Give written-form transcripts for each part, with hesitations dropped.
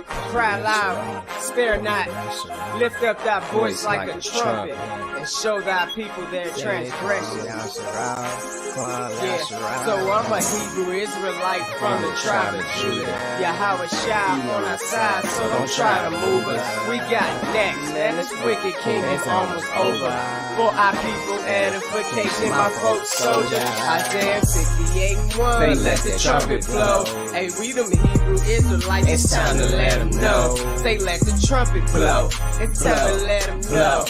Cry loud, spare not, lift up thy voice like a trumpet, and show thy people their transgressions. Yeah, so I'm a Hebrew Israelite from the tribe of Judah. Yahawashi on our side, so don't try to move us. We got next, and this wicked king is almost over. For our people, edification, my folks, soldiers. Isaiah 58:1, they let the trumpet blow. Hey, read them Hebrew Israelites, it's time to let them know. Say let the trumpet blow, it's time to let them know.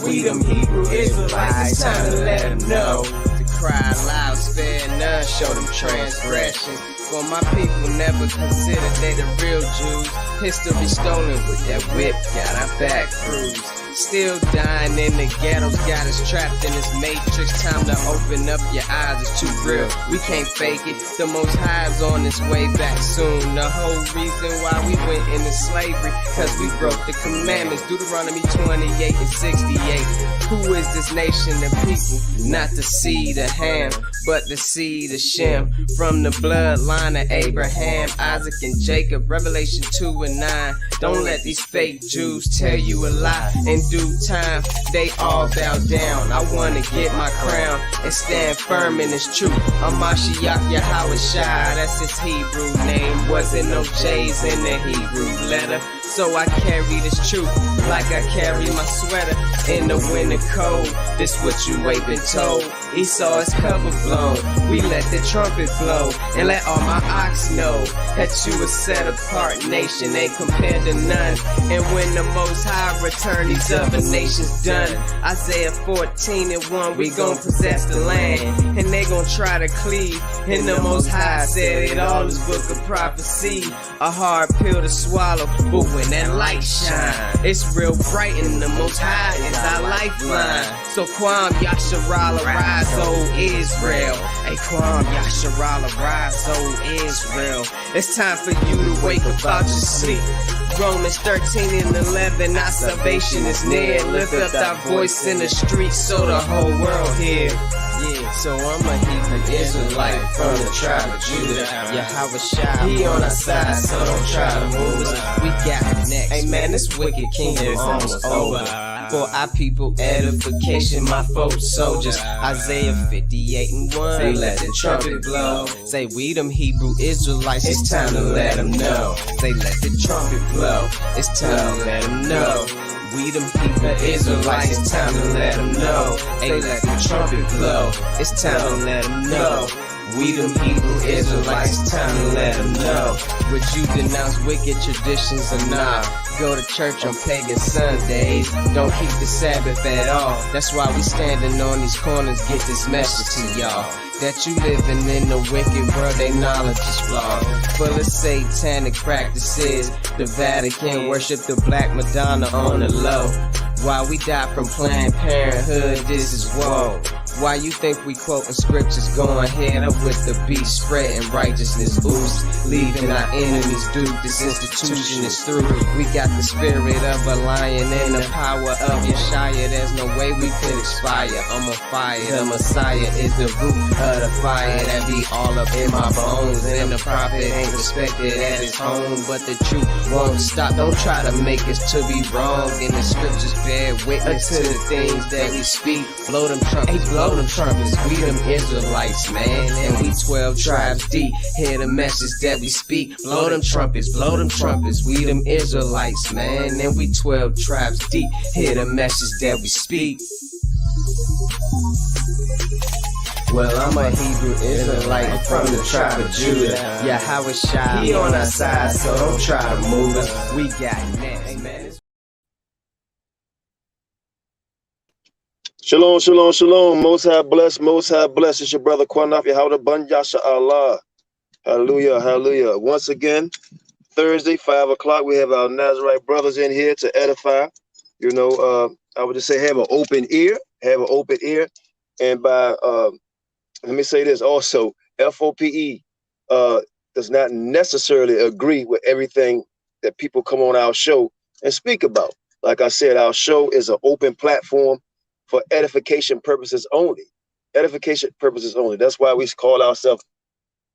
We them Hebrew Israelites, it's time to let them know. To cry loud, spare none, show them transgressions. For my people never consider they the real Jews. History stolen with that whip, got our back bruised. Still dying in the ghettos, got us trapped in this matrix. Time to open up your eyes, it's too real, we can't fake it. The Most High's on its way back soon. The whole reason why we went into slavery, cause we broke the commandments. Deuteronomy 28 and 68. Who is this nation of people? Not the seed of Ham, but the seed of Shem. From the bloodline of Abraham, Isaac, and Jacob. Revelation 2 and 9. Don't let these fake Jews tell you a lie. In due time, they all bow down. I wanna get my crown and stand firm in this truth. Ha Mashayach Yahawashi, that's his Hebrew name. Wasn't no J's in the Hebrew letter. So I carry this truth like I carry my sweater in the winter cold. This what you ain't been told. Esau's cover blown. We let the trumpet blow and let all my ox know that you a set apart nation, ain't compared to none. And when the Most High return, these other nations done. Isaiah 14:1, we gon' possess the land, and they gon' try to cleave. And the Most High said it all is book of prophecy, a hard pill to swallow, but when that light shine, it's real bright, and the Most High is our lifeline. So Qam Yasharala rise, O Israel. Hey Qam Yasharala rise, O Israel. It's time for you to wake up out your sleep. Romans 13:11, our salvation is near. Lift up thy voice in the streets so the whole world hear. Yeah, so I'm a Hebrew Israelite from the tribe of Judah. Yahawashi, he on our side, so don't try to move us. We got next. Hey man, this wicked kingdom is almost over. For our people, edification, my folks, soldiers. Isaiah 58:1, they let the trumpet blow. Say we them Hebrew Israelites, it's time to let them know. They let the trumpet blow, it's time to let them know. We them Hebrew Israelites, it's time to let them know. They let the trumpet blow, it's time to let them know. We them Hebrew Israelites, it's time to let them know. Would you denounce wicked traditions or not? Go to church on pagan Sundays, don't keep the Sabbath at all. That's why we standing on these corners, get this message to y'all. That you living in the wicked world, they knowledge is flawed. Full of satanic practices, the Vatican worship the Black Madonna on the low. While we die from Planned Parenthood, this is woe. Why you think we quoting scriptures, going head up with the beat, spreading righteousness ooze, leaving our enemies due. This institution is through. We got the spirit of a lion and the power of Yeshaya. There's no way we could expire. I'm on fire. The Messiah is the root of the fire that be all up in my bones. And the prophet ain't respected at his home, but the truth won't stop. Don't try to make us to be wrong. And the scriptures bear witness to the things that we speak. Blow them trumpets, blow them trumpets. We them Israelites, man, and we 12 tribes deep. Hear the message that we speak. Blow them trumpets, blow them trumpets. We them Israelites, man, and we 12 tribes deep. Hear the message that we speak. Well, I'm a Hebrew Israelite from the tribe of Judah. Yahawashi, he on our side, so don't try to move us. We got next. Amen. Shalom, shalom, shalom. Most High bless, Most High bless. It's your brother Qanath, Yahawashi. Hallelujah, hallelujah. Once again, Thursday, 5 o'clock, we have our Nazarite brothers in here to edify. You know, I would just say have an open ear, And by, let me say this also, F.O.P.E. Does not necessarily agree with everything that people come on our show and speak about. Like I said, our show is an open platform for edification purposes only. Edification purposes only. That's why we call ourselves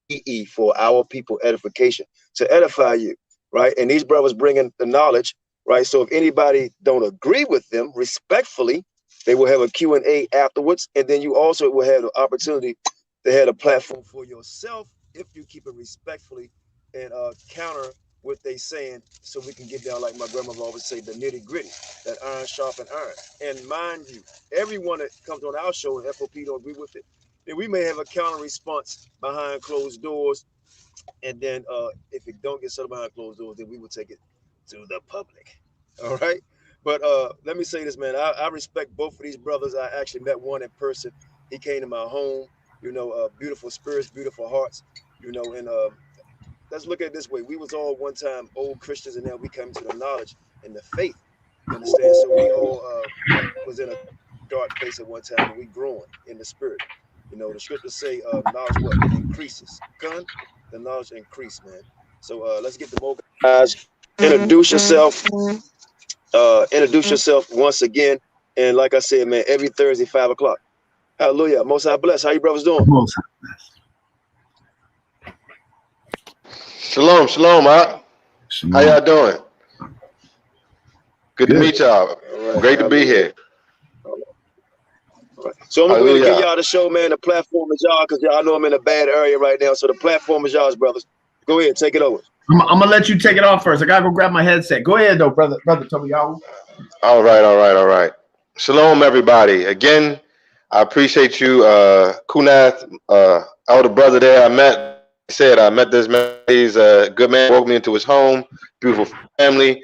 EE, for our people edification, to edify you. right? And these brothers bringing the knowledge, right? So if anybody don't agree with them, respectfully, they will have a Q&A afterwards. And then you also will have the opportunity to have a platform for yourself if you keep it respectfully and counter what they saying, so we can get down, like my grandmother always say, the nitty gritty, that iron sharpen iron. And mind you, everyone that comes on our show and F.O.P. don't agree with it, then we may have a counter response behind closed doors. And then if it don't get settled behind closed doors, then we will take it to the public. All right. But let me say this, man. I respect both of these brothers. I actually met one in person. He came to my home, you know, beautiful spirits, beautiful hearts, you know, and let's look at it this way. We was all one time old Christians, and now we come to the knowledge and the faith. You understand? So we all was in a dark place at one time, and we growing in the spirit. You know, the scriptures say knowledge what? Increases. The knowledge increase, man. So let's get the more guys. Introduce yourself. Introduce yourself once again. And like I said, man, every Thursday, 5 o'clock. Hallelujah. Most High bless. How you brothers doing? Most High bless. Shalom, shalom, Ak. How y'all doing? Good to meet y'all. Right, great to be here. Right. So I'm going to give y'all the show, man. The platform is y'all, because y'all know I'm in a bad area right now. So the platform is y'all's, brothers. Go ahead, take it over. I'm gonna let you take it off first. I gotta go grab my headset. Go ahead, though, brother. Tell me, y'all. All right. Shalom, everybody. Again, I appreciate you, Qanath, elder brother there. I met this man. He's a good man. Woke me into his home. Beautiful family.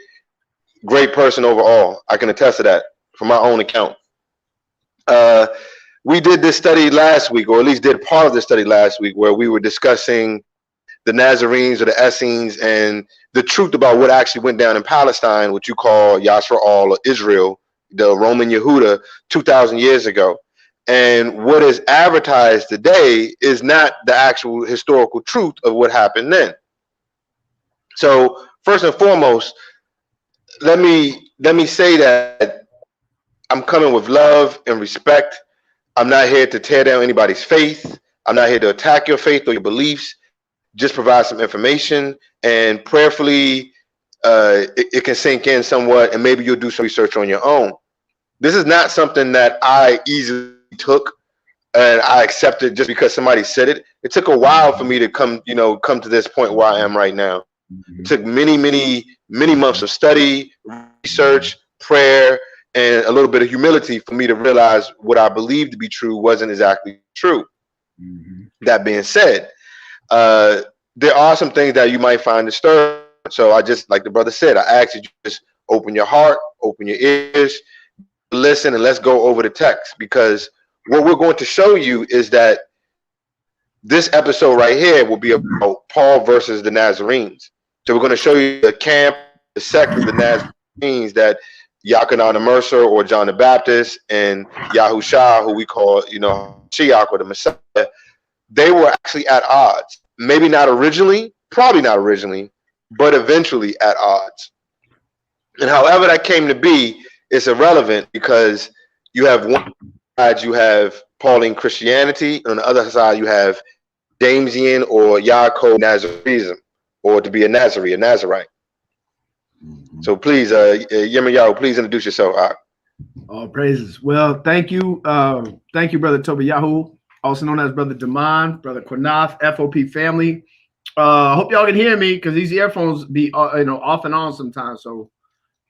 Great person overall. I can attest to that from my own account. We did this study last week, or at least did part of the study last week, where we were discussing the Nazarenes or the Essenes and the truth about what actually went down in Palestine, what you call Yisrael or Israel, the Roman Yehuda, 2,000 years ago. And what is advertised today is not the actual historical truth of what happened then. So first and foremost, let me say that I'm coming with love and respect. I'm not here to tear down anybody's faith. I'm not here to attack your faith or your beliefs. Just provide some information, and prayerfully it can sink in somewhat, and maybe you'll do some research on your own. This is not something that I easily took and I accepted just because somebody said it. It took a while for me to come to this point where I am right now. It took many months of study, research, prayer, and a little bit of humility for me to realize what I believed to be true wasn't exactly true. That being said, there are some things that you might find disturbing. So I just, like the brother said, I ask you to just open your heart, open your ears, listen, and let's go over the text, because what we're going to show you is that this episode right here will be about Paul versus the Nazarenes. So we're going to show you the camp, the sect of the Nazarenes that Qanath the Mercer or John the Baptist and Yahusha, who we call, Mashiach or the Messiah, they were actually at odds. Maybe not originally, probably not originally, but eventually at odds. And however that came to be, it's irrelevant, because you have one side, you have Paulin Christianity, and on the other side, you have Jamesian or Yaakov Nazarism, or to be a Nazarite. So please, Yemayahu, please introduce yourself. All praises. Well, thank you, brother Tobiyahu, also known as brother Damon, brother Qanath, F.O.P. family. I hope y'all can hear me, because these earphones be off and on sometimes. So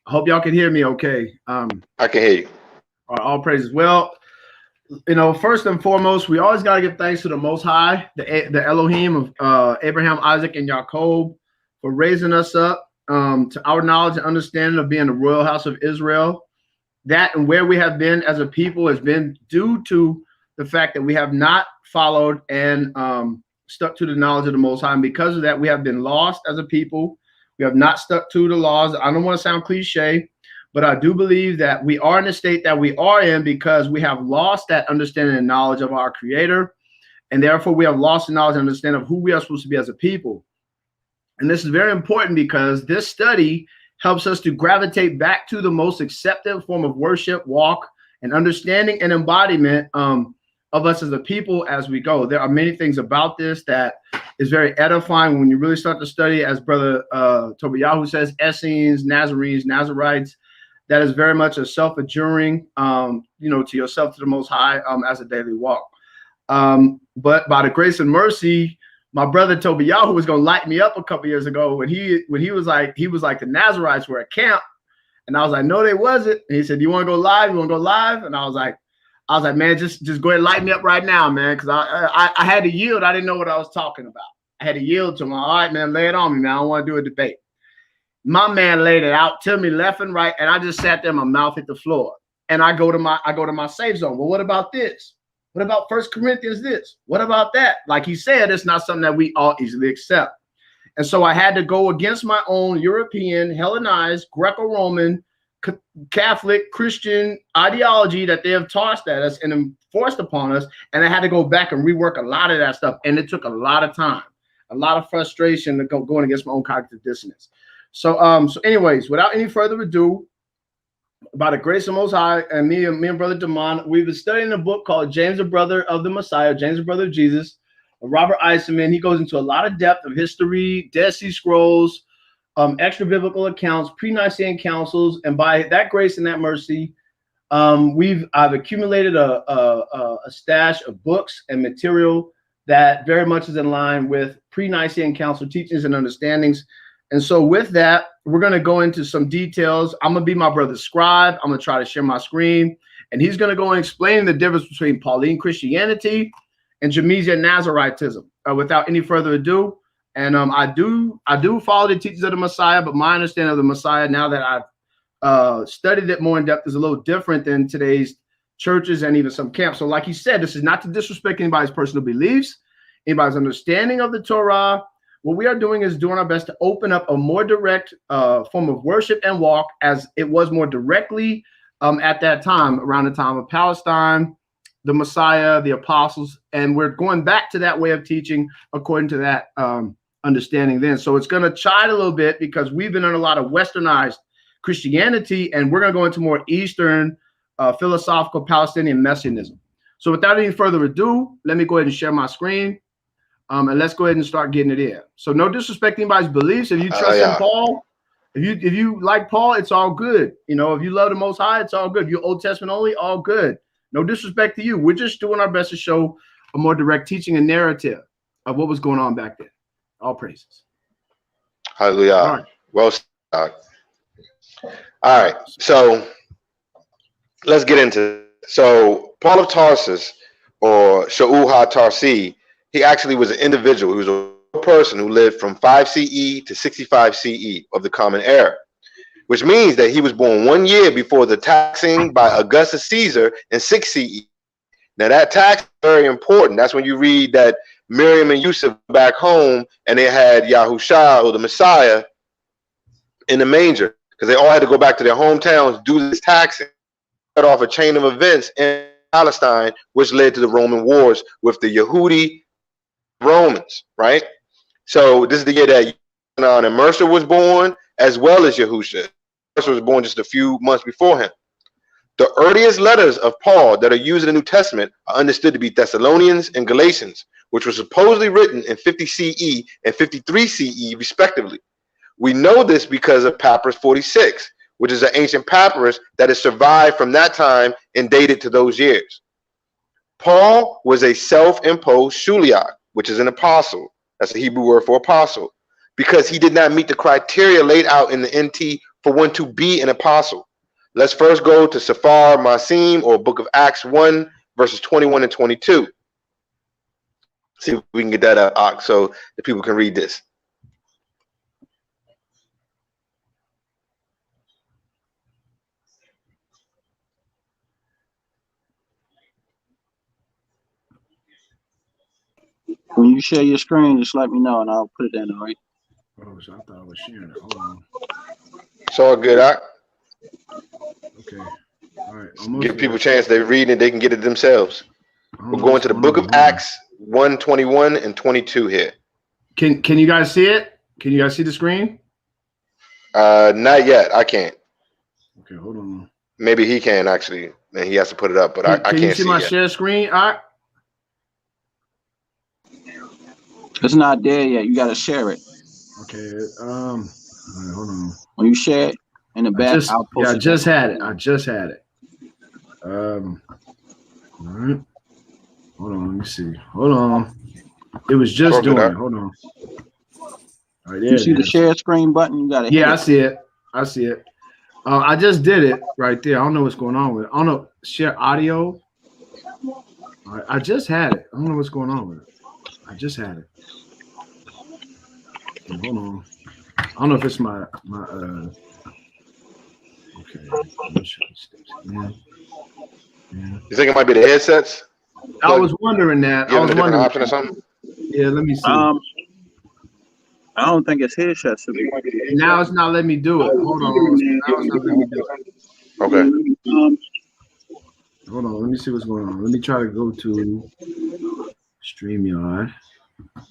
I hope y'all can hear me okay. I can hear you. All praises. Well, first and foremost, we always got to give thanks to the Most High, the Elohim of Abraham, Isaac, and Jacob, for raising us up to our knowledge and understanding of being the royal house of Israel. That and where we have been as a people has been due to the fact that we have not followed and stuck to the knowledge of the Most High. And because of that, we have been lost as a people. We have not stuck to the laws. I don't want to sound cliche, but I do believe that we are in the state that we are in because we have lost that understanding and knowledge of our Creator. And therefore, we have lost the knowledge and understanding of who we are supposed to be as a people. And this is very important because this study helps us to gravitate back to the most accepted form of worship, walk, and understanding and embodiment of of us as a people as we go. There are many things about this that is very edifying when you really start to study, as Brother Tobiyahu says, Essenes, Nazarenes, Nazarites. That is very much a self-adjuring, to yourself, to the Most High, as a daily walk. But by the grace and mercy, my brother Tobiyahu was going to light me up a couple years ago when he was like the Nazarites were at camp, and I was like, no, they wasn't. And he said, you want to go live? You want to go live? And I was like, man, just go ahead and light me up right now, man, because I had to yield. I didn't know what I was talking about. I had to yield to him. All right, man, lay it on me, man. I don't want to do a debate. My man laid it out to me left and right, and I just sat there, my mouth hit the floor. And I go to my safe zone. Well, what about this? What about 1 Corinthians this? What about that? Like he said, it's not something that we all easily accept. And so I had to go against my own European, Hellenized, Greco-Roman, Catholic, Christian ideology that they have tossed at us and enforced upon us. And I had to go back and rework a lot of that stuff. And it took a lot of time, a lot of frustration to going against my own cognitive dissonance. So anyways, without any further ado, by the grace of Most High, and me and Brother Damon, we've been studying a book called James, the Brother of the Messiah, James, the Brother of Jesus, Robert Eisenman. He goes into a lot of depth of history, Dead Sea Scrolls, extra biblical accounts, pre-Nicene councils, and by that grace and that mercy, I've accumulated a stash of books and material that very much is in line with pre-Nicene council teachings and understandings. And so with that, we're going to go into some details. I'm going to be my brother's scribe. I'm going to try to share my screen, and he's going to go and explain the difference between Paulin Christianity and Jamaican Nazaritism without any further ado. And I do follow the teachings of the Messiah, but my understanding of the Messiah, now that I've studied it more in depth, is a little different than today's churches and even some camps. So like he said, this is not to disrespect anybody's personal beliefs, anybody's understanding of the Torah. What we are doing is doing our best to open up a more direct form of worship and walk, as it was more directly at that time, around the time of Palestine, the Messiah, the apostles, and we're going back to that way of teaching according to that understanding then. So it's going to chide a little bit because we've been in a lot of westernized Christianity, and we're going to go into more Eastern philosophical Palestinian messianism. So without any further ado, let me go ahead and share my screen. And let's go ahead and start getting it in. So no disrespect anybody's beliefs. If you trust in Paul, if you like Paul, it's all good. If you love the Most High, it's all good. If you're Old Testament only, all good. No disrespect to you. We're just doing our best to show a more direct teaching and narrative of what was going on back then. All praises. Hallelujah. All right. Well said. All right. So let's get into it. So Paul of Tarsus, or Shaul HaTarsi, he actually was an individual. He was a person who lived from 5 CE to 65 CE of the Common Era, which means that he was born 1 year before the taxing by Augustus Caesar in 6 CE. Now that tax is very important. That's when you read that Miriam and Yusuf back home, and they had Yahusha, or the Messiah, in the manger, because they all had to go back to their hometowns, do this taxing, cut off a chain of events in Palestine, which led to the Roman wars with the Yehudi Romans, right? So this is the year that Yohanan and Mercer was born, as well as Yahusha. Mercer was born just a few months before him. The earliest letters of Paul that are used in the New Testament are understood to be Thessalonians and Galatians, which were supposedly written in 50 CE and 53 CE, respectively. We know this because of Papyrus 46, which is an ancient papyrus that has survived from that time and dated to those years. Paul was a self-imposed shuliach, which is an apostle. That's a Hebrew word for apostle, because he did not meet the criteria laid out in the NT for one to be an apostle. Let's first go to Sefer Masim, or Book of Acts 1, verses 21 and 22. See if we can get that up so the people can read this. When you share your screen, just let me know and I'll put it in, all right? Oh, so I thought I was sharing it. Hold on. It's all good. Okay. All right. Give people a chance. They read it. They can get it themselves. We're going to the Book of Acts 1:21 and 22 here. Can you guys see it? Can you guys see the screen? Not yet. I can't. Okay, hold on. Maybe he can actually, and he has to put it up, but I can't see my yet. share screen? All right. It's not there yet. You gotta share it. Okay. All right, hold on. When you share it in the back, I'll post it. I just had it. All right. Hold on. Let me see. Hold on. It was just doing it. Hold on. All right, there you see the share screen button? You gotta. Yeah, I see it. I just did it right there. I don't know what's going on with it. I don't know. Share audio. All right, I just had it. I don't know what's going on with it. I just had it. Okay, hold on. I don't know if it's my okay. Yeah. You think it might be the headsets? I was wondering that. I was a different option or something. Yeah, let me see. I don't think it's headsets. Now it's not letting me do it. Hold on. Now it's not letting me do it. Okay. Hold on. Let me see what's going on. Let me try to go to StreamYard. All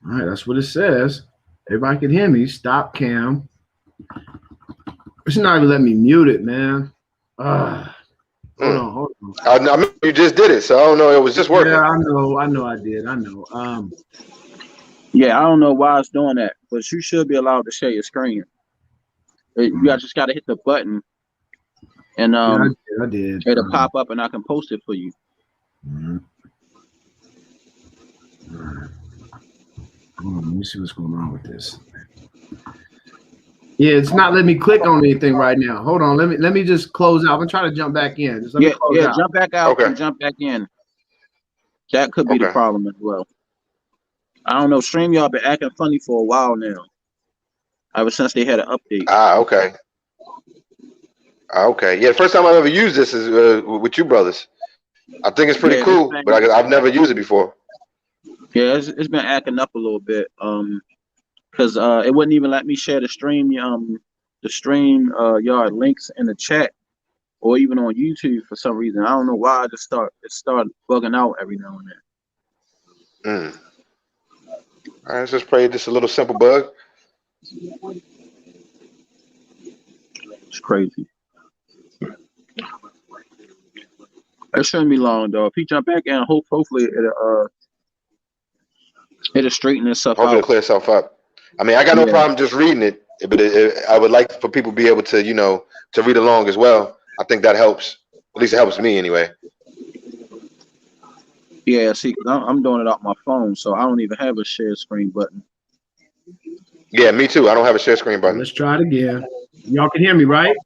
right, that's what it says. Everybody can hear me. Stop cam. It's not even letting me mute it, man. Hold on. I mean, you just did it, so I don't know. It was just working. Yeah, I know. I did. I know. Yeah, I don't know why it's doing that, but you should be allowed to share your screen. You just got to hit the button, and I did. It'll pop up, and I can post it for you. All right. Hold on, let me see what's going on with this. Yeah, it's not letting me click on anything right now. Hold on, let me just close out. I'm trying to jump back in. Just let me close out. Jump back out and jump back in. That could be the problem as well. I don't know. StreamYard been acting funny for a while now. Ever since they had an update. Okay. Okay. Yeah, the first time I've ever used this is with you brothers. I think it's pretty cool, but I've never used it before. Yeah, it's been acting up a little bit. Because it wouldn't even let me share the stream yard links in the chat or even on YouTube for some reason. I don't know why. It started bugging out every now and then. All right, let's just pray just a little simple bug. It's crazy. It shouldn't be long though. If he jump back in, hopefully it'll straighten itself out. Hopefully it'll clear itself up. I mean, I got no problem just reading it, but I would like for people to be able to, to read along as well. I think that helps. At least it helps me anyway. Yeah, see, I'm doing it off my phone, so I don't even have a share screen button. Yeah, me too. I don't have a share screen button. Let's try it again. Y'all can hear me, right?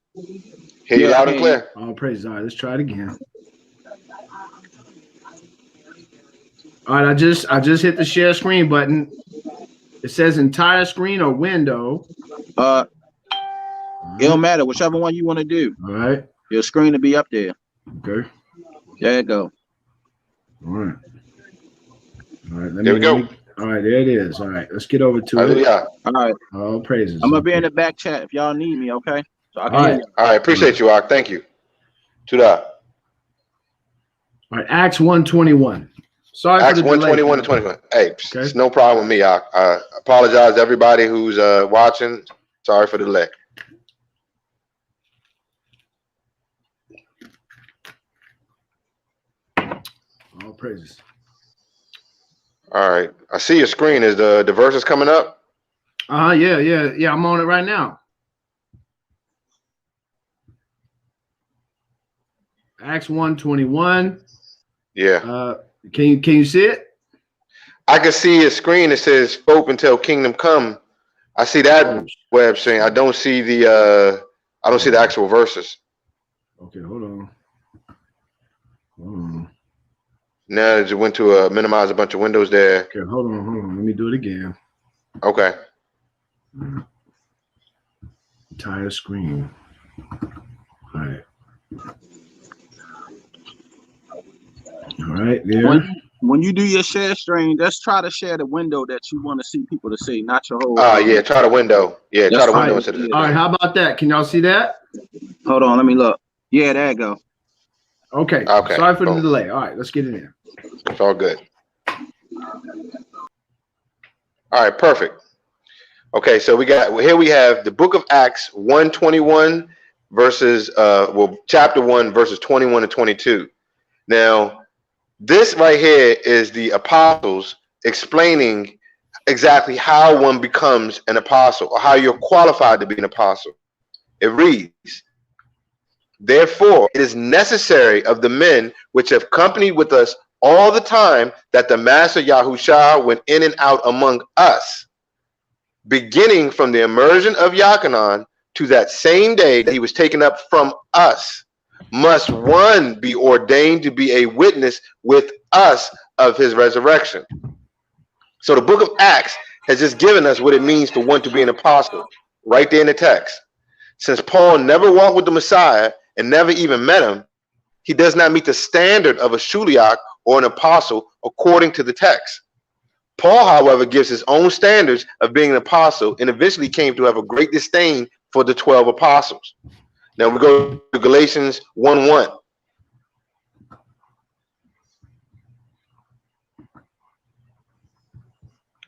Hear you loud and clear. Oh, praise God. Let's try it again. All right, I just hit the share screen button. It says entire screen or window. It don't matter, whichever one you want to do. All right. Your screen will be up there. Okay. There you go. All right. All right. There we go. All right, there it is. All right, let's get over to it. All right. All praises. I'm gonna be in the back chat if y'all need me. Okay. So I can all right. All right. Appreciate you, Ak. Thank you. To that. All right. Acts 1:21. Sorry Acts for the 1:21 to 21. Hey, it's no problem with me. I apologize to everybody who's watching. Sorry for the delay. All praises. All right. I see your screen. Is the verses coming up? Yeah. I'm on it right now. Acts 1:21. Yeah. Can you see it? I can see a screen that says "F.O.P.E until Kingdom Come." I see that web stream. I don't see the actual verses. Okay, hold on. Now it went to minimize a bunch of windows there. Okay, hold on. Let me do it again. Okay. Entire screen. All right. All right, there. When you do your share screen, just try to share the window that you want to see people to see, not your whole. Yeah, try the window. Yeah, try the window instead of. All right, how about that? Can y'all see that? Hold on, let me look. Yeah, there you go. Okay. Sorry for the delay. All right, let's get it in. It's all good. All right, perfect. Okay, so we have the book of Acts 1:21 verses chapter 1 verses 21 to 22. Now, this right here is the apostles explaining exactly how one becomes an apostle or how you're qualified to be an apostle. It reads, therefore, it is necessary of the men which have companied with us all the time that the Master Yahushua went in and out among us, beginning from the immersion of Yachanan to that same day that he was taken up from us, must one be ordained to be a witness with us of his resurrection. So the book of Acts has just given us what it means for one to be an apostle, right there in the text. Since Paul never walked with the Messiah and never even met him, he does not meet the standard of a Shuliach or an apostle according to the text. Paul, however, gives his own standards of being an apostle and eventually came to have a great disdain for the 12 apostles. Now we go to Galatians 1:1.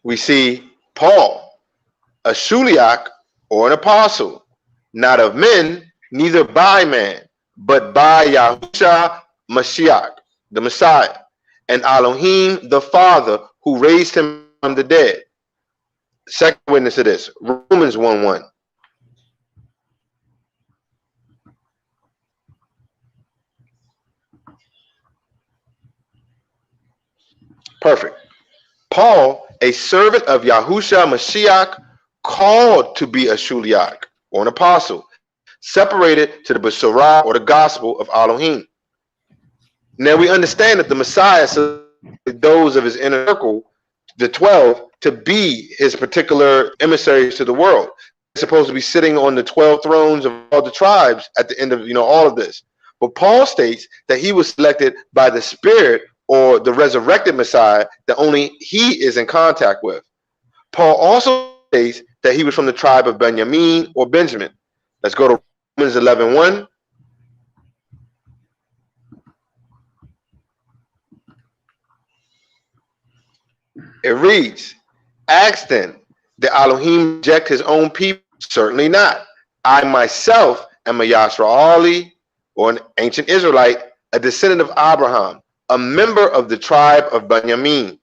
We see Paul, a Shuliach or an apostle, not of men, neither by man, but by Yahushua Mashiach, the Messiah, and Elohim, the Father, who raised him from the dead. Second witness of this, Romans 1:1. Perfect. Paul, a servant of Yahushua Mashiach, called to be a Shuliach or an apostle, separated to the Besorah or the gospel of Elohim. Now we understand that the Messiah selected those of his inner circle, the 12, to be his particular emissaries to the world. They're supposed to be sitting on the 12 thrones of all the tribes at the end of all of this. But Paul states that he was selected by the Spirit or the resurrected Messiah that only he is in contact with. Paul also states that he was from the tribe of Benjamin or Benjamin. Let's go to Romans 11:1. It reads, ask then, did Elohim reject his own people? Certainly not. I myself am a Yisraeli or an ancient Israelite, a descendant of Abraham, a member of the tribe of Benjamin.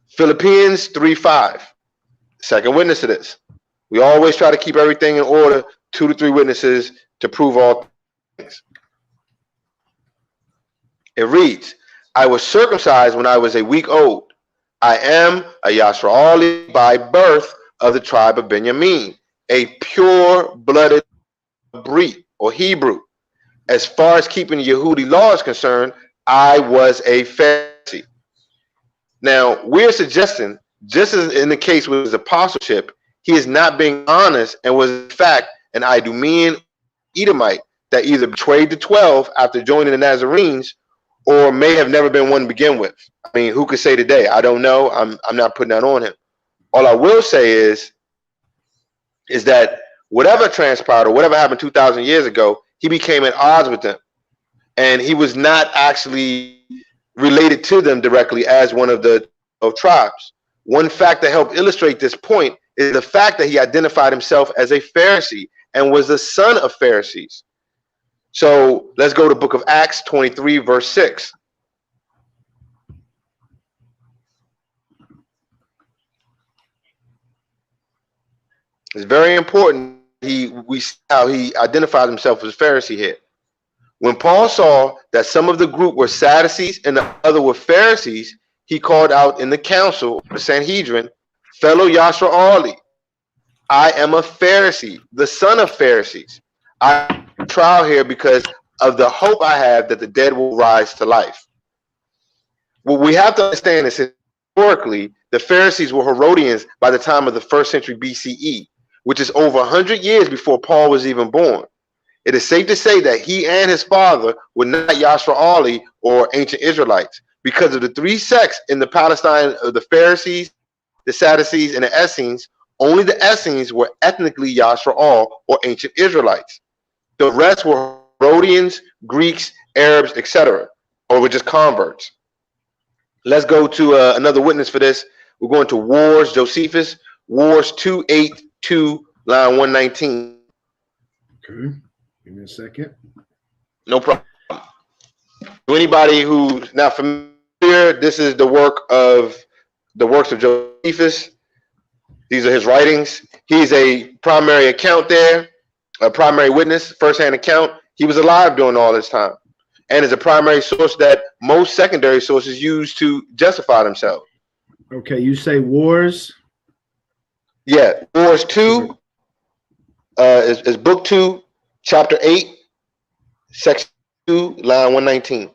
Philippians 3:5. Second witness to this. We always try to keep everything in order, 2 to 3 witnesses to prove all things. It reads, I was circumcised when I was a week old. I am a Yisraeli by birth of the tribe of Benjamin, a pure-blooded Brit or Hebrew. As far as keeping Yehudi law is concerned, I was a Pharisee. Now, we're suggesting, just as in the case with his apostleship, he is not being honest and was in fact an Idumean Edomite that either betrayed the 12 after joining the Nazarenes or may have never been one to begin with. I mean, who could say today? I don't know. I'm not putting that on him. All I will say is that whatever transpired or whatever happened 2,000 years ago, he became at odds with them. And he was not actually related to them directly as one of the tribes. One fact that helped illustrate this point is the fact that he identified himself as a Pharisee and was the son of Pharisees. So let's go to the book of Acts 23, verse 6. It's very important. We see how he identified himself as a Pharisee here. When Paul saw that some of the group were Sadducees and the other were Pharisees, he called out in the council, the Sanhedrin, fellow Yisraeli, I am a Pharisee, the son of Pharisees. I am on trial here because of the hope I have that the dead will rise to life. What we have to understand is historically, the Pharisees were Herodians by the time of the 1st century BCE, which is over 100 years before Paul was even born. It is safe to say that he and his father were not Yisraeli or ancient Israelites because of the 3 sects in the Palestine of the Pharisees, the Sadducees, and the Essenes. Only the Essenes were ethnically Yisrael or ancient Israelites. The rest were Herodians, Greeks, Arabs, etc., or were just converts. Let's go to another witness for this. We're going to Wars, Josephus, Wars 282, line 119. Okay, give me a second. No problem. To anybody who's not familiar, this is the work of the works of Josephus. These are his writings. He's a primary account there, a primary witness, first-hand account. He was alive during all this time, and is a primary source that most secondary sources use to justify themselves. Okay, you say Wars? Yeah, Wars 2 is book 2, chapter 8, section 2, line 119.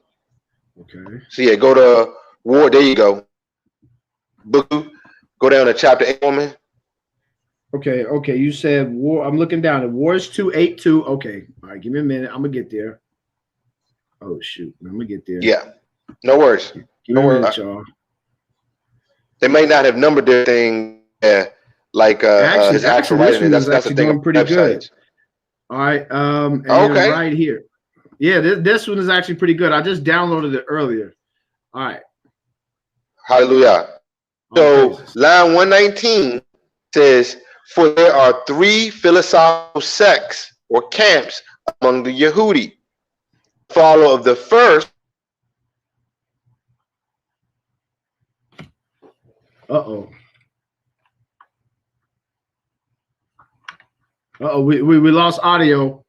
Okay. So yeah, go to War. There you go. Book 2. Go down to chapter 8, woman. Okay, okay. You said War. I'm looking down at Wars 2:8:2. Okay. All right, give me a minute. I'm gonna get there. Oh shoot. I'm gonna get there. Yeah. No worries. Give me a minute, y'all. They may not have numbered their thing like his actual writing. That's the thing. Doing pretty good. All right. And okay. Right here. Yeah, this one is actually pretty good. I just downloaded it earlier. All right. Hallelujah. So line 119 says, "For there are 3 philosophical sects or camps among the Yehudi. Follower of the first." Uh-oh. Uh-oh, we lost audio.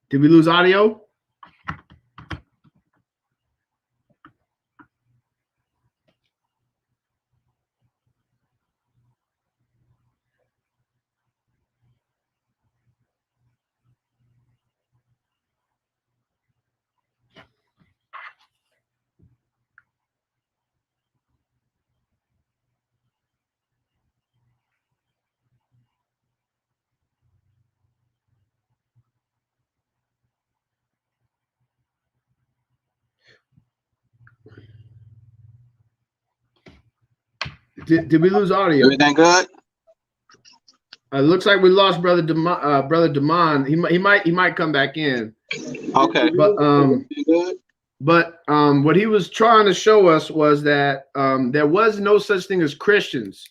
Did we lose audio? Did we lose audio? Everything good? It looks like we lost brother Damon. He might come back in. Okay. But what he was trying to show us was that there was no such thing as Christians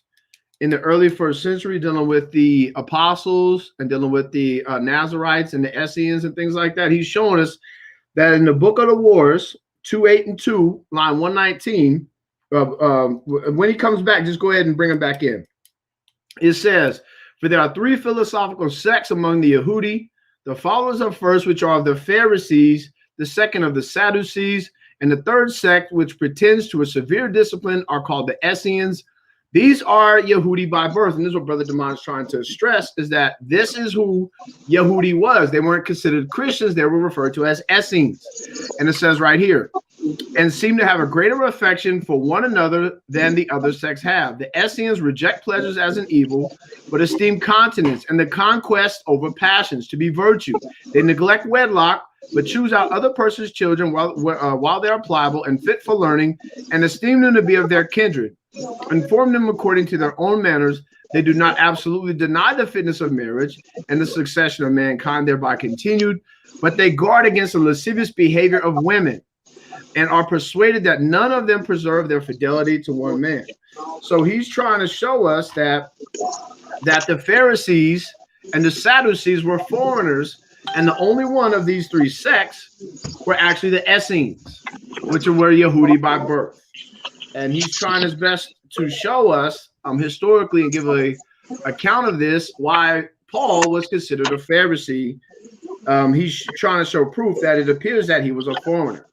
in the early 1st century, dealing with the apostles and dealing with the Nazarites and the Essenes and things like that. He's showing us that in the book of the Wars 2:8:2, line 119. When he comes back, just go ahead and bring him back in. It says, "For there are 3 philosophical sects among the Yehudi, the followers of first, which are of the Pharisees, the second of the Sadducees, and the third sect, which pretends to a severe discipline, are called the Essenes. These are Yehudi by birth." And this is what Brother Damon is trying to stress, is that this is who Yehudi was. They weren't considered Christians. They were referred to as Essenes. And it says right here, "and seem to have a greater affection for one another than the other sects have. The Essenes reject pleasures as an evil, but esteem continence and the conquest over passions to be virtue. They neglect wedlock, but choose out other persons' children while they are pliable and fit for learning, and esteem them to be of their kindred. Inform them according to their own manners. They do not absolutely deny the fitness of marriage and the succession of mankind thereby continued, but they guard against the lascivious behavior of women, and are persuaded that none of them preserve their fidelity to one man." So he's trying to show us that the Pharisees and the Sadducees were foreigners, and the only one of these 3 sects were actually the Essenes, which were Yehudi by birth. And he's trying his best to show us historically and give a account of this, why Paul was considered a Pharisee. He's trying to show proof that it appears that he was a foreigner.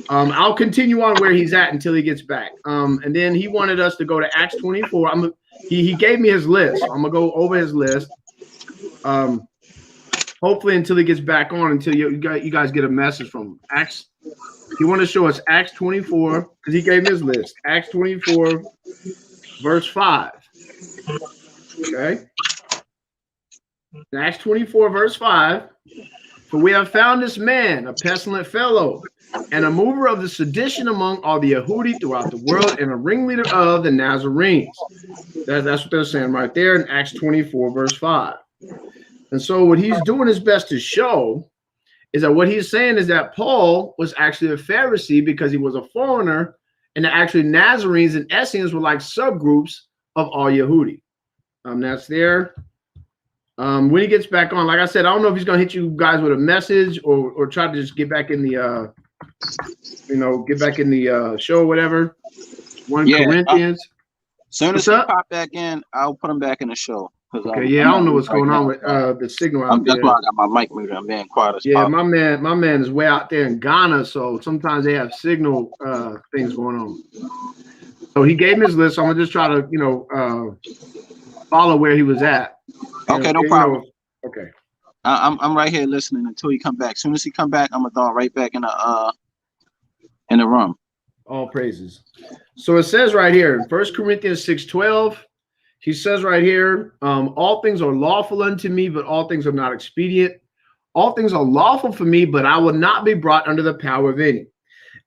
I'll continue on where he's at until he gets back. And then he wanted us to go to Acts 24. He gave me his list. I'm gonna go over his list. Hopefully until he gets back on, until you guys get a message from him. Acts. He wanted to show us Acts 24 because he gave me his list. Acts 24, verse 5. Okay. Acts 24, verse 5. "For we have found this man, a pestilent fellow, and a mover of the sedition among all the Yehudi throughout the world, and a ringleader of the Nazarenes." That's what they're saying right there in Acts 24, verse 5. And so what he's doing his best to show is that what he's saying is that Paul was actually a Pharisee because he was a foreigner, and that actually Nazarenes and Essenes were like subgroups of all Yehudi. That's there. When he gets back on, like I said, I don't know if he's gonna hit you guys with a message or try to just get back in the get back in the show or whatever. 1 Corinthians. Soon as he pop back in, I'll put him back in the show. Okay, yeah, I don't know what's going on with the signal out there. That's why I got my mic muted. I'm being quiet as possible. My man is way out there in Ghana, so sometimes they have signal things going on. So he gave me his list. So I'm gonna just try to, follow where he was at. Okay, no problem. Okay. I'm right here listening until he come back. As soon as he come back, I'm gonna throw him right back in the room. All praises. So it says right here in 1 Corinthians 6:12, he says right here, all things are lawful unto me, but all things are not expedient. All things are lawful for me, but I will not be brought under the power of any.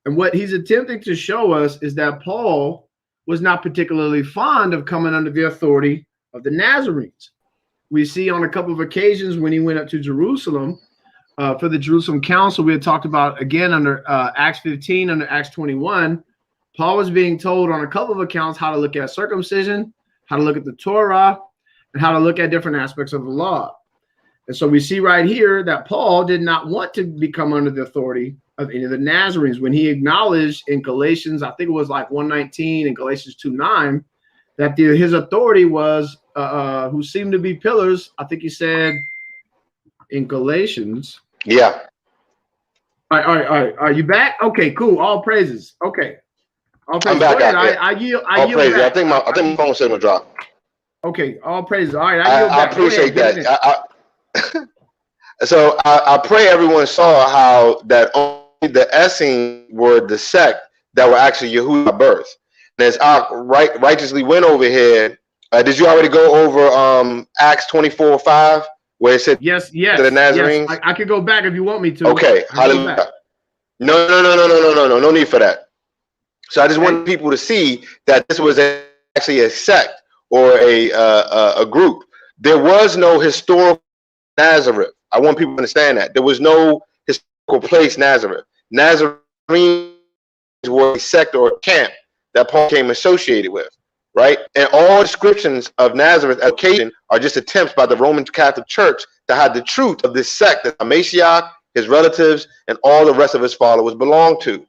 And what he's attempting to show us is that Paul was not particularly fond of coming under the authority of the Nazarenes. We see on a couple of occasions when he went up to Jerusalem for the Jerusalem Council, we had talked about again under Acts 15, under Acts 21, Paul was being told on a couple of accounts how to look at circumcision, how to look at the Torah, and how to look at different aspects of the law. And so we see right here that Paul did not want to become under the authority of any of the Nazarenes when he acknowledged in Galatians, I think it was like 1:19 and Galatians 2:9, that his authority was who seemed to be pillars. I think he said in Galatians. Yeah. All right. Are you back? Okay, cool. All praises. Okay. All praises. I'm back. I yield. All praises. I think my phone signal dropped. Okay. All praises. All right. I yield back. I appreciate that. So I pray everyone saw how that only the Essenes were the sect that were actually Yehuda by birth. And as I righteously went over here, did you already go over Acts 24:5 where it said yes to the Nazarenes? Yes. I could go back if you want me to. Okay, hallelujah. No need for that. So I just want people to see that this was actually a sect or a group. There was no historical Nazareth. I want people to understand that. There was no historical place Nazareth. Nazarenes were a sect or a camp that Paul came associated with, right? And all descriptions of Nazareth education are just attempts by the Roman Catholic Church to hide the truth of this sect that Ha Mashayach, his relatives, and all the rest of his followers belonged to.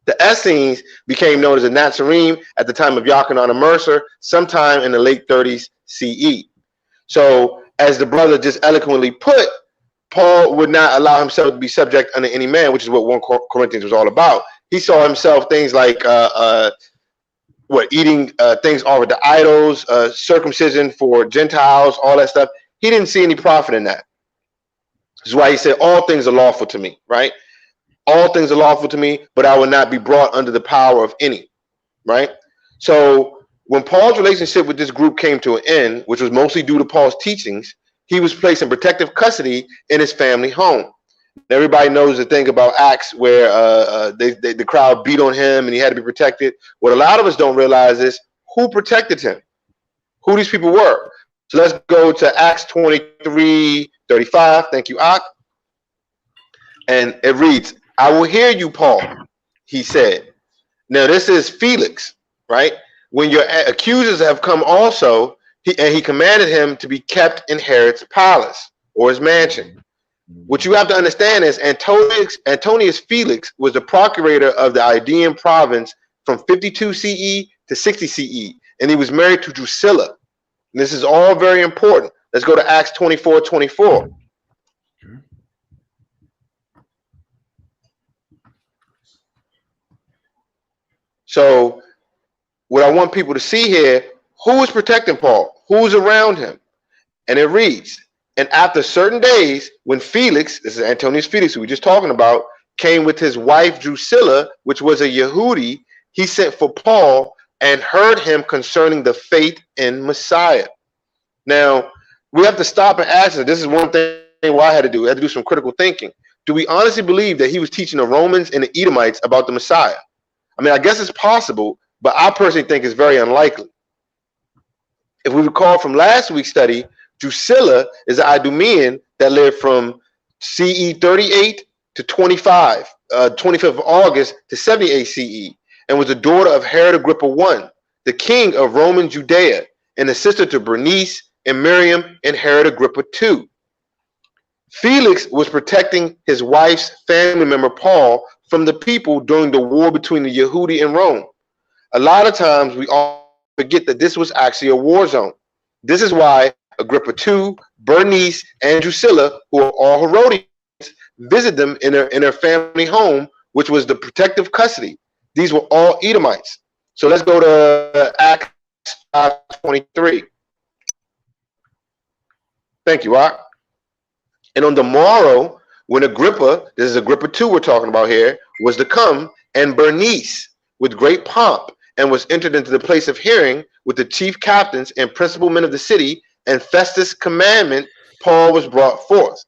The Essenes became known as the Nazarene at the time of Yochanan and Mercer, sometime in the late 30s CE. So, as the brother just eloquently put, Paul would not allow himself to be subject under any man, which is what 1 Corinthians was all about. He saw himself things like eating things offered to idols, circumcision for Gentiles, all that stuff. He didn't see any profit in that. This is why he said, all things are lawful to me, right? All things are lawful to me, but I will not be brought under the power of any, right? So when Paul's relationship with this group came to an end, which was mostly due to Paul's teachings, he was placed in protective custody in his family home. Everybody knows the thing about Acts where the crowd beat on him and he had to be protected. What a lot of us don't realize is who protected him, who these people were. So let's go to Acts 23:35. Thank you, Ak. And it reads, I will hear you, Paul, he said. Now this is Felix, right? When your accusers have come also, he commanded him to be kept in Herod's palace or his mansion. What you have to understand is Antonius Felix was the procurator of the Idaean province from 52 CE to 60 CE, and he was married to Drusilla. And this is all very important. Let's go to Acts 24:24. So what I want people to see here, who is protecting Paul? Who's around him? And it reads, and after certain days, when Felix, this is Antonius Felix, who we were just talking about, came with his wife Drusilla, which was a Yehudi, he sent for Paul and heard him concerning the faith in Messiah. Now, we have to stop and ask, this is one thing I had to do. I had to do some critical thinking. Do we honestly believe that he was teaching the Romans and the Edomites about the Messiah? I mean, I guess it's possible, but I personally think it's very unlikely. If we recall from last week's study, Drusilla is an Idumean that lived from CE 38 to 25, 25th of August to 78 CE, and was the daughter of Herod Agrippa I, the king of Roman Judea, and the sister to Bernice and Miriam and Herod Agrippa II. Felix was protecting his wife's family member Paul from the people during the war between the Yehudi and Rome. A lot of times we forget that this was actually a war zone. This is why Agrippa II, Bernice, and Drusilla, who are all Herodians, visit them in their family home, which was the protective custody. These were all Edomites. So let's go to Acts 5:23. Thank you, Rock. And on the morrow, when Agrippa, this is Agrippa II we're talking about here, was to come, and Bernice, with great pomp, and was entered into the place of hearing with the chief captains and principal men of the city, and Festus' commandment, Paul was brought forth.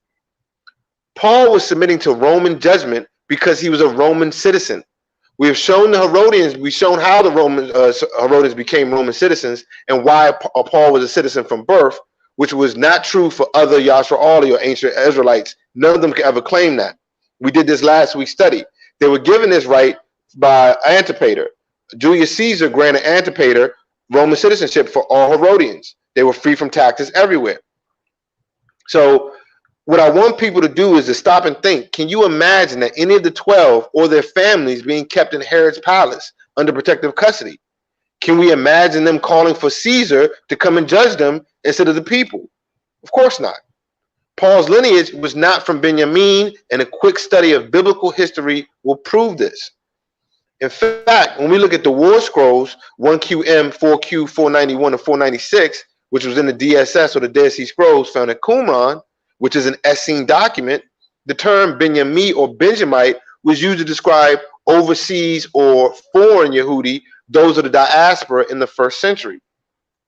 Paul was submitting to Roman judgment because he was a Roman citizen. We have shown the Herodians, we've shown how the Herodians became Roman citizens and why Paul was a citizen from birth, which was not true for other Yashraali or ancient Israelites. None of them could ever claim that. We did this last week's study. They were given this right by Antipater. Julius Caesar granted Antipater Roman citizenship for all Herodians. They were free from taxes everywhere. So what I want people to do is to stop and think, can you imagine that any of the 12 or their families being kept in Herod's palace under protective custody? Can we imagine them calling for Caesar to come and judge them instead of the people? Of course not. Paul's lineage was not from Benjamin, and a quick study of biblical history will prove this. In fact, when we look at the war scrolls, 1QM, 4Q, 491, and 496, which was in the DSS or the Dead Sea Scrolls found at Qumran, which is an Essene document, the term Benjamin or Benjamite was used to describe overseas or foreign Yehudi, those of the diaspora in the 1st century.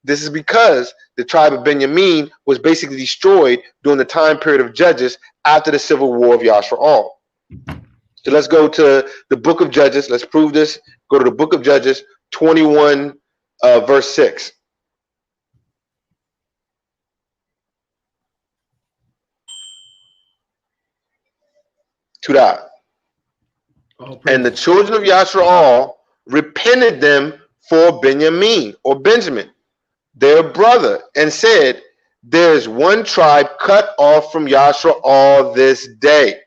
This is because the tribe of Benjamin was basically destroyed during the time period of Judges after the civil war of Yashraal. So let's go to the book of Judges. Let's prove this. Go to the book of Judges 21, verse 6. To that. And the children of Yashraal repented them for Benjamin or Benjamin, their brother, and said, there is one tribe cut off from Yashraal this day.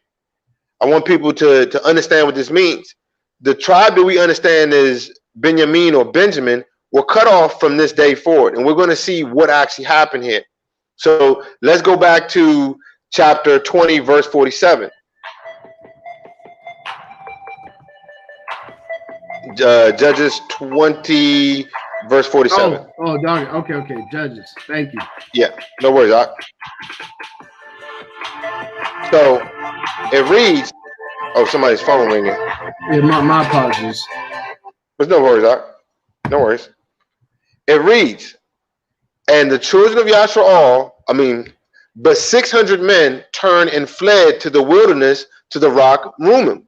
I want people to understand what this means. The tribe that we understand is Benjamin or Benjamin were cut off from this day forward. And we're going to see what actually happened here. So let's go back to chapter 20, verse 47. Judges 20, verse 47. Oh, dog. Okay. Judges. Thank you. Yeah, no worries, Doc. So it reads, oh, somebody's phone ringing. Yeah, my apologies. But no worries, Doc. No worries. It reads, and the children of Yashraal, but 600 men turned and fled to the wilderness to the rock Rumim,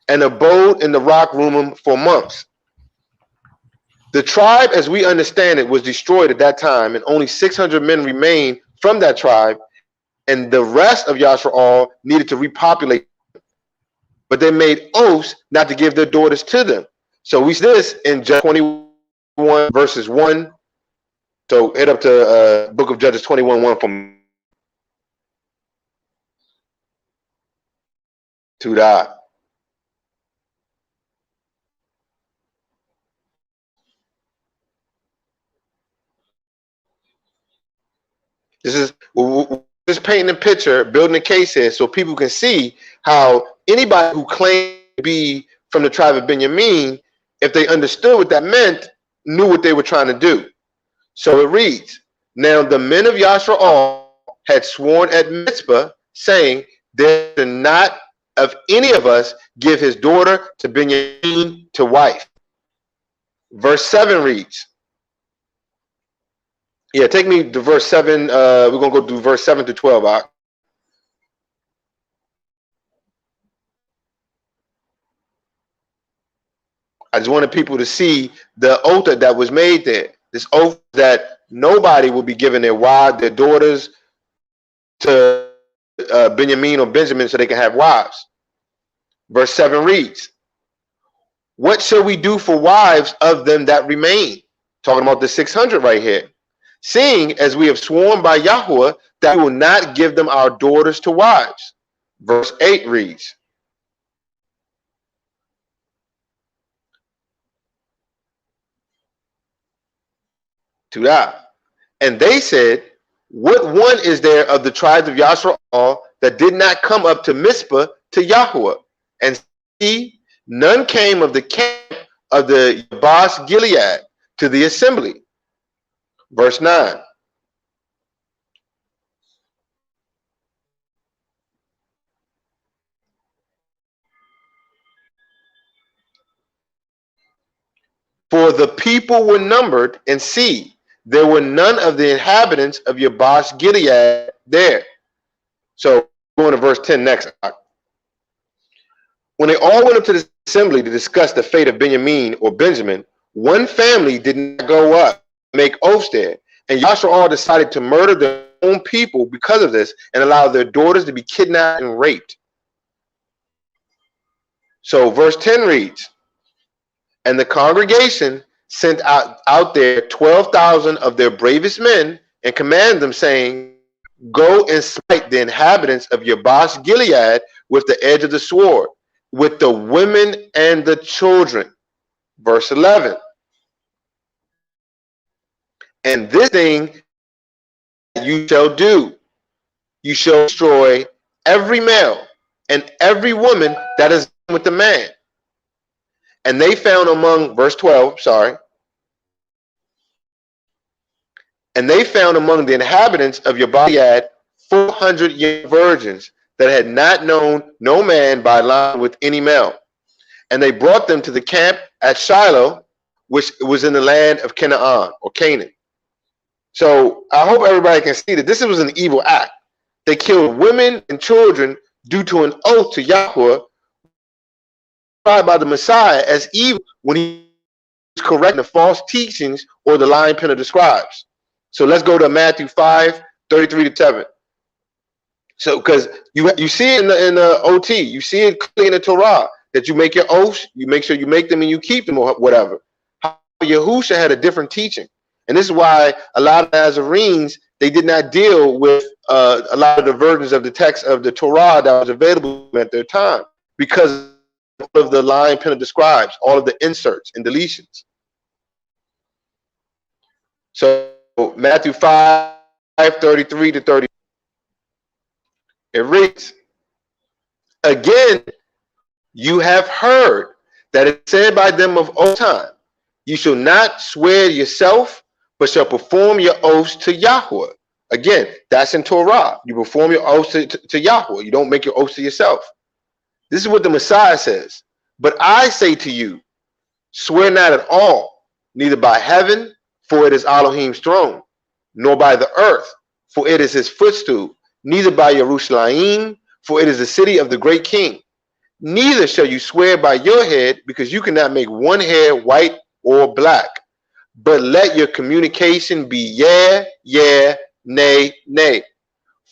and abode in the rock Rumim for months. The tribe, as we understand it, was destroyed at that time, and only 600 men remained from that tribe, and the rest of Yashraal needed to repopulate. But they made oaths not to give their daughters to them. So we see this in Judges 21, verses 1. So head up to book of Judges 21, 1 from to that. This is just painting a picture, building a case here so people can see how anybody who claimed to be from the tribe of Benjamin, if they understood what that meant, knew what they were trying to do. So it reads, now the men of Yashraal had sworn at Mitzpah, saying, there should not of any of us give his daughter to Benjamin to wife. Verse 7 reads, yeah, take me to verse 7. We're going to go through verse 7 to 12. I just wanted people to see the oath that was made there. This oath that nobody will be giving their wives, their daughters to Benjamin or Benjamin so they can have wives. Verse 7 reads, what shall we do for wives of them that remain? Talking about the 600 right here. Seeing as we have sworn by Yahweh that we will not give them our daughters to wives. Verse 8 reads, to that. And they said, what one is there of the tribes of Yasharal that did not come up to Mizpah to Yahuwah? And see, none came of the camp of the Yabas Gilead to the assembly. Verse 9. For the people were numbered, and see, there were none of the inhabitants of Yabas Gilead there. So going to verse 10 next. When they all went up to the assembly to discuss the fate of Benjamin, one family did not go up and make oaths there. And Yasharal decided to murder their own people because of this and allow their daughters to be kidnapped and raped. So verse 10 reads, and the congregation sent out there 12,000 of their bravest men and commanded them, saying, go and smite the inhabitants of Yabas Gilead with the edge of the sword, with the women and the children. Verse 11. And this thing you shall do, you shall destroy every male and every woman that is with the man. And they found among, verse 12, and they found among the inhabitants of Yabad 400 young virgins that had not known no man by line with any male. And they brought them to the camp at Shiloh, which was in the land of Canaan or Canaan. So I hope everybody can see that this was an evil act. They killed women and children due to an oath to Yahweh by the Messiah as evil when he was correcting the false teachings or the lying pen of the scribes. So let's go to Matthew 5:33-7. So because you see it in the OT, you see it clearly in the Torah that you make your oaths, you make sure you make them and you keep them or whatever. Yahusha had a different teaching. And this is why a lot of Nazarenes, they did not deal with a lot of the versions of the text of the Torah that was available at their time because of the lying pen of the scribes, all of the inserts and deletions. So Matthew 5:33-30. It reads, again, you have heard that it said by them of old time, you shall not swear yourself, but shall perform your oaths to Yahweh. Again, that's in Torah. You perform your oaths to Yahweh. You don't make your oaths to yourself. This is what the Messiah says. But I say to you, swear not at all, neither by heaven, for it is Elohim's throne, nor by the earth, for it is his footstool, neither by Jerusalem, for it is the city of the great king. Neither shall you swear by your head, because you cannot make one hair white or black. But let your communication be yeah, nay, nay.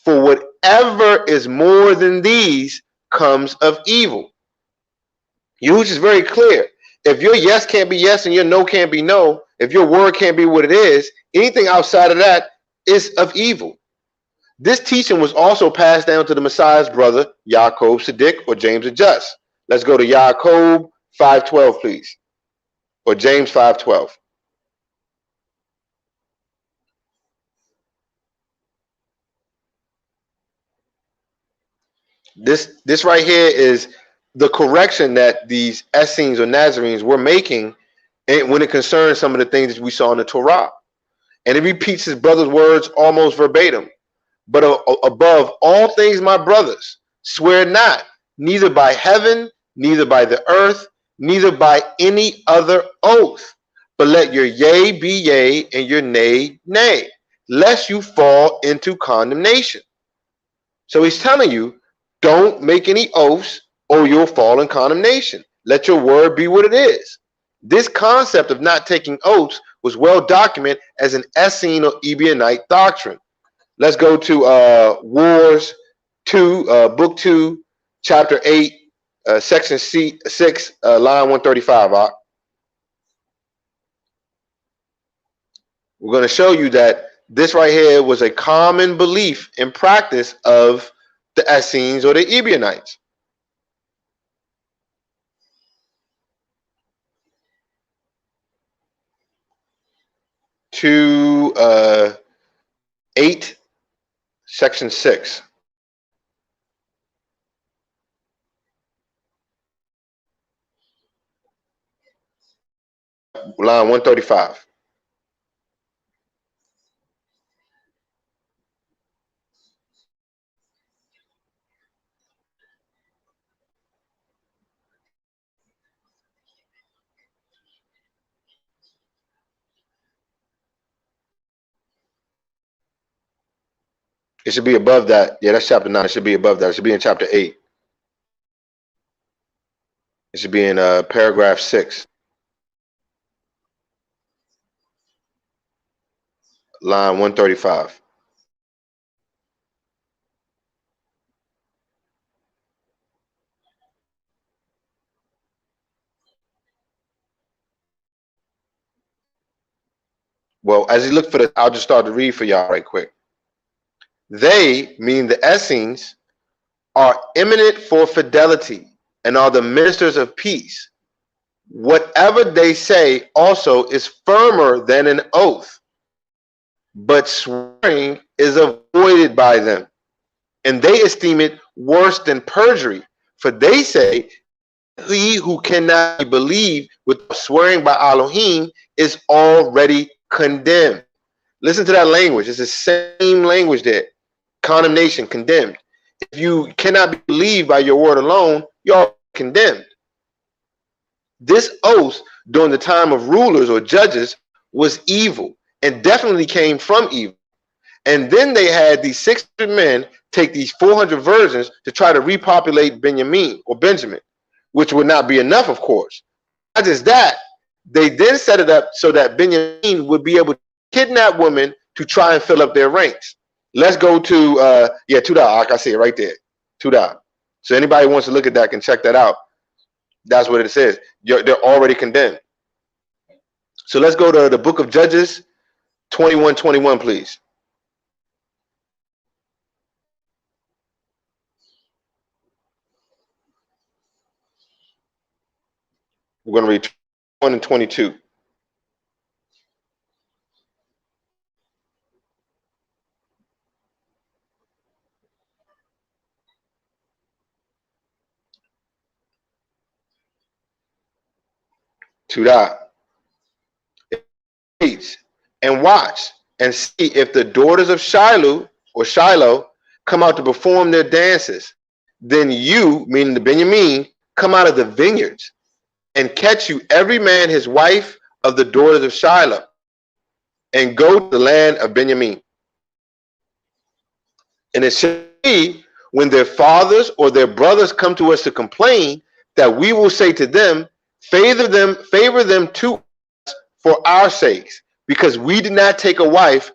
For whatever is more than these comes of evil. Which is very clear. If your yes can't be yes and your no can't be no, if your word can't be what it is, anything outside of that is of evil. This teaching was also passed down to the Messiah's brother, Yaakov Siddiq, or James the Just. Let's go to Yaakov 5:12, please. Or James 5:12. This right here is the correction that these Essenes or Nazarenes were making when it concerns some of the things that we saw in the Torah. And it repeats his brother's words almost verbatim. But above all things, my brothers, swear not, neither by heaven, neither by the earth, neither by any other oath, but let your yea be yea and your nay, nay, lest you fall into condemnation. So he's telling you, don't make any oaths or you'll fall in condemnation. Let your word be what it is. This concept of not taking oaths was well documented as an Essene or Ebionite doctrine. Let's go to Wars 2, Book 2, Chapter 8, Section 6, line 135. We're going to show you that this right here was a common belief and practice of the Essenes or the Ebionites. 2 8, section 6. Line 135. It should be above that. Yeah, that's chapter 9. It should be above that. It should be in chapter 8. It should be in paragraph 6. Line 135. Well, as you look for the, I'll just start to read for y'all right quick. They, meaning the Essenes, are eminent for fidelity and are the ministers of peace. Whatever they say also is firmer than an oath, but swearing is avoided by them, and they esteem it worse than perjury. For they say, he who cannot be believed with swearing by Elohim is already condemned. Listen to that language. It's the same language there. Condemnation, condemned. If you cannot be believed by your word alone, you're condemned. This oath during the time of rulers or judges was evil and definitely came from evil. And then they had these 600 men take these 400 virgins to try to repopulate Benjamin, which would not be enough, of course. Not just that, they then set it up so that Benjamin would be able to kidnap women to try and fill up their ranks. Let's go to, yeah, 2 dot. I see it right there, 2 dot. So anybody wants to look at that can check that out. That's what it says. They're already condemned. So let's go to the book of Judges 21:21, please. We're going to read 21 and 22. And watch and see if the daughters of Shiloh come out to perform their dances. Then you, meaning the Benjamin, come out of the vineyards and catch you every man his wife of the daughters of Shiloh, and go to the land of Benjamin. And it shall be when their fathers or their brothers come to us to complain, that we will say to them, favor them to us for our sakes, because we did not take a wife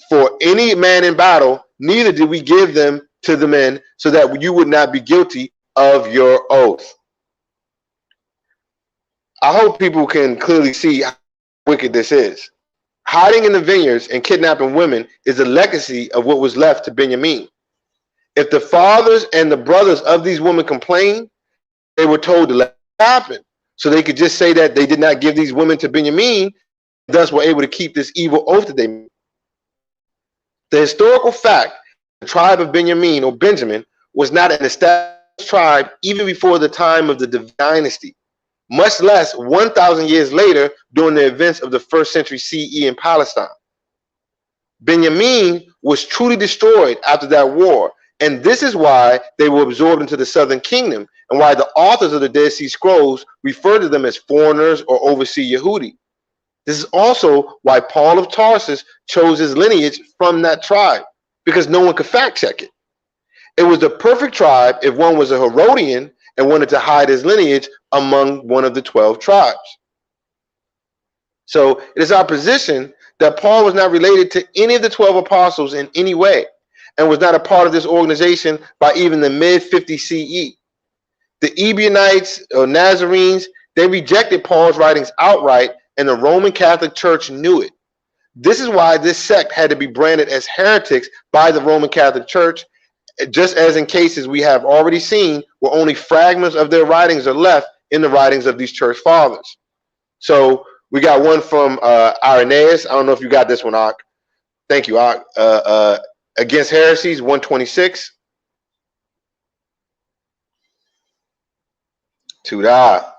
for any man in battle, neither did we give them to the men, so that you would not be guilty of your oath. I hope people can clearly see how wicked this is. Hiding in the vineyards and kidnapping women is a legacy of what was left to Benjamin. If the fathers and the brothers of these women complained, they were told to let it happen, so they could just say that they did not give these women to Benjamin, thus were able to keep this evil oath that they made. The historical fact, the tribe of Benjamin or Benjamin was not an established tribe even before the time of the dynasty, much less 1,000 years later during the events of the 1st century CE in Palestine. Benjamin was truly destroyed after that war, and this is why they were absorbed into the southern kingdom, and why the authors of the Dead Sea Scrolls refer to them as foreigners or overseas Yehudi. This is also why Paul of Tarsus chose his lineage from that tribe, because no one could fact check it. It was the perfect tribe if one was a Herodian and wanted to hide his lineage among one of the 12 tribes. So it is our position that Paul was not related to any of the 12 apostles in any way, and was not a part of this organization by even the mid-50 CE. The Ebionites or Nazarenes, they rejected Paul's writings outright, and the Roman Catholic Church knew it. This is why this sect had to be branded as heretics by the Roman Catholic Church, just as in cases we have already seen where only fragments of their writings are left in the writings of these church fathers. So We got one from Irenaeus. I don't know if you got this one, Ak. Thank you, Ak. Against Heresies, 126. To that.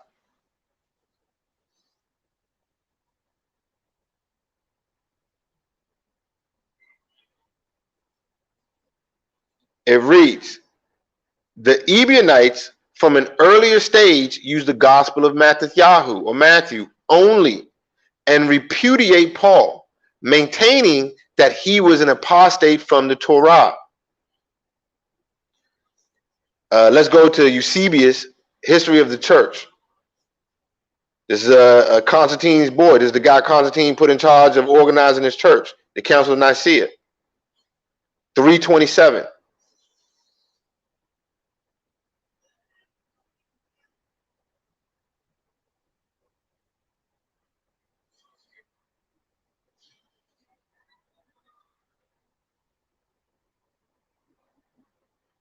It reads, the Ebionites from an earlier stage use the gospel of Matthew only and repudiate Paul, maintaining that he was an apostate from the Torah. Let's go to Eusebius, History of the Church. This is Constantine's boy. This is the guy Constantine put in charge of organizing his church, the Council of Nicaea. 327.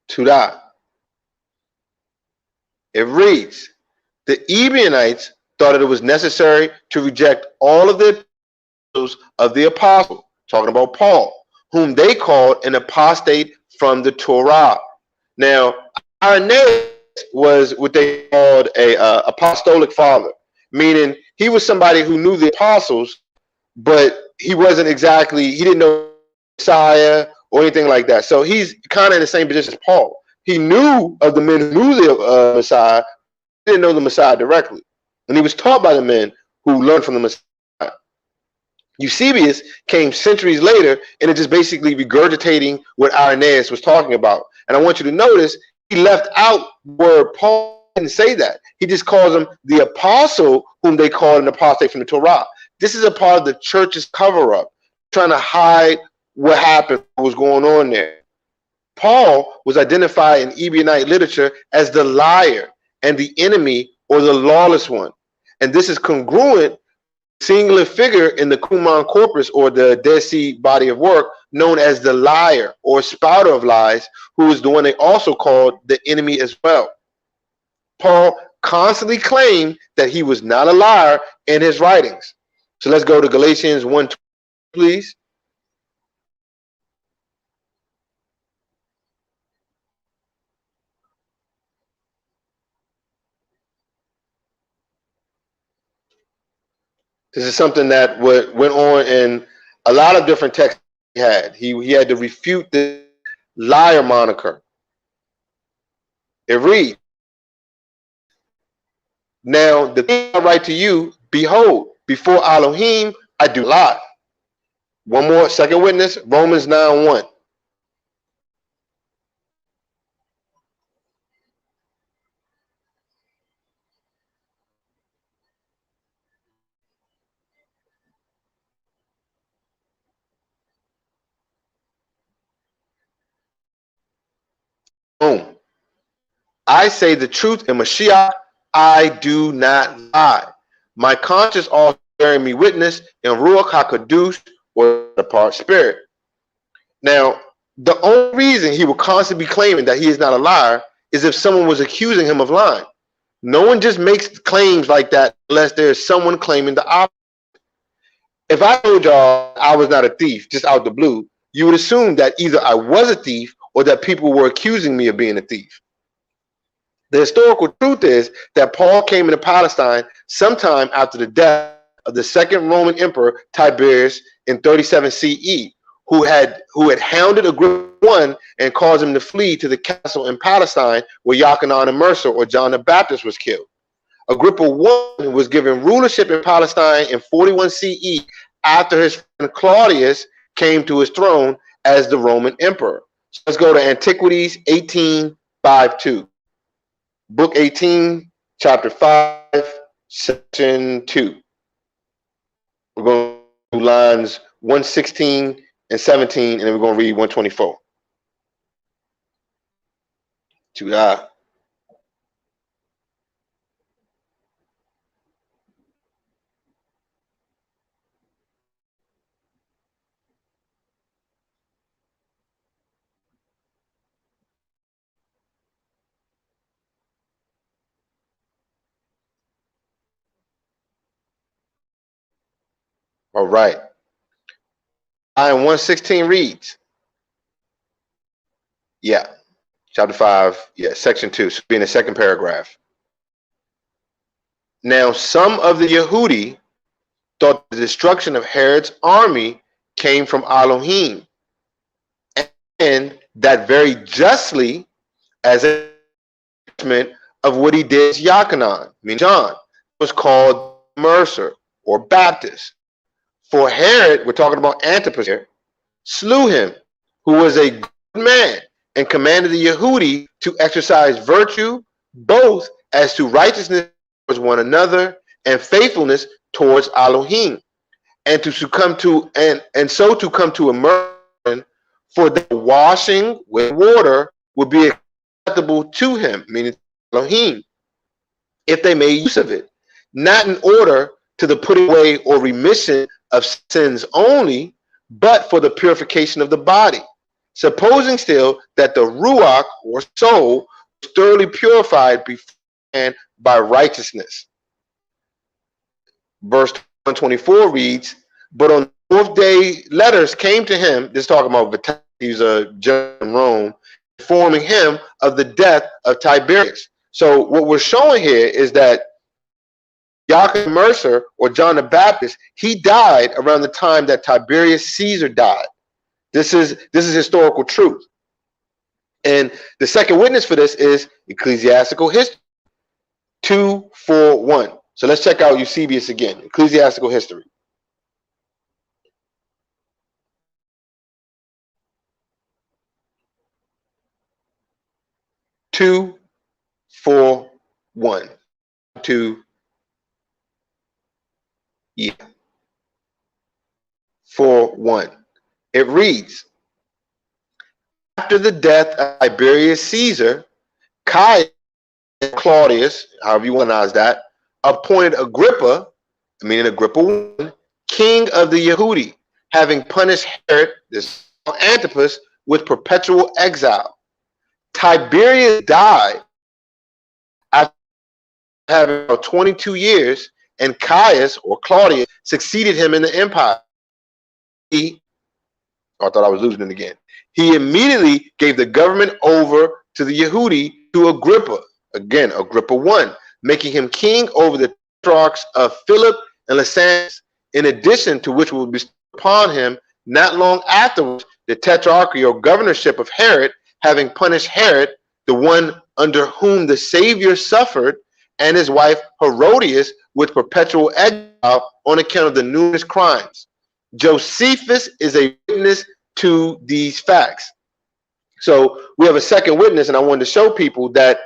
To that. It reads, the Ebionites thought that it was necessary to reject all of the epistles of the apostle, talking about Paul, whom they called an apostate from the Torah. Now, Irenaeus was what they called a apostolic father, meaning he was somebody who knew the apostles, but he didn't know Messiah or anything like that. So he's kind of in the same position as Paul. He knew of the men who knew the Messiah, didn't know the Messiah directly. And he was taught by the men who learned from the Messiah. Eusebius came centuries later and it just basically regurgitating what Irenaeus was talking about. And I want you to notice he left out where Paul didn't say that. He just calls him the apostle whom they called an apostate from the Torah. This is a part of the church's cover-up, trying to hide what happened, what was going on there. Paul was identified in Ebionite literature as the liar and the enemy or the lawless one. And this is congruent singular figure in the Qumran corpus or the Dead Sea body of work known as the liar or spouter of lies, who is the one they also called the enemy as well. Paul constantly claimed that he was not a liar in his writings. So let's go to Galatians 1, please. This is something that went on in a lot of different texts he had. He had to refute the liar moniker. It reads, now the thing I write to you, behold, before Elohim, I do lie. One more, second witness, Romans 9:1. Boom. I say the truth in Mashiach, I do not lie. My conscience also bearing me witness in Ruach HaKadosh, or the part spirit. Now, the only reason he will constantly be claiming that he is not a liar is if someone was accusing him of lying. No one just makes claims like that unless there's someone claiming the opposite. If I told y'all I was not a thief, just out the blue, you would assume that either I was a thief or that people were accusing me of being a thief. The historical truth is that Paul came into Palestine sometime after the death of the second Roman emperor Tiberius in 37 CE, who had hounded Agrippa I and caused him to flee to the castle in Palestine where Yochanan and Mercer or John the Baptist was killed. Agrippa I was given rulership in Palestine in 41 CE after his friend Claudius came to his throne as the Roman emperor. So let's go to Antiquities 18:5-2. Book 18, chapter 5, section 2. We're going to lines 116 and 17, and then we're going to read 124. To that. All right. Line 116 reads. Yeah. Chapter 5. Yeah. Section 2. So be in the second paragraph. Now, some of the Yehudi thought the destruction of Herod's army came from Elohim, and that very justly as a punishment of what he did to Yochanan, meaning John, was called Mercer or Baptist. For Herod, we're talking about Antipas here, slew him, who was a good man, and commanded the Yehudi to exercise virtue, both as to righteousness towards one another and faithfulness towards Elohim, and to succumb to and so to come to immersion, for the washing with water would be acceptable to him, meaning Elohim, if they made use of it, not in order to the putting away or remission of sins only, but for the purification of the body, supposing still that the Ruach or soul was thoroughly purified beforehand by righteousness. Verse 124 reads, but on the 4th day letters came to him, this is talking about he's a general in Rome, informing him of the death of Tiberius. So what we're showing here is that Joachim Mercer, or John the Baptist, he died around the time that Tiberius Caesar died. This is historical truth. And the second witness for this is ecclesiastical history 241. So let's check out Eusebius again, ecclesiastical history. Two, 4, 1. 2, yeah. 4, 1. It reads, after the death of Tiberius Caesar, Caius Claudius, however you want to pronounce that, appointed Agrippa, meaning Agrippa I, king of the Yehudi, having punished Herod, this Antipas, with perpetual exile. Tiberius died after having about 22 years, and Caius, or Claudius, succeeded him in the empire. I thought I was losing it again. He immediately gave the government over to the Yehudi to Agrippa, again, Agrippa I, making him king over the tetrarchs of Philip and Lysander, in addition to which will be upon him not long afterwards the tetrarchy or governorship of Herod, having punished Herod, the one under whom the Savior suffered, and his wife Herodias with perpetual exile on account of the numerous crimes. Josephus is a witness to these facts. So we have a second witness, and I wanted to show people that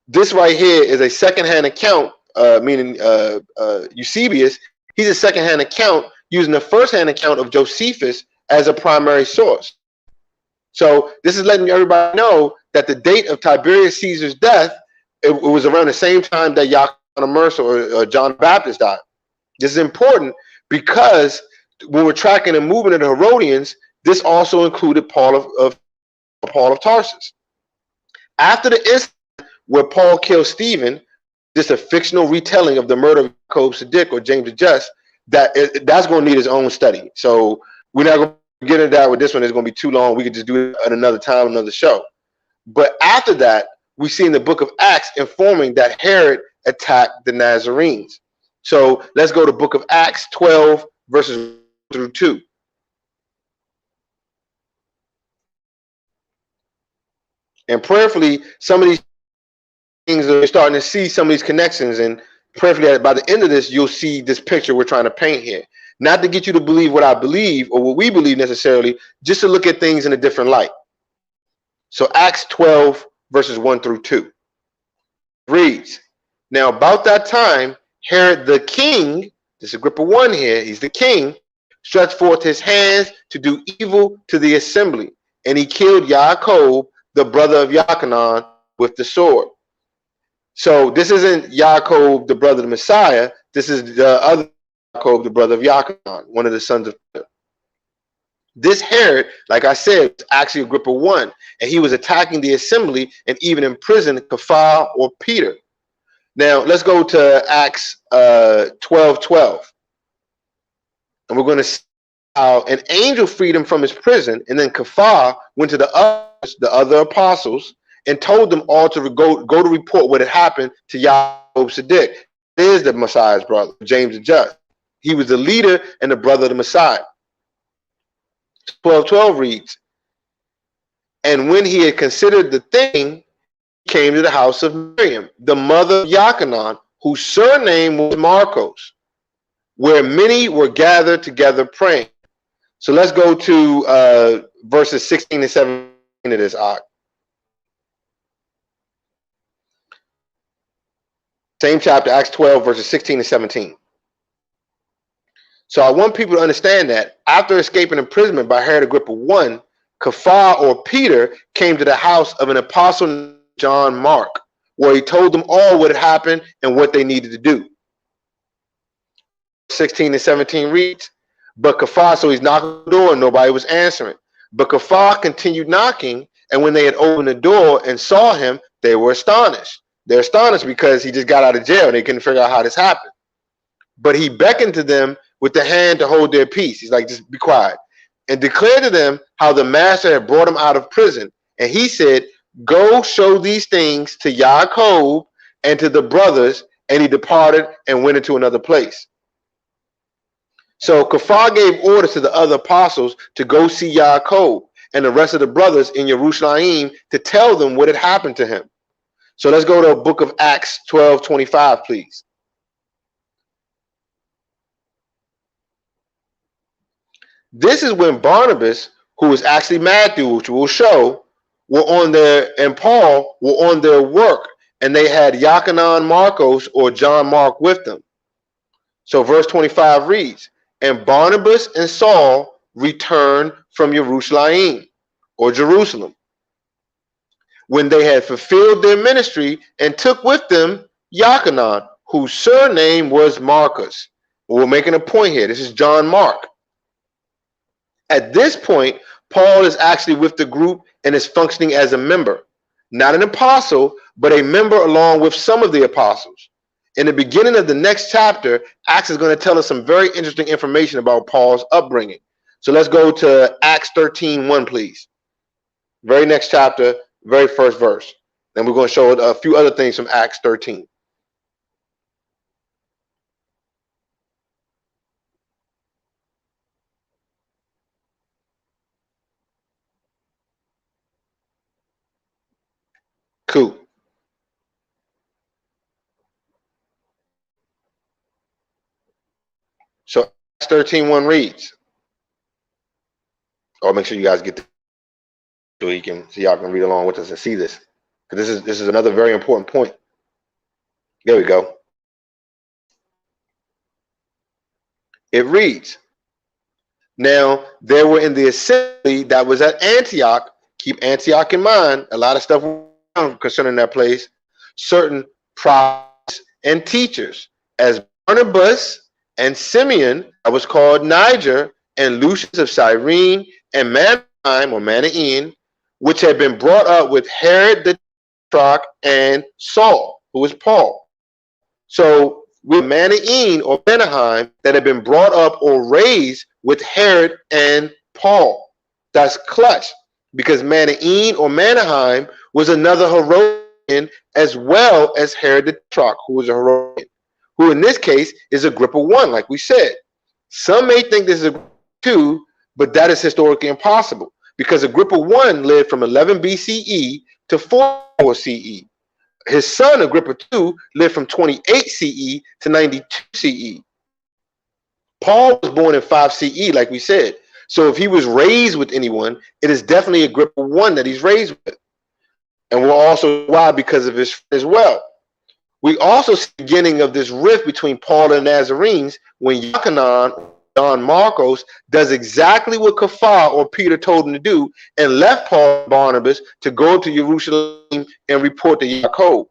this right here is a secondhand account, meaning Eusebius. He's a secondhand account using the firsthand account of Josephus as a primary source. So this is letting everybody know that the date of Tiberius Caesar's death, it was around the same time that Joachim Mercer or John the Baptist died. This is important because when we're tracking the movement of the Herodians, this also included Paul of Tarsus. After the incident where Paul killed Stephen, just a fictional retelling of the murder of Jacob Sadiq or James the Just, that's going to need its own study. So we're not going to get into that with this one. It's going to be too long. We could just do it at another time, another show. But after that, we see in the book of Acts informing that Herod attacked the Nazarenes. So let's go to book of Acts 12, verses 1 through 2. And prayerfully, some of these things are starting to see some of these connections, and prayerfully by the end of this, you'll see this picture we're trying to paint here. Not to get you to believe what I believe or what we believe necessarily, just to look at things in a different light. So Acts 12, verses 1 through 2 reads, now about that time, Herod the king, this is Agrippa I here, he's the king, stretched forth his hands to do evil to the assembly, and he killed Jacob, the brother of Yochanan, with the sword. So this isn't Jacob, the brother of the Messiah. This is the other Jacob, the brother of Yochanan, one of the sons of Philip. This Herod, like I said, was actually Agrippa I, and he was attacking the assembly and even imprisoned Qanath or Peter. Now let's go to Acts 12:12. And we're going to see how an angel freed him from his prison, and then Kepha went to the other apostles and told them all to go to report what had happened to Yaakov Sadiq. There's the Messiah's brother, James the Just. He was the leader and the brother of the Messiah. 12:12 reads, and when he had considered the thing, he came to the house of Miriam, the mother of Yachanan, whose surname was Marcos, where many were gathered together praying. So let's go to verses 16 and 17 of this arc. Same chapter, Acts 12, verses 16 and 17. So I want people to understand that after escaping imprisonment by Herod Agrippa I, Kepha or Peter came to the house of an apostle named John Mark, where he told them all what had happened and what they needed to do. 16 and 17 reads, but Kepha, so he's knocking on the door and nobody was answering. But Kepha continued knocking, and when they had opened the door and saw him, they were astonished. They're astonished because he just got out of jail and they couldn't figure out how this happened. But he beckoned to them with the hand to hold their peace. He's like, just be quiet. And declared to them how the master had brought him out of prison. And he said, go show these things to Yaakov and to the brothers. And he departed and went into another place. So Kepha gave orders to the other apostles to go see Yaakov and the rest of the brothers in Jerusalem to tell them what had happened to him. So let's go to the book of Acts 12:25, please. This is when Barnabas, who was actually Matthew, which we'll show, were on their, and Paul were on their work, and they had Yachanan Marcos or John Mark with them. So verse 25 reads, and Barnabas and Saul returned from Jerusalem or Jerusalem when they had fulfilled their ministry and took with them Yachanan, whose surname was Marcus. We're making a point here. This is John Mark. At this point, Paul is actually with the group and is functioning as a member, not an apostle, but a member along with some of the apostles. In the beginning of the next chapter, Acts is going to tell us some very interesting information about Paul's upbringing. So let's go to Acts 13:1, please. Very next chapter, very first verse. Then we're going to show a few other things from Acts 13. Cool. So Acts 13:1 reads. I'll make sure you guys get this so you can see, y'all can read along with us and see this. Because this is another very important point. There we go. It reads, now there were in the assembly that was at Antioch, keep Antioch in mind, a lot of stuff concerning that place, certain prophets and teachers, as Barnabas and Simeon, that was called Niger, and Lucius of Cyrene, and Manaheim or Manaen, which had been brought up with Herod the Tetrarch and Saul, who was Paul. So with Manaen or Manaheim that had been brought up or raised with Herod and Paul. That's clutch, because Manaen or Manaheim was another Herodian as well as Herod the Tetrarch, who was a Herodian, who in this case is Agrippa I, like we said. Some may think this is Agrippa II, but that is historically impossible, because Agrippa I lived from 11 BCE to 44 CE. His son, Agrippa II, lived from 28 CE to 92 CE. Paul was born in 5 CE, like we said. So if he was raised with anyone, it is definitely Agrippa I that he's raised with. And we'll also why, because of his friend as well. We also see the beginning of this rift between Paul and the Nazarenes when Yachanan, John Marcos, does exactly what Kepha or Peter told him to do and left Paul and Barnabas to go to Jerusalem and report to Yaakov.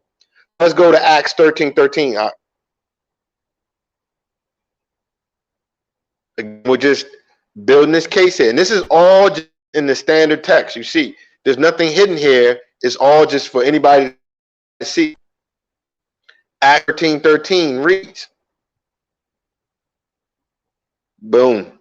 Let's go to Acts 13:13. We're just building this case here. And this is all just in the standard text. You see, there's nothing hidden here. It's all just for anybody to see. Acts 13:13 reads, Boom.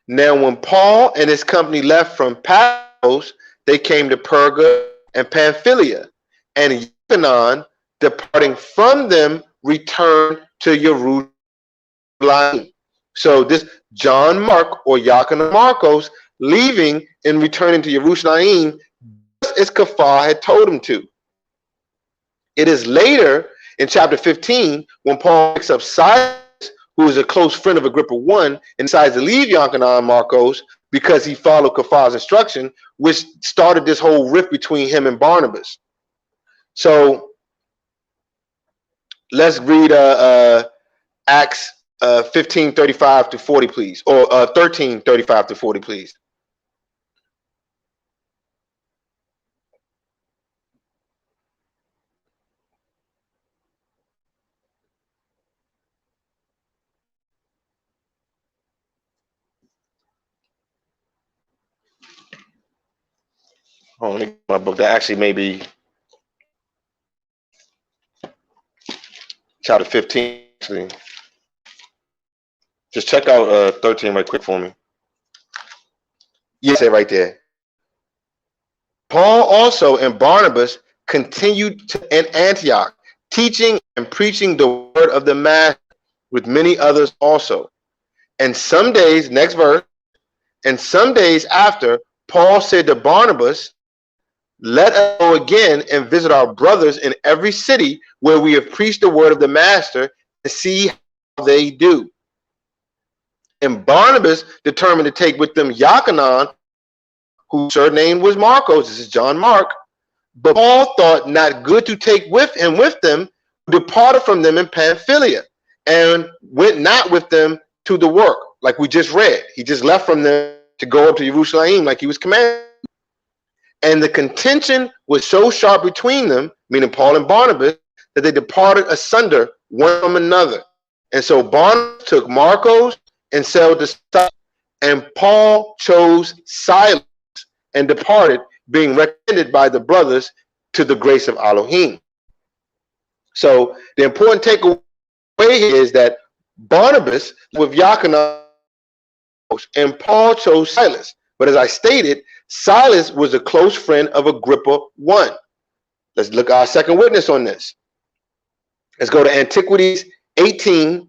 Now, when Paul and his company left from Paphos, they came to Perga and Pamphylia, and Yochanan, departing from them, returned to Jerusalem. So this John Mark, or Yochanan Marcos, leaving and returning to Jerusalem, just as Kafar had told him to. It is later in chapter 15 when Paul picks up Silas, who is a close friend of Agrippa I, and decides to leave Yochanan Marcos because he followed Kafar's instruction, which started this whole rift between him and Barnabas. So let's read Acts 15:35 to 40, please, or 13:35 to 40, please. Oh, let me get my book. That actually may be chapter 15. Actually. Just check out 13 right quick for me. Yes, right there. Paul also and Barnabas continued in Antioch, teaching and preaching the word of the Master with many others also. And some days, next verse, and some days after, Paul said to Barnabas, let us go again and visit our brothers in every city where we have preached the word of the Master to see how they do. And Barnabas determined to take with them Yochanan, whose surname was Marcos. This is John Mark. But Paul thought not good to take with them, departed from them in Pamphylia, and went not with them to the work, like we just read. He just left from them to go up to Jerusalem like he was commanded. And the contention was so sharp between them, meaning Paul and Barnabas, that they departed asunder one from another. And so Barnabas took Marcos and sailed to Cyprus, and Paul chose Silas and departed, being recommended by the brothers to the grace of Elohim. So the important takeaway here is that Barnabas with Yochanan and Paul chose Silas. But as I stated, Silas was a close friend of Agrippa I. Let's look at our second witness on this. Let's go to Antiquities 18,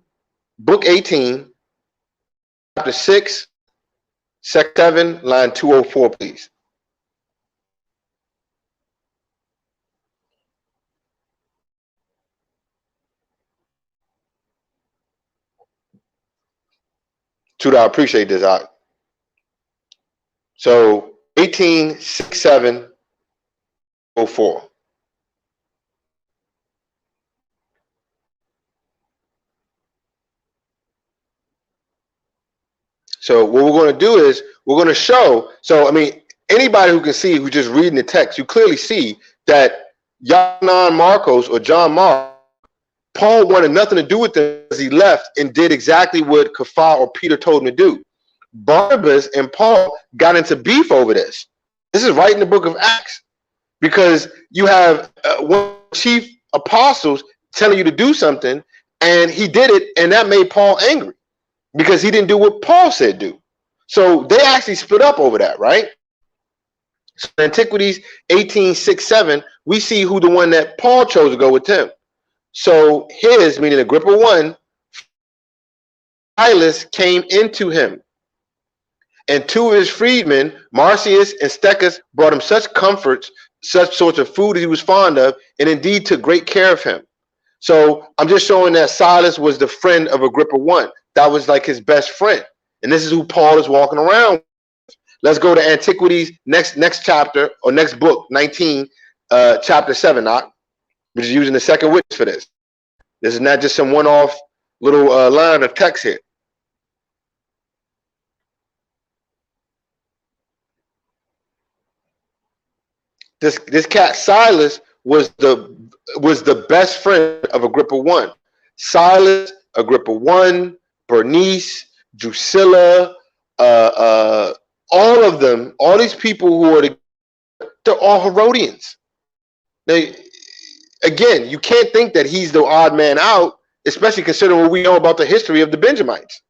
book 18, chapter 6, sect 7, line 204, please. Tuda, I appreciate this out. So 18, 6, 7, 04. So what we're going to do is we're going to show. So, I mean, anybody who can see, who's just reading the text, you clearly see that Yochanan Marcos, or John Mark, Paul wanted nothing to do with them as he left and did exactly what Kafar or Peter told him to do. Barnabas and Paul got into beef over this. This is right in the book of Acts, because you have one of the chief apostles telling you to do something, and he did it, and that made Paul angry because he didn't do what Paul said do. So they actually split up over that, right? So in Antiquities 18, 6, 7, we see who the one that Paul chose to go with him. So his, meaning Agrippa I, Silas came into him, and two of his freedmen, Marcius and Stechus, brought him such comforts, such sorts of food as he was fond of, and indeed took great care of him. So I'm just showing that Silas was the friend of Agrippa I. That was like his best friend. And this is who Paul is walking around with. Let's go to Antiquities, next chapter, or next book, 19, chapter 7, which is using the second witness for this. This is not just some one-off little line of text here. This cat Silas was the best friend of Agrippa I. Silas, Agrippa I, Bernice, Drusilla, all of them, all these people who are they're all Herodians. Again, you can't think that he's the odd man out, especially considering what we know about the history of the Benjamites.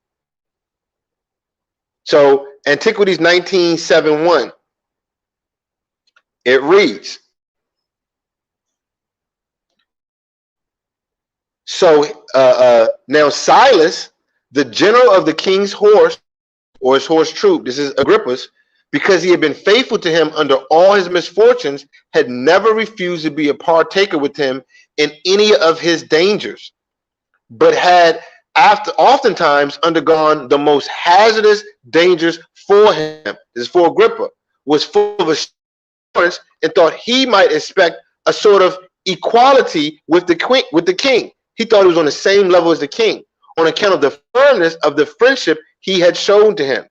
So Antiquities 19:7-1, it reads, so now Silas, the general of the king's horse, or his horse troop, this is Agrippa's, because he had been faithful to him under all his misfortunes, had never refused to be a partaker with him in any of his dangers, but had oftentimes undergone the most hazardous dangers for him. This is for Agrippa, was full of assurance and thought he might expect a sort of equality with the king. He thought he was on the same level as the king on account of the firmness of the friendship he had shown to him.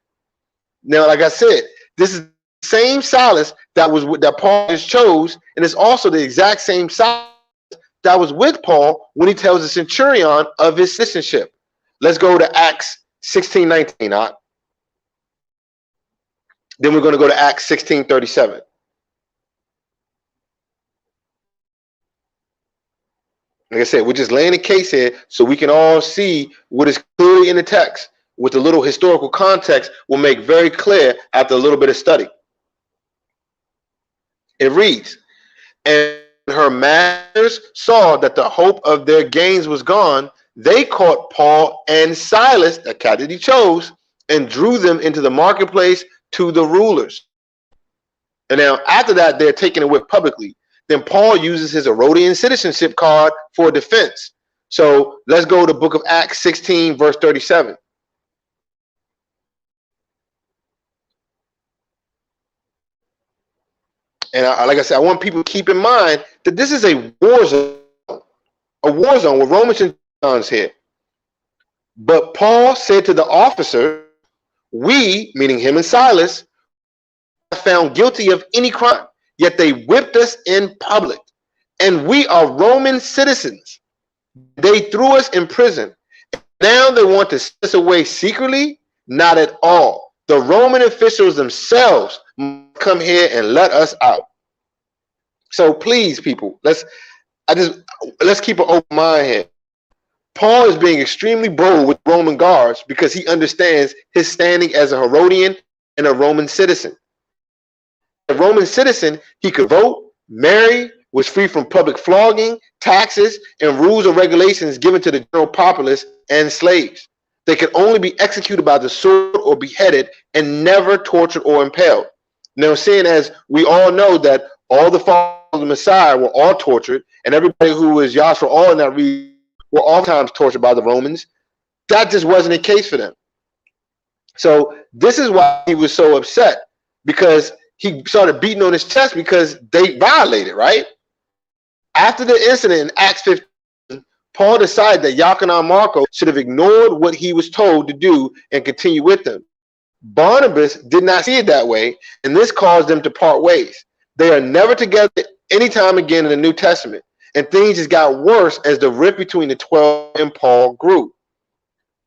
Now, like I said, this is the same Silas that Paul just chose, and it's also the exact same Silas that was with Paul when he tells the centurion of his citizenship. Let's go to Acts 16:19. Then we're going to go to Acts 16:37. Like I said, we're just laying the case here so we can all see what is clearly in the text. With a little historical context, will make very clear after a little bit of study. It reads, and her masters saw that the hope of their gains was gone, they caught Paul and Silas, the cat that he chose, and drew them into the marketplace to the rulers. And now after that, they're taken away publicly. Then Paul uses his Herodian citizenship card for defense. So let's go to the book of Acts 16, verse 37. And like I said, I want people to keep in mind that this is a war zone with Roman centurions here. But Paul said to the officer, we, meaning him and Silas, are found guilty of any crime, yet they whipped us in public. And we are Roman citizens. They threw us in prison. Now they want to send us away secretly? Not at all. The Roman officials themselves come here and let us out. So please, people, let's keep an open mind here. Paul is being extremely bold with Roman guards because he understands his standing as a Herodian and a Roman citizen. A Roman citizen, he could vote, marry, was free from public flogging, taxes, and rules or regulations given to the general populace and slaves. They could only be executed by the sword or beheaded and never tortured or impaled. Now, seeing as we all know that all the followers of the Messiah were all tortured, and everybody who was Yashar all in that region were all times tortured by the Romans, that just wasn't the case for them. So this is why he was so upset, because he started beating on his chest because they violated, right? After the incident in Acts 15, Paul decided that Yachanan and Marco should have ignored what he was told to do and continue with them. Barnabas did not see it that way, and this caused them to part ways. They are never together anytime again in the New Testament, and things just got worse as the rift between the 12 and Paul grew.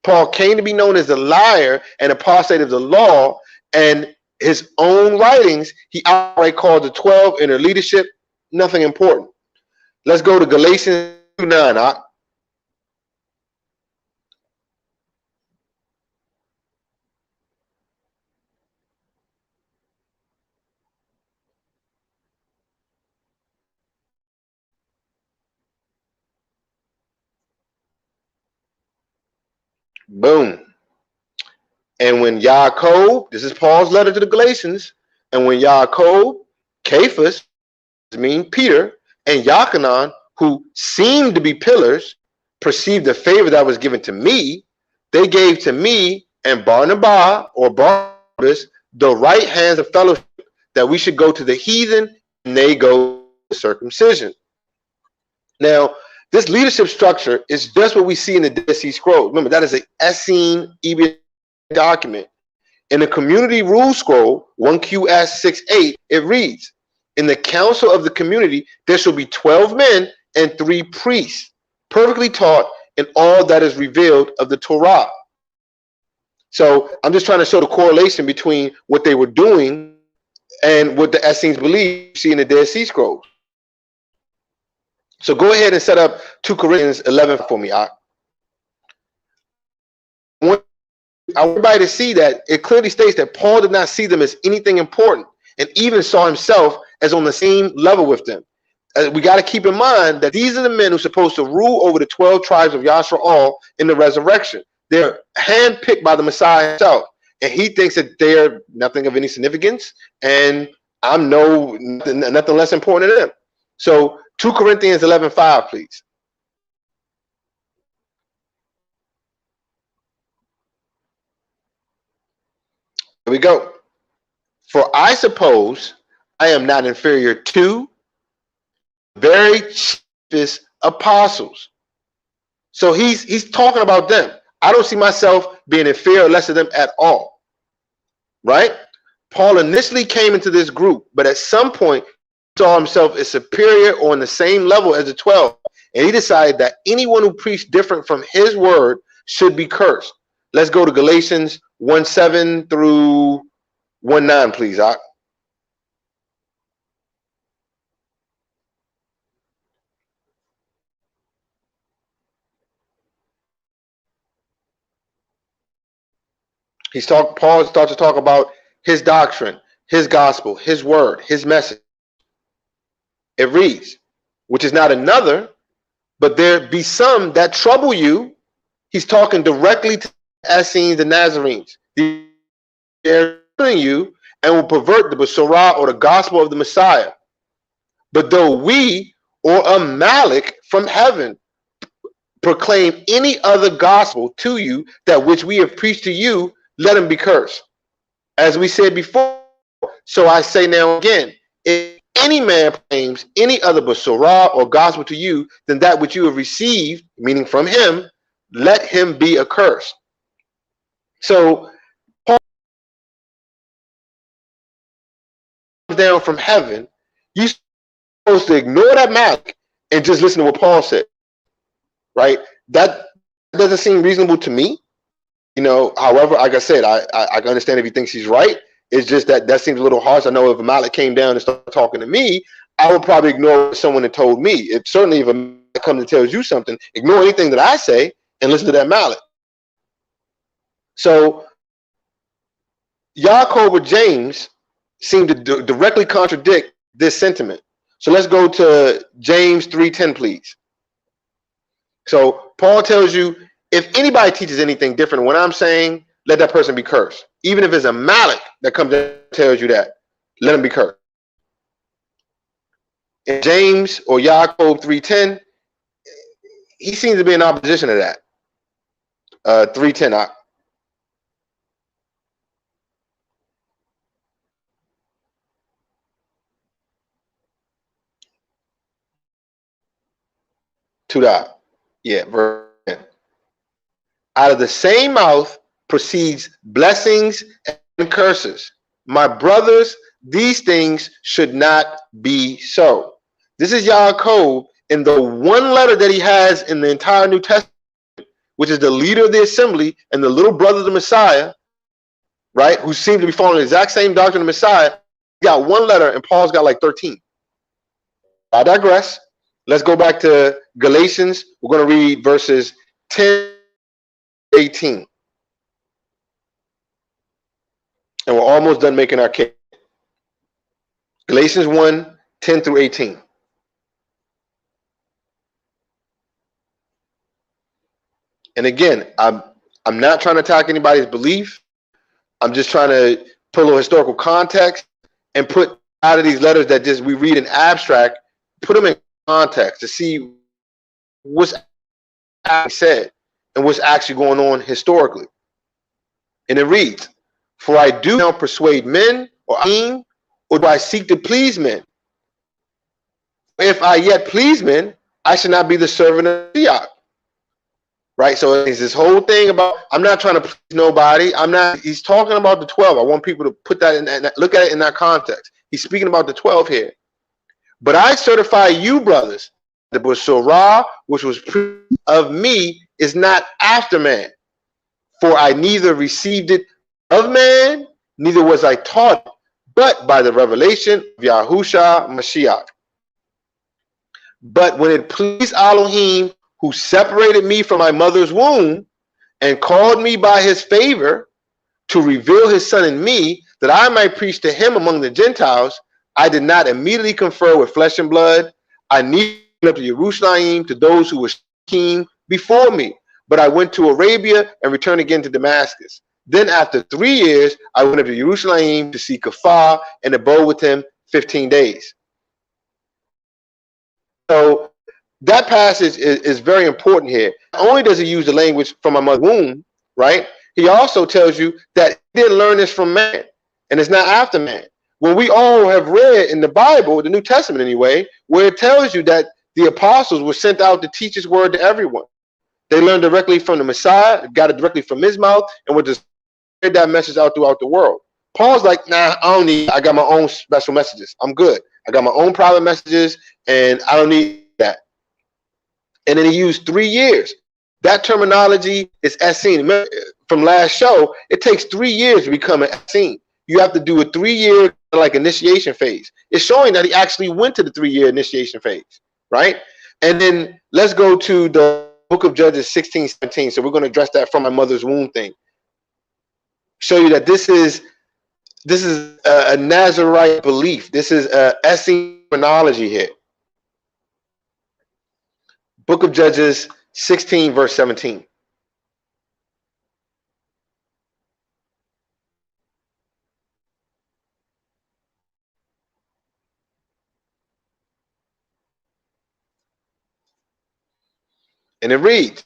Paul came to be known as the liar and apostate of the law, and his own writings, he outright called the 12 in their leadership nothing important. Let's go to Galatians 2:9. Boom. And when Yaakov, this is Paul's letter to the Galatians, and when Yaakov, Cephas, mean Peter, and Yachanan, who seemed to be pillars, perceived the favor that was given to me, they gave to me and Barnabas, or Barnabas, the right hands of fellowship, that we should go to the heathen, and they go to circumcision. Now, this leadership structure is just what we see in the Dead Sea Scrolls. Remember, that is an Essene Ebed document. In the community rule scroll, 1QS68, it reads, in the council of the community, there shall be 12 men and 3 priests, perfectly taught in all that is revealed of the Torah. So I'm just trying to show the correlation between what they were doing and what the Essenes believe you see in the Dead Sea Scrolls. So go ahead and set up 2 Corinthians 11 for me. I want everybody to see that it clearly states that Paul did not see them as anything important, and even saw himself as on the same level with them. We got to keep in mind that these are the men who are supposed to rule over the 12 tribes of Yasharal in the resurrection. They're handpicked by the Messiah himself, and he thinks that they're nothing of any significance, and I'm nothing less important than them. So 2 Corinthians 11:5, please. Here we go. For I suppose I am not inferior to very chiefest apostles. So he's talking about them. I don't see myself being inferior or less of them at all. Right? Paul initially came into this group, but at some point saw himself as superior or on the same level as the 12. And he decided that anyone who preached different from his word should be cursed. Let's go to Galatians 1:7 through 1:9, please. Paul starts to talk about his doctrine, his gospel, his word, his message. It reads, which is not another, but there be some that trouble you. He's talking directly to the Essenes, the Nazarenes. They're troubling you and will pervert the Besorah or the gospel of the Messiah. But though we or a Malik from heaven proclaim any other gospel to you, that which we have preached to you, let him be cursed. As we said before, so I say now again, if any man proclaims any other Besorah or gospel to you than that which you have received, meaning from him, let him be accursed. So Paul comes down from heaven. You're supposed to ignore that Malik and just listen to what Paul said, right? That doesn't seem reasonable to me. You know, however, like I said, I can understand if he thinks he's right. It's just that seems a little harsh. I know if a Malik came down and started talking to me, I would probably ignore someone that told me. If certainly if a Malik comes and tells you something, ignore anything that I say and listen to that Malik. So Yaakov or James seem to directly contradict this sentiment. So let's go to James 3:10, please. So Paul tells you, if anybody teaches anything different than what I'm saying, let that person be cursed. Even if it's a Malik that comes and tells you that, let him be cursed. In James or Yaakov 3:10, he seems to be in opposition to that. 3:10. Verse 10. Out of the same mouth proceeds blessings and curses. My brothers, these things should not be so. This is Yaakov in the one letter that he has in the entire New Testament, which is the leader of the assembly and the little brother of the Messiah, right, who seem to be following the exact same doctrine of the Messiah. He got one letter and Paul's got like 13. I digress. Let's go back to Galatians. We're going to read verses 10-18. And we're almost done making our case. Galatians 1:10 through 18. And again, I'm not trying to attack anybody's belief. I'm just trying to put a little historical context and put out of these letters that just we read in abstract, put them in context to see what's actually said and what's actually going on historically. And it reads, for I do now persuade men, or do I seek to please men? If I yet please men, I should not be the servant of Mashiach. Right? So it's this whole thing about, I'm not trying to please nobody. He's talking about the 12. I want people to put that in, look at it in that context. He's speaking about the 12 here. But I certify you, brothers, the Besorah, which was of me, is not after man. For I neither received it of man, neither was I taught, but by the revelation of Yahusha Mashiach. But when it pleased Elohim, who separated me from my mother's womb, and called me by his favor to reveal his son in me, that I might preach to him among the Gentiles, I did not immediately confer with flesh and blood. I neither went up to Jerusalem to those who were keen before me, but I went to Arabia and returned again to Damascus. Then after 3 years, I went up to Jerusalem to see Kepha and abode with him 15 days. So that passage is very important here. Not only does he use the language from my mother's womb, right? He also tells you that he didn't learn this from man, and it's not after man. When we all have read in the Bible, the New Testament anyway, where it tells you that the apostles were sent out to teach his word to everyone. They learned directly from the Messiah, got it directly from his mouth, and would just spread that message out throughout the world. Paul's like, nah, I don't need, I got my own special messages. I'm good. I got my own private messages, and I don't need that. And then he used 3 years. That terminology is Essene. From last show, it takes 3 years to become an Essene. You have to do a 3-year like initiation phase. It's showing that he actually went to the 3-year initiation phase, right? And then let's go to the book of Judges 16:17. So we're going to address that from my mother's womb thing. Show you that this is a Nazarite belief. This is a Essene terminology here. Book of Judges 16 verse 17. And it reads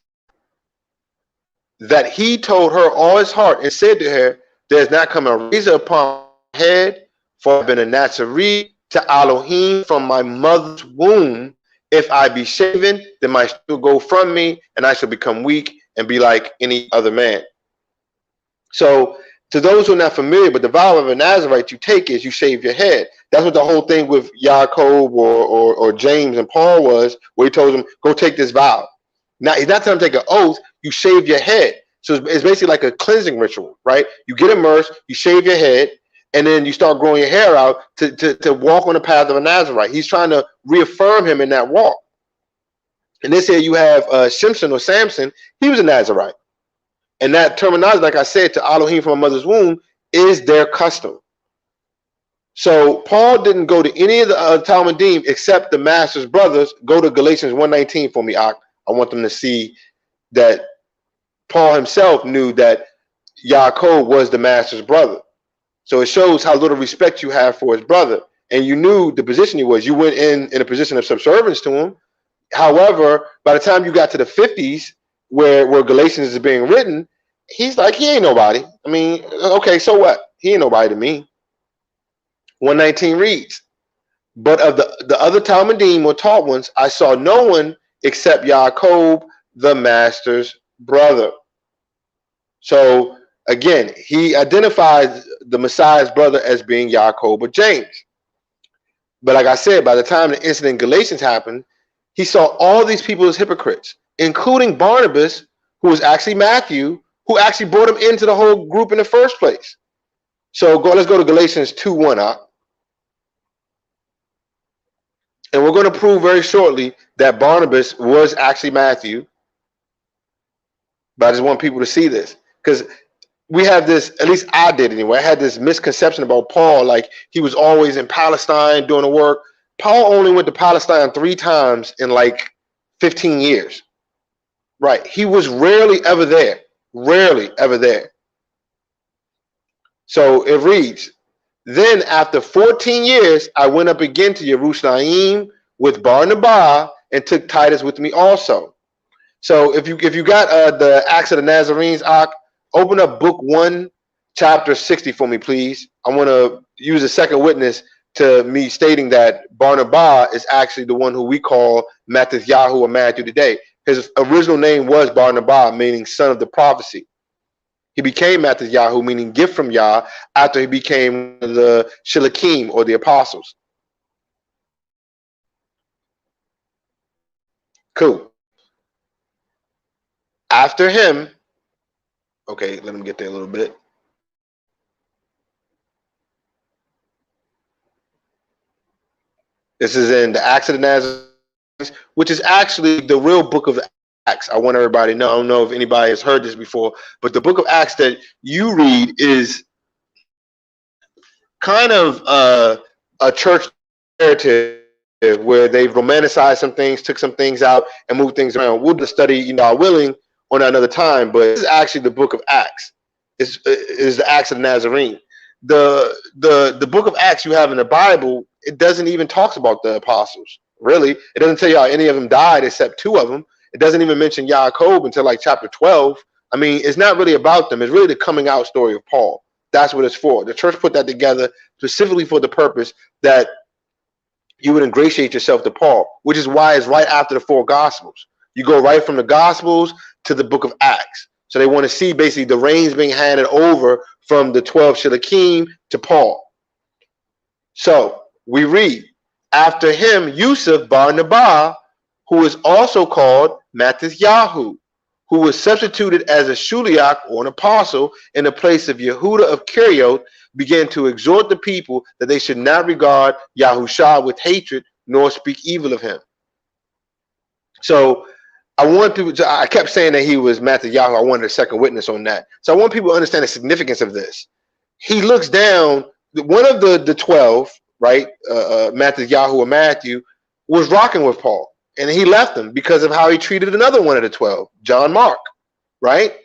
that he told her all his heart and said to her, there is not come a razor upon my head, for I have been a Nazarene to Elohim from my mother's womb. If I be shaven, then my strength will go from me, and I shall become weak and be like any other man. So to those who are not familiar, but the vow of a Nazarite you take is you shave your head. That's what the whole thing with Yaakov or James and Paul was, where he told them, go take this vow. Now, he's not telling them to take an oath, you shave your head. So it's basically like a cleansing ritual, right? You get immersed, you shave your head, and then you start growing your hair out to walk on the path of a Nazarite. He's trying to reaffirm him in that walk. And this here you have Simpson or Samson, he was a Nazarite. And that terminology, like I said, to Elohim from a mother's womb, is their custom. So Paul didn't go to any of the Talmudim except the master's brothers. Go to Galatians 1:19 for me, Ak. I want them to see that Paul himself knew that Yaakov was the master's brother. So it shows how little respect you have for his brother. And you knew the position he was. You went in a position of subservience to him. However, by the time you got to the 50s, where Galatians is being written, he's like, he ain't nobody. I mean, okay, so what? He ain't nobody to me. 119 reads, but of the other Talmudim or taught ones, I saw no one except Yaakov, the master's brother. So again, he identifies the Messiah's brother as being Yaakov or James. But like I said, by the time the incident in Galatians happened, he saw all these people as hypocrites, including Barnabas, who was actually Matthew, who actually brought him into the whole group in the first place. So let's go to Galatians 2:1. And we're going to prove very shortly that Barnabas was actually Matthew. But I just want people to see this, because we have this, at least I did anyway, I had this misconception about Paul, like he was always in Palestine doing the work. Paul only went to Palestine 3 times in like 15 years. Right. He was rarely ever there. Rarely ever there. So it reads, then after 14 years, I went up again to Jerusalem with Barnabas and took Titus with me also. So if you got the Acts of the Nazarenes, open up book 1, chapter 60 for me, please. I want to use a second witness to me stating that Barnabas is actually the one who we call Mattathiyahu or Matthew today. His original name was Barnabas, meaning son of the prophecy. He became Mattathiyahu, meaning gift from Yah, after he became the Shilachim or the apostles. Cool. After him, okay, let him get there a little bit. This is in the Acts of the Nazarenes, which is actually the real book of Acts. I want everybody to know. I don't know if anybody has heard this before, but the book of Acts that you read is kind of a church narrative where they've romanticized some things, took some things out, and moved things around. We'll just study, you know, willing on another time, but this is actually the book of Acts. Is the Acts of the Nazarene. The book of Acts you have in the Bible, it doesn't even talk about the apostles. Really, it doesn't tell you how any of them died except 2 of them. It doesn't even mention Yaakov until like chapter 12. I mean, it's not really about them. It's really the coming out story of Paul. That's what it's for. The church put that together specifically for the purpose that you would ingratiate yourself to Paul, which is why it's right after the 4 Gospels. You go right from the Gospels to the book of Acts. So they want to see basically the reins being handed over from the 12 Shilikim to Paul. So we read, after him, Yusuf Barnabas, who is also called Matthityahu, who was substituted as a Shuliach or an apostle in the place of Yehuda of Kerioth, began to exhort the people that they should not regard Yahusha with hatred nor speak evil of him. So I kept saying that he was Matthityahu. I wanted a second witness on that. So I want people to understand the significance of this. He looks down, one of the 12, right, Matthityahu or Matthew, was rocking with Paul. And he left him because of how he treated another one of the 12, John Mark, right?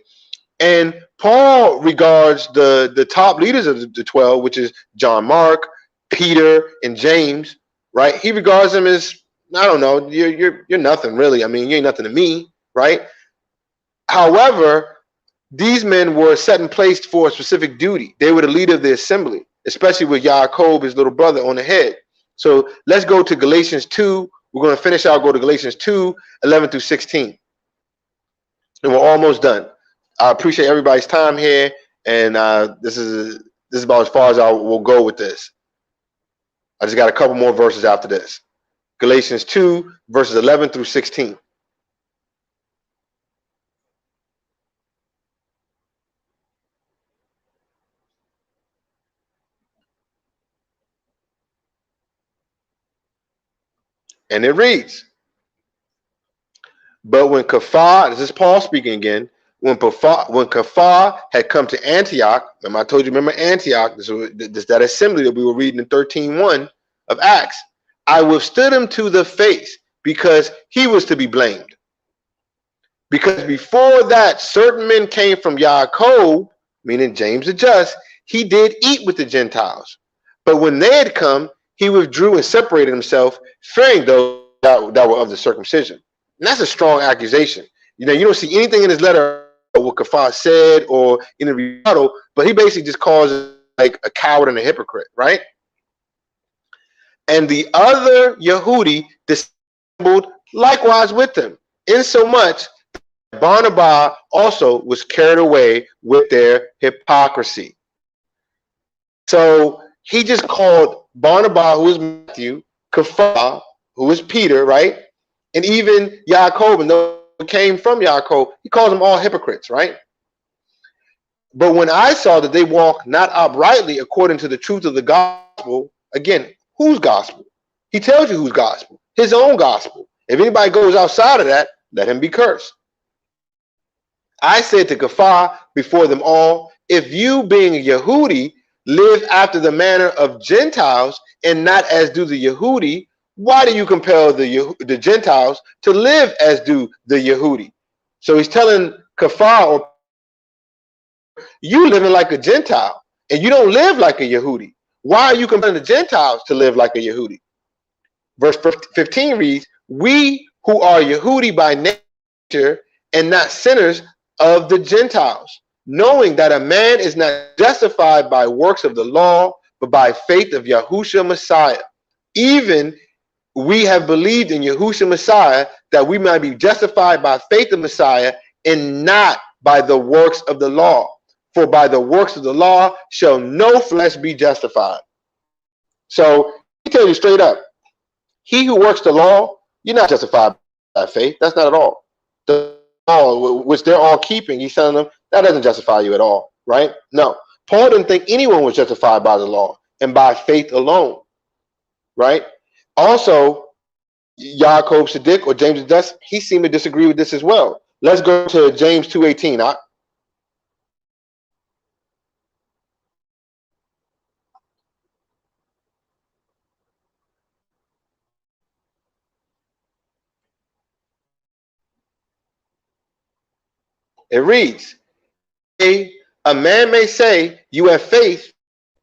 And Paul regards the top leaders of the 12, which is John Mark, Peter, and James, right? He regards them as, I don't know, you're nothing really. I mean, you ain't nothing to me, right? However, these men were set in place for a specific duty. They were the leader of the assembly, especially with Yaakov, his little brother, on the head. So let's go to Galatians 2. We're going to finish out, go to Galatians 2, 11 through 16. And we're almost done. I appreciate everybody's time here. And this is about as far as I will go with this. I just got a couple more verses after this. Galatians 2, verses 11 through 16. And it reads, but when Kafar, this is Paul speaking again, when Kafar had come to Antioch, remember I told you, remember Antioch, this that assembly that we were reading in 13:1 of Acts, I withstood him to the face because he was to be blamed. Because before that, certain men came from Yaakov, meaning James the Just, he did eat with the Gentiles. But when they had come, he withdrew and separated himself, fearing those that were of the circumcision. And that's a strong accusation. You know, you don't see anything in his letter what Kafar said or in the rebuttal, but he basically just calls it like a coward and a hypocrite, right? And the other Yehudi dissembled likewise with them, insomuch that Barnabas also was carried away with their hypocrisy. So he just called Barnabas, who is Matthew, Kafar, who is Peter, right? And even Yaakov, and those who came from Yaakov, he calls them all hypocrites, right? But when I saw that they walk not uprightly according to the truth of the gospel, again, whose gospel? He tells you whose gospel, his own gospel. If anybody goes outside of that, let him be cursed. I said to Kafar before them all, if you, being a Yehudi, live after the manner of Gentiles and not as do the Yehudi, why do you compel the Gentiles to live as do the Yehudi? So he's telling Kafar, or you living like a Gentile and you don't live like a Yehudi. Why are you compelling the Gentiles to live like a Yehudi? Verse 15 reads, we who are Yehudi by nature and not sinners of the Gentiles, knowing that a man is not justified by works of the law, but by faith of Yahushua Messiah. Even we have believed in Yahushua Messiah that we might be justified by faith of Messiah and not by the works of the law. For by the works of the law shall no flesh be justified. So he tells you straight up, he who works the law, you're not justified by faith. That's not at all. The law, which they're all keeping, he's telling them, that doesn't justify you at all, right? No. Paul didn't think anyone was justified by the law and by faith alone, right? Also, Yaakov Sadiq or James Dust, he seemed to disagree with this as well. Let's go to James 2:18. It reads, a man may say, you have faith,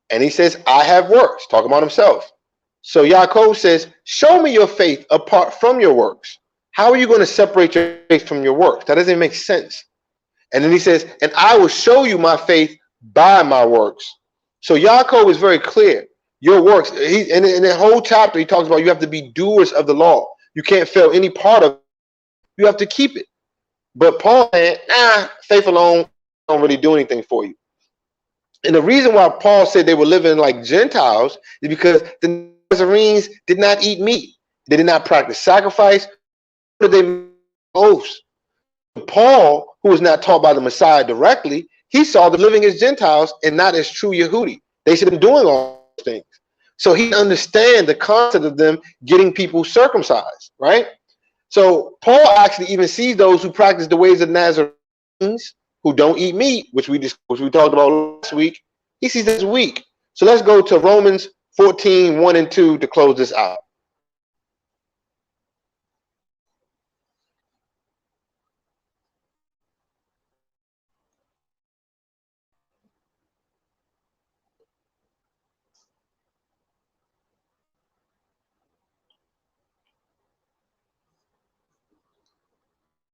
and he says, I have works, talking about himself. So Yaakov says, show me your faith apart from your works. How are you going to separate your faith from your works? That doesn't make sense. And then he says, and I will show you my faith by my works. So Yaakov is very clear. Your works, in the whole chapter, he talks about you have to be doers of the law. You can't fail any part of it. You have to keep it. But Paul said, faith alone don't really do anything for you. And the reason why Paul said they were living like Gentiles is because the Nazarenes did not eat meat. They did not practice sacrifice. What did they make oaths? Paul, who was not taught by the Messiah directly, he saw them living as Gentiles and not as true Yehudi. They should have been doing all those things. So he understands the concept of them getting people circumcised, right? So Paul actually even sees those who practice the ways of Nazarenes, who don't eat meat, which we talked about last week. He sees this weak. So let's go to Romans 14:1-2 to close this out.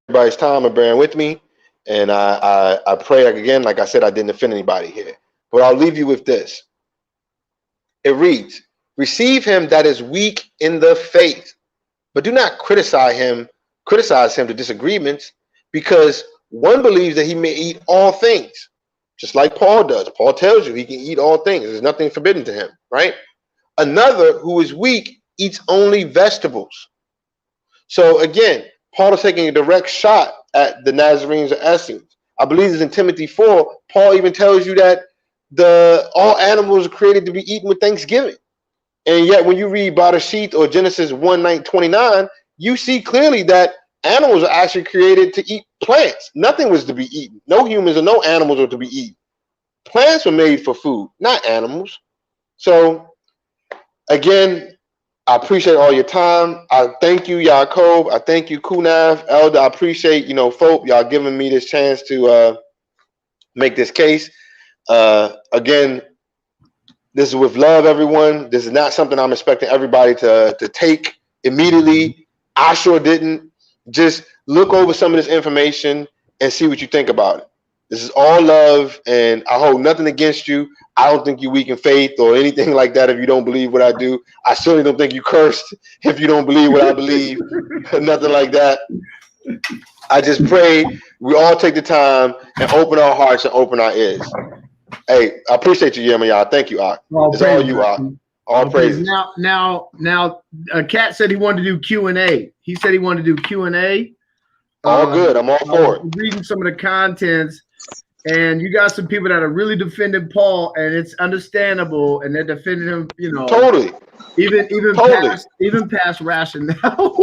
Everybody's time and bearing with me, and I pray again, like I said, I didn't offend anybody here, but I'll leave you with this. It reads, receive him that is weak in the faith, but do not criticize him to disagreements, because one believes that he may eat all things, just like Paul does. Paul tells you he can eat all things. There's nothing forbidden to him, right? Another who is weak eats only vegetables. So again, Paul is taking a direct shot at the Nazarenes or Essenes. I believe it's in Timothy 4. Paul even tells you that all animals are created to be eaten with thanksgiving. And yet when you read Bereshit or Genesis 1:29, you see clearly that animals are actually created to eat plants. Nothing was to be eaten. No humans or no animals are to be eaten. Plants were made for food, not animals. So again, I appreciate all your time. I thank you, Yaakov. I thank you, Qanath, Elder. I appreciate, F.O.P.E, y'all giving me this chance to make this case. Again, this is with love, everyone. This is not something I'm expecting everybody to take immediately. I sure didn't. Just look over some of this information and see what you think about it. This is all love, and I hold nothing against you. I don't think you're weak in faith or anything like that if you don't believe what I do. I certainly don't think you cursed if you don't believe what I believe. Nothing like that. I just pray we all take the time and open our hearts and open our ears. Hey, I appreciate you, Yirmiyah. Thank you, Ak. It's all you, Ak. All praises. Now, Cat said he wanted to do Q&A. He said he wanted to do Q&A. All good. I'm all for it. Reading some of the contents. And you got some people that are really defending Paul, and it's understandable, and they're defending him, totally, even past rationale.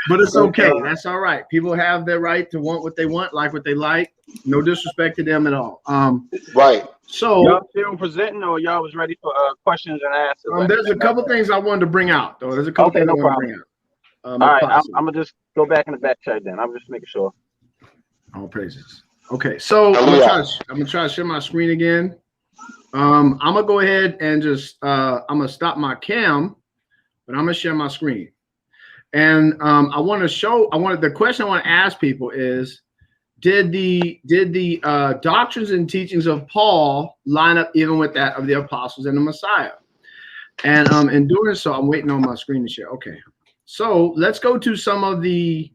But it's okay. That's all right. People have their right to want what they want, like what they like. No disrespect to them at all. Right. So y'all still presenting, or y'all was ready for questions and answers? There's a couple things I wanted to bring out, though. There's a couple things I want to bring out. All right, I'm gonna just go back in the back chat then. I'm just making sure. All praises. Okay, so I'm gonna try to share my screen again. I'm gonna go ahead and just I'm gonna stop my cam, but I'm gonna share my screen. And the question I want to ask people is, did the doctrines and teachings of Paul line up even with that of the apostles and the Messiah? And in doing so, I'm waiting on my screen to share. Okay, so let's go to some of the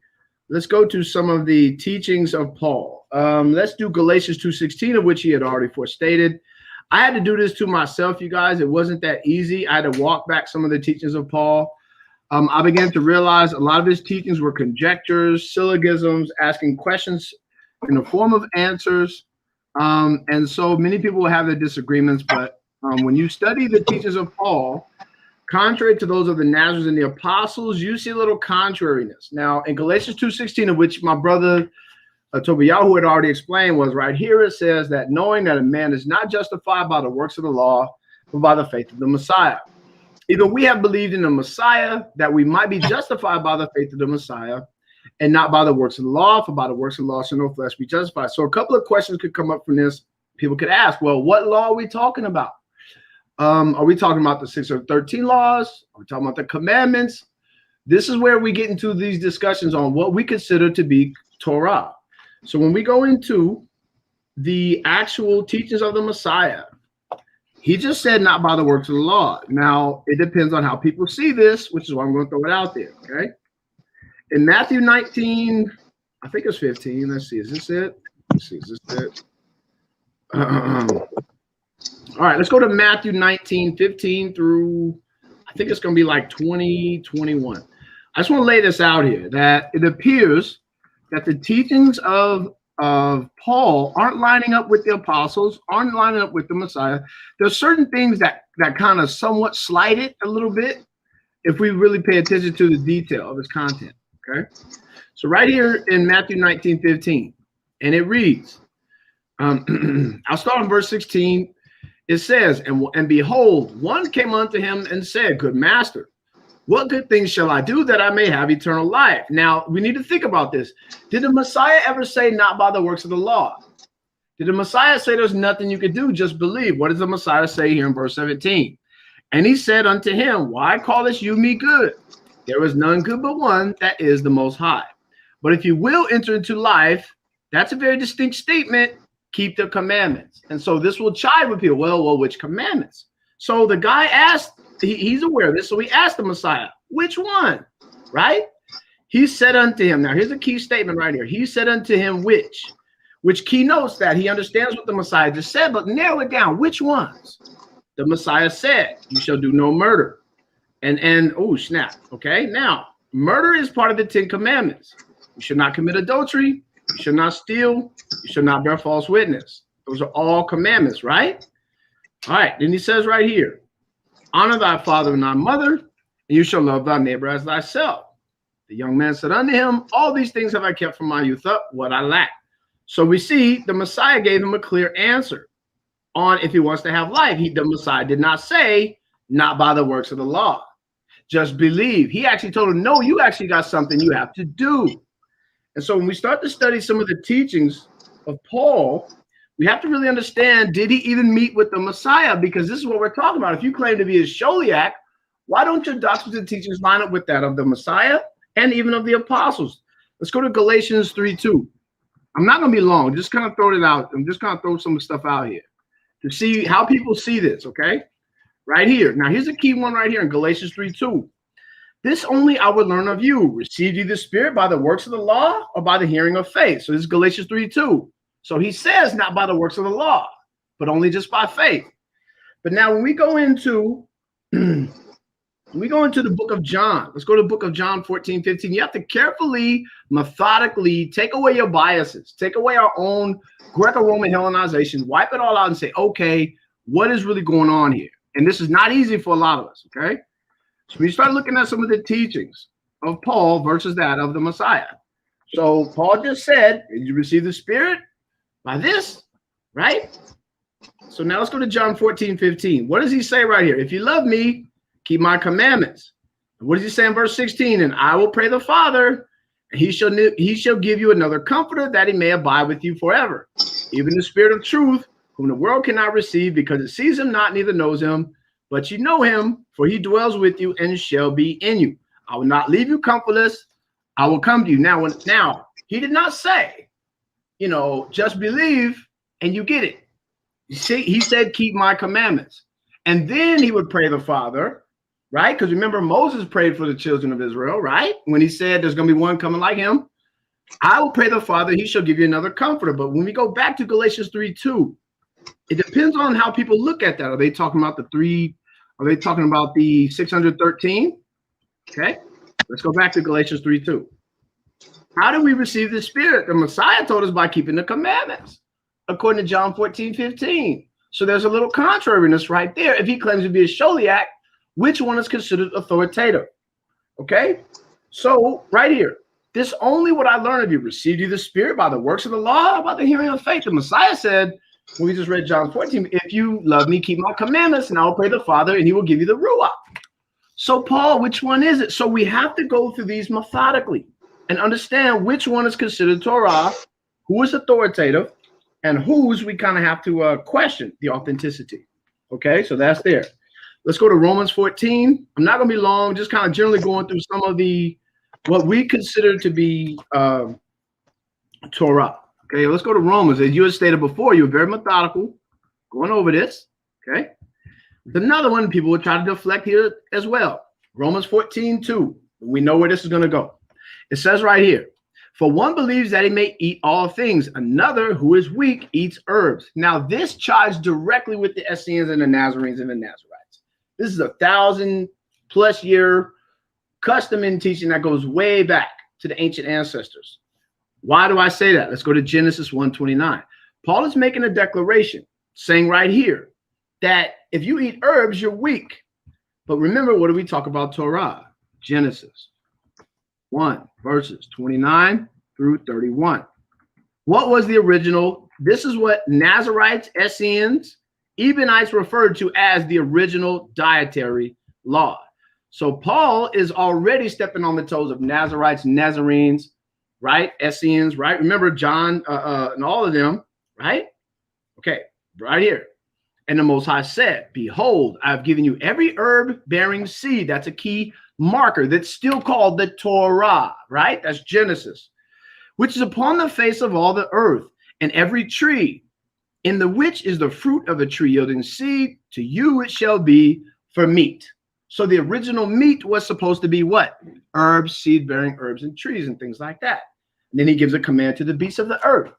teachings of Paul. Let's do Galatians 2:16, of which he had already forestated. I had to do this to myself, you guys. It wasn't that easy. I had to walk back some of the teachings of Paul. I began to realize a lot of his teachings were conjectures, syllogisms, asking questions in the form of answers. And so many people will have their disagreements, but when you study the teachings of Paul, contrary to those of the Nazarenes and the apostles. You see a little contrariness. Now, in Galatians 2:16, of which my brother Tobiyahu had already explained, was right here. It says that knowing that a man is not justified by the works of the law, but by the faith of the Messiah. Either we have believed in the Messiah that we might be justified by the faith of the Messiah, and not by the works of the law, for by the works of the law shall no flesh be justified. So a couple of questions could come up from this. People could ask, well, what law are we talking about? Are we talking about the 613 laws? Are we talking about the commandments? This is where we get into these discussions on what we consider to be Torah. So when we go into the actual teachings of the Messiah, he just said not by the works of the law. Now, it depends on how people see this, which is why I'm going to throw it out there, okay? In Matthew 19, I think it's 15. Let's see, is this it? Let's see, is this it? All right, let's go to Matthew 19, 15 through, I think it's going to be like 20, 21. I just want to lay this out here, that it appears that the teachings of Paul aren't lining up with the apostles, aren't lining up with the Messiah. There's certain things that kind of somewhat slide it a little bit if we really pay attention to the detail of his content, okay? So right here in Matthew 19, 15, and it reads, I'll start in verse 16. It says, and behold, one came unto him and said, Good master, what good things shall I do that I may have eternal life? Now, we need to think about this. Did the Messiah ever say not by the works of the law? Did the Messiah say there's nothing you could do, just believe? What does the Messiah say here in verse 17? And he said unto him, Why callest you me good? There is none good but one, that is the Most High. But if you will enter into life, that's a very distinct statement, keep the commandments. And so this will chide with people. Well, which commandments? So the guy asked, he's aware of this, so he asked the Messiah, which one, right? He said unto him, now here's a key statement right here. He said unto him, which keynotes that he understands what the Messiah just said, but narrow it down. Which ones? The Messiah said, you shall do no murder. And oh, snap. Okay, now, murder is part of the 10 commandments. You should not commit adultery. You should not steal. You should not bear false witness. Those are all commandments, right? All right, then he says right here, honor thy father and thy mother, and you shall love thy neighbor as thyself. The young man said unto him, all these things have I kept from my youth up, what I lack. So we see the Messiah gave him a clear answer on if he wants to have life. The Messiah did not say, not by the works of the law. Just believe. He actually told him, no, you actually got something you have to do. And so when we start to study some of the teachings of Paul, we have to really understand, did he even meet with the Messiah? Because this is what we're talking about. If you claim to be a Sholiach, why don't your doctrines and teachings line up with that of the Messiah and even of the apostles? Let's go to Galatians 3:2. I'm not going to be long. Just kind of throw it out. I'm just going to throw some stuff out here to see how people see this, okay? Right here. Now, here's a key one right here in Galatians 3:2. This only I would learn of you. Received you the Spirit by the works of the law or by the hearing of faith? So this is Galatians 3:2. So he says not by the works of the law, but only just by faith. But now when we go into the book of John, let's go to the book of John 14:15. You have to carefully, methodically take away your biases, take away our own Greco-Roman Hellenization, wipe it all out and say, okay, what is really going on here? And this is not easy for a lot of us, okay? So we start looking at some of the teachings of Paul versus that of the Messiah. So Paul just said, did you receive the Spirit by this, right? So now let's go to John 14:15. What does he say right here? If you love me, keep my commandments. And what does he say in verse 16? And I will pray the Father, and he shall give you another comforter, that he may abide with you forever. Even the Spirit of truth, whom the world cannot receive, because it sees him not, neither knows him. But you know him, for he dwells with you and shall be in you. I will not leave you comfortless. I will come to you. Now, he did not say, just believe and you get it. You see, he said, keep my commandments. And then he would pray the Father, right? Because remember, Moses prayed for the children of Israel, right? When he said there's going to be one coming like him. I will pray the Father, he shall give you another comforter. But when we go back to Galatians 3:2, it depends on how people look at that. Are they talking about the 3? Are they talking about the 613? Okay, let's go back to Galatians 3:2. How do we receive the Spirit? The Messiah told us by keeping the commandments, according to John 14:15. So there's a little contrariness right there. If he claims to be a Sholiach, which one is considered authoritative? Okay, so right here, this only what I learned of you received you the Spirit by the works of the law, by the hearing of faith. The Messiah said, when we just read John 14, if you love me, keep my commandments, and I will pray the Father, and he will give you the Ruach. So Paul, which one is it? So we have to go through these methodically and understand which one is considered Torah, who is authoritative, and whose we kind of have to question the authenticity. Okay, so that's there. Let's go to Romans 14. I'm not going to be long, just kind of generally going through some of the what we consider to be Torah. Okay, let's go to Romans. As you had stated before, you were very methodical going over this. Okay, another one people will try to deflect here as well. Romans 14:2. We know where this is going to go. It says right here, for one believes that he may eat all things. Another, who is weak, eats herbs. Now, this chides directly with the Essenes and the Nazarenes and the Nazarites. This is 1,000+ year custom in teaching that goes way back to the ancient ancestors. Why do I say that? Let's go to Genesis 1:29. Paul is making a declaration saying right here that if you eat herbs, you're weak. But remember, what do we talk about Torah? Genesis 1, verses 29 through 31. What was the original? This is what Nazarites, Essenes, Ebionites referred to as the original dietary law. So Paul is already stepping on the toes of Nazarites, Nazarenes, right? Essenes, right? Remember John and all of them, right? Okay, right here. And the Most High said, behold, I've given you every herb bearing seed. That's a key marker that's still called the Torah, right? That's Genesis, which is upon the face of all the earth, and every tree in the which is the fruit of a tree yielding seed, to you it shall be for meat. So the original meat was supposed to be what? Herbs, seed-bearing herbs and trees and things like that. And then he gives a command to the beasts of the earth,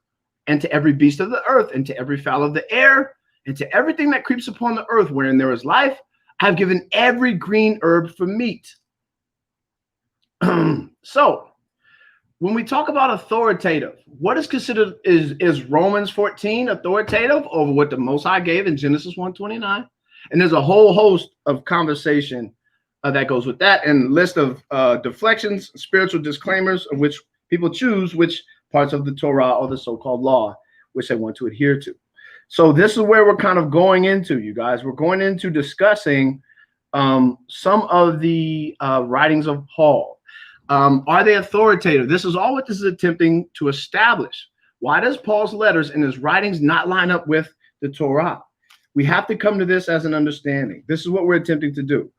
and to every beast of the earth, and to every fowl of the air, and to everything that creeps upon the earth wherein there is life, I've given every green herb for meat. So when we talk about authoritative, what is considered is Romans 14 authoritative over what the Most High gave in Genesis 1:29? And there's a whole host of conversation that goes with that, and list of deflections, spiritual disclaimers of which people choose which parts of the Torah or the so-called law which they want to adhere to. So this is where we're kind of going into, you guys. We're going into discussing some of the writings of Paul. Are they authoritative? This is all what this is attempting to establish. Why does Paul's letters and his writings not line up with the Torah? We have to come to this as an understanding. This is what we're attempting to do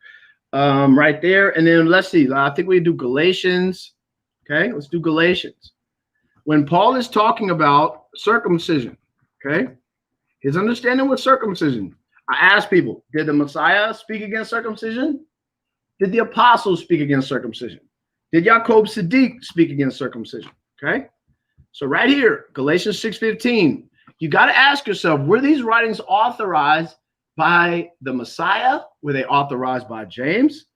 right there. And then let's see, I think we do Galatians. Okay, let's do Galatians. When Paul is talking about circumcision, okay, his understanding with circumcision. I ask people, did the Messiah speak against circumcision? Did the apostles speak against circumcision? Did Jacob Sadiq speak against circumcision? Okay, so right here, Galatians 6:15, you got to ask yourself, were these writings authorized by the Messiah? Were they authorized by James?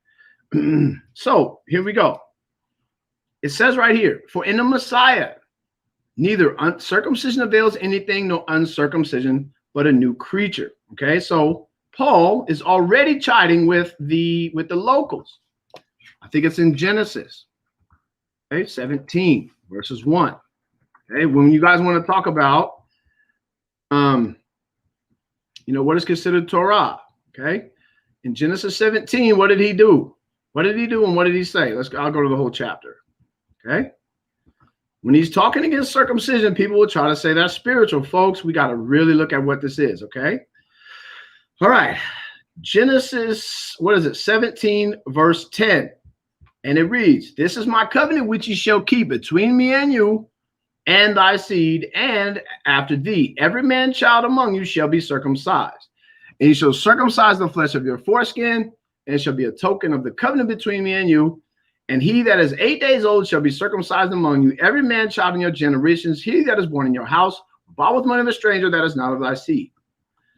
So here we go. It says right here, for in the Messiah, neither circumcision avails anything, nor uncircumcision, but a new creature. Okay, so Paul is already chiding with the locals. I think it's in Genesis, okay, 17 verses 1. Okay, when you guys want to talk about, what is considered Torah? Okay, in Genesis 17, what did he do? What did he do, and what did he say? I'll go to the whole chapter. Okay, when he's talking against circumcision, people will try to say that's spiritual, folks. We got to really look at what this is. Okay, all right. Genesis, 17 verse 10. And it reads, this is my covenant which ye shall keep between me and you and thy seed, and after thee, every man child among you shall be circumcised. And you shall circumcise the flesh of your foreskin, and it shall be a token of the covenant between me and you. And he that is 8 days old shall be circumcised among you, every man child in your generations, he that is born in your house, bought with money of a stranger that is not of thy seed.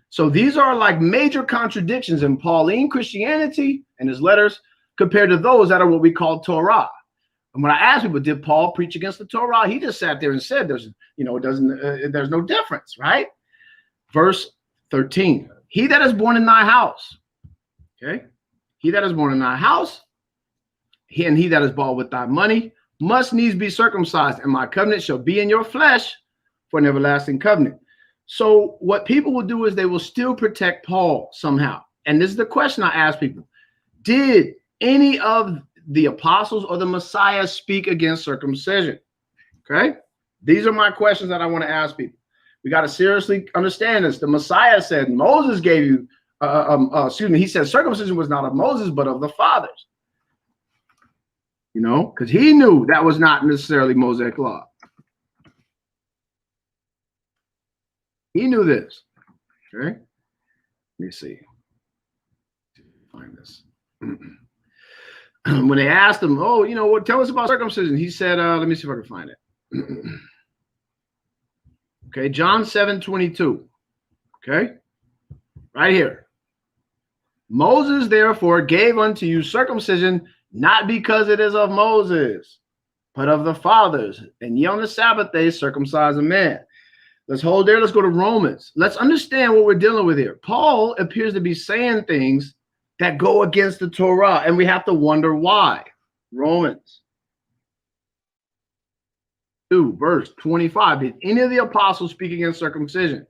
So these are like major contradictions in Paulin Christianity and his letters, compared to those that are what we call Torah. And when I asked people, did Paul preach against the Torah? He just sat there and said, there's no difference, right? Verse 13, he that is born in thy house, okay? he that is born in thy house, he that is bought with thy money, must needs be circumcised, and my covenant shall be in your flesh for an everlasting covenant. So what people will do is they will still protect Paul somehow. And this is the question I ask people. Did any of the apostles or the Messiah speak against circumcision? Okay. These are my questions that I want to ask people. We got to seriously understand this. The Messiah said Moses gave you, he said circumcision was not of Moses, but of the fathers. You know, because he knew that was not necessarily Mosaic law. He knew this. Okay. Let me see. Find this. When they asked him, oh, you know what, tell us about circumcision, he said, let me see if I can find it. Okay, John 7:22. Okay, right here. Moses therefore gave unto you circumcision, not because it is of Moses, but of the fathers. And ye on the Sabbath day circumcise a man. Let's hold there. Let's go to Romans. Let's understand what we're dealing with here. Paul appears to be saying things that go against the Torah, and we have to wonder why. Romans 2, verse 25. Did any of the apostles speak against circumcision?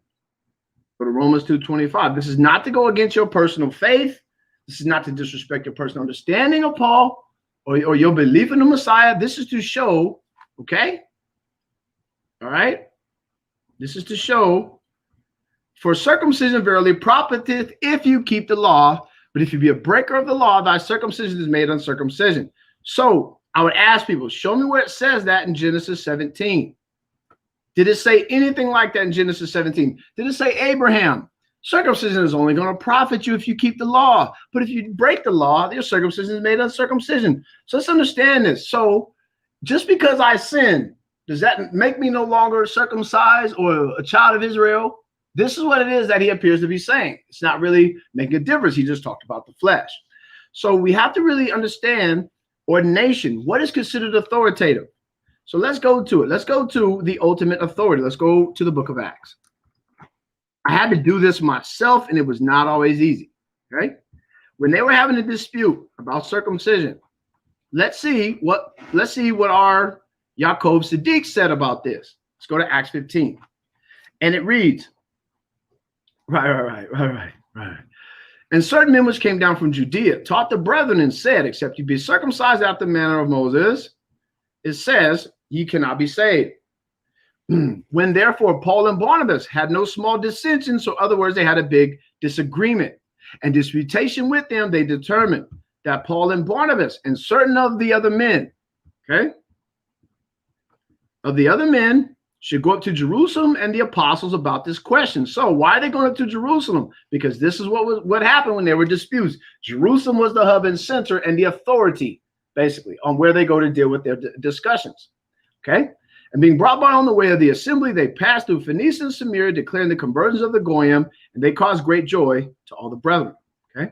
Go to Romans 2:25. This is not to go against your personal faith. This is not to disrespect your personal understanding of Paul or your belief in the Messiah. This is to show, okay? All right? This is to show, for circumcision verily profiteth if you keep the law, but if you be a breaker of the law, thy circumcision is made uncircumcision. So I would ask people, show me where it says that in Genesis 17. Did it say anything like that in Genesis 17? Did it say, Abraham, circumcision is only going to profit you if you keep the law, but if you break the law, your circumcision is made uncircumcision. So let's understand this. So just because I sin, does that make me no longer circumcised or a child of Israel? This is what it is that he appears to be saying. It's not really making a difference. He just talked about the flesh. So we have to really understand ordination. What is considered authoritative? So let's go to it. Let's go to the ultimate authority. Let's go to the book of Acts. I had to do this myself, and it was not always easy. Okay. When they were having a dispute about circumcision, let's see what our Yaakov Sadiq said about this. Let's go to Acts 15. And it reads, right. And certain men which came down from Judea taught the brethren and said, except you be circumcised after the manner of Moses, it says, ye cannot be saved. When therefore Paul and Barnabas had no small dissension, so other words, they had a big disagreement and disputation with them, they determined that Paul and Barnabas and certain of the other men, okay, of the other men should go up to Jerusalem and the apostles about this question. So why are they going up to Jerusalem? Because this is what happened when there were disputes. Jerusalem was the hub and center and the authority, basically, on where they go to deal with their discussions. Okay. And being brought by on the way of the assembly, they passed through Phoenicia and Samaria, declaring the conversions of the Goyim, and they caused great joy to all the brethren. Okay.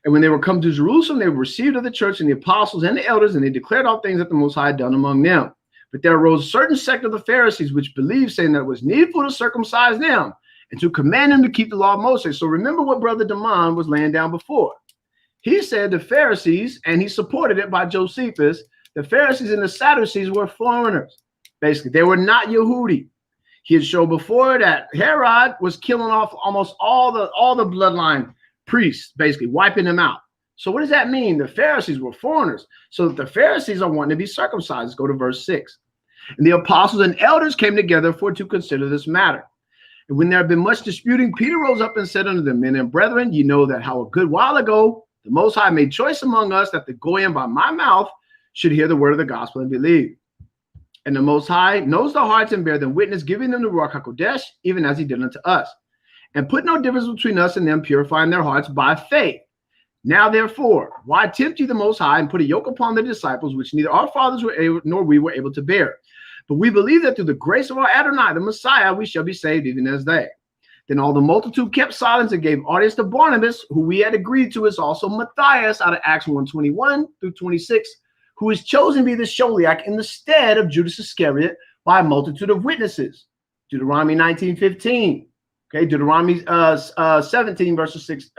And when they were come to Jerusalem, they were received of the church and the apostles and the elders, and they declared all things that the Most High had done among them. But there arose a certain sect of the Pharisees which believed, saying that it was needful to circumcise them and to command them to keep the law of Moses. So remember what Brother Damon was laying down before. He said the Pharisees, and he supported it by Josephus, the Pharisees and the Sadducees were foreigners. Basically, they were not Yehudi. He had shown before that Herod was killing off almost all the bloodline priests, basically wiping them out. So what does that mean? The Pharisees were foreigners. So the Pharisees are wanting to be circumcised. Let's go to verse 6. And the apostles and elders came together to consider this matter. And when there had been much disputing, Peter rose up and said unto them, men and brethren, ye know that how a good while ago the Most High made choice among us that the Goyim by my mouth should hear the word of the gospel and believe. And the Most High knows the hearts and bear them witness, giving them the Ruach HaKodesh, even as he did unto us. And put no difference between us and them, purifying their hearts by faith. Now, therefore, why tempt ye the Most High and put a yoke upon the disciples, which neither our fathers were able, nor we were able to bear? But we believe that through the grace of our Adonai, the Messiah, we shall be saved, even as they. Then all the multitude kept silence and gave audience to Barnabas, who we had agreed to, is also Matthias, out of Acts 1:21 through 26, who is chosen to be the Sholiach in the stead of Judas Iscariot by a multitude of witnesses. Deuteronomy 19:15. Okay, Deuteronomy 17 verses 6.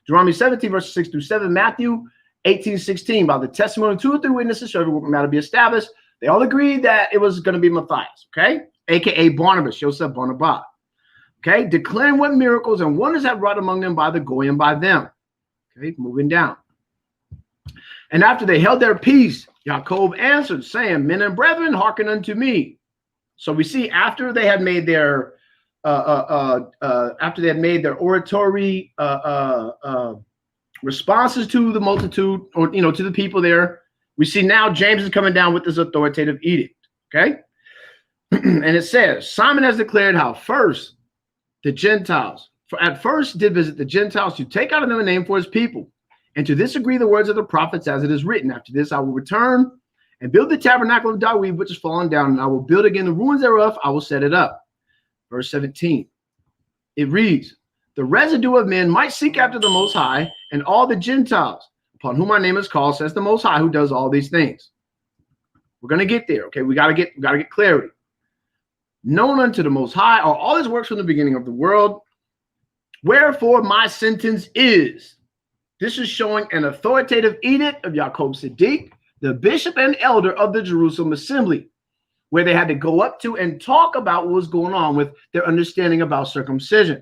Deuteronomy 17, verses 6 through 7. Matthew 18:16. By the testimony of 2 or 3 witnesses, shall every matter be established. They all agreed that it was going to be Matthias, okay? AKA Barnabas, Joseph Barnabas. Okay, declaring what miracles and wonders have wrought among them by the Goyim by them. Okay, moving down. And after they held their peace, Jacob answered, saying, Men and brethren, hearken unto me. So we see after they had made their oratory responses to the multitude, or to the people there, we see now James is coming down with this authoritative edict. Okay, and it says, Simon has declared how first the Gentiles, for at first did visit the Gentiles to take out of them a name for his people, and to this agree the words of the prophets as it is written. After this I will return and build the tabernacle of David, which is fallen down, and I will build again the ruins thereof, I will set it up. Verse 17, it reads, the residue of men might seek after the Most High, and all the Gentiles, upon whom my name is called, says the Most High, who does all these things. We're going to get there, okay? We got to get clarity. Known unto the Most High are all his works from the beginning of the world. Wherefore my sentence is. This is showing an authoritative edict of Jacob Siddiq, the bishop and elder of the Jerusalem assembly, where they had to go up to and talk about what was going on with their understanding about circumcision.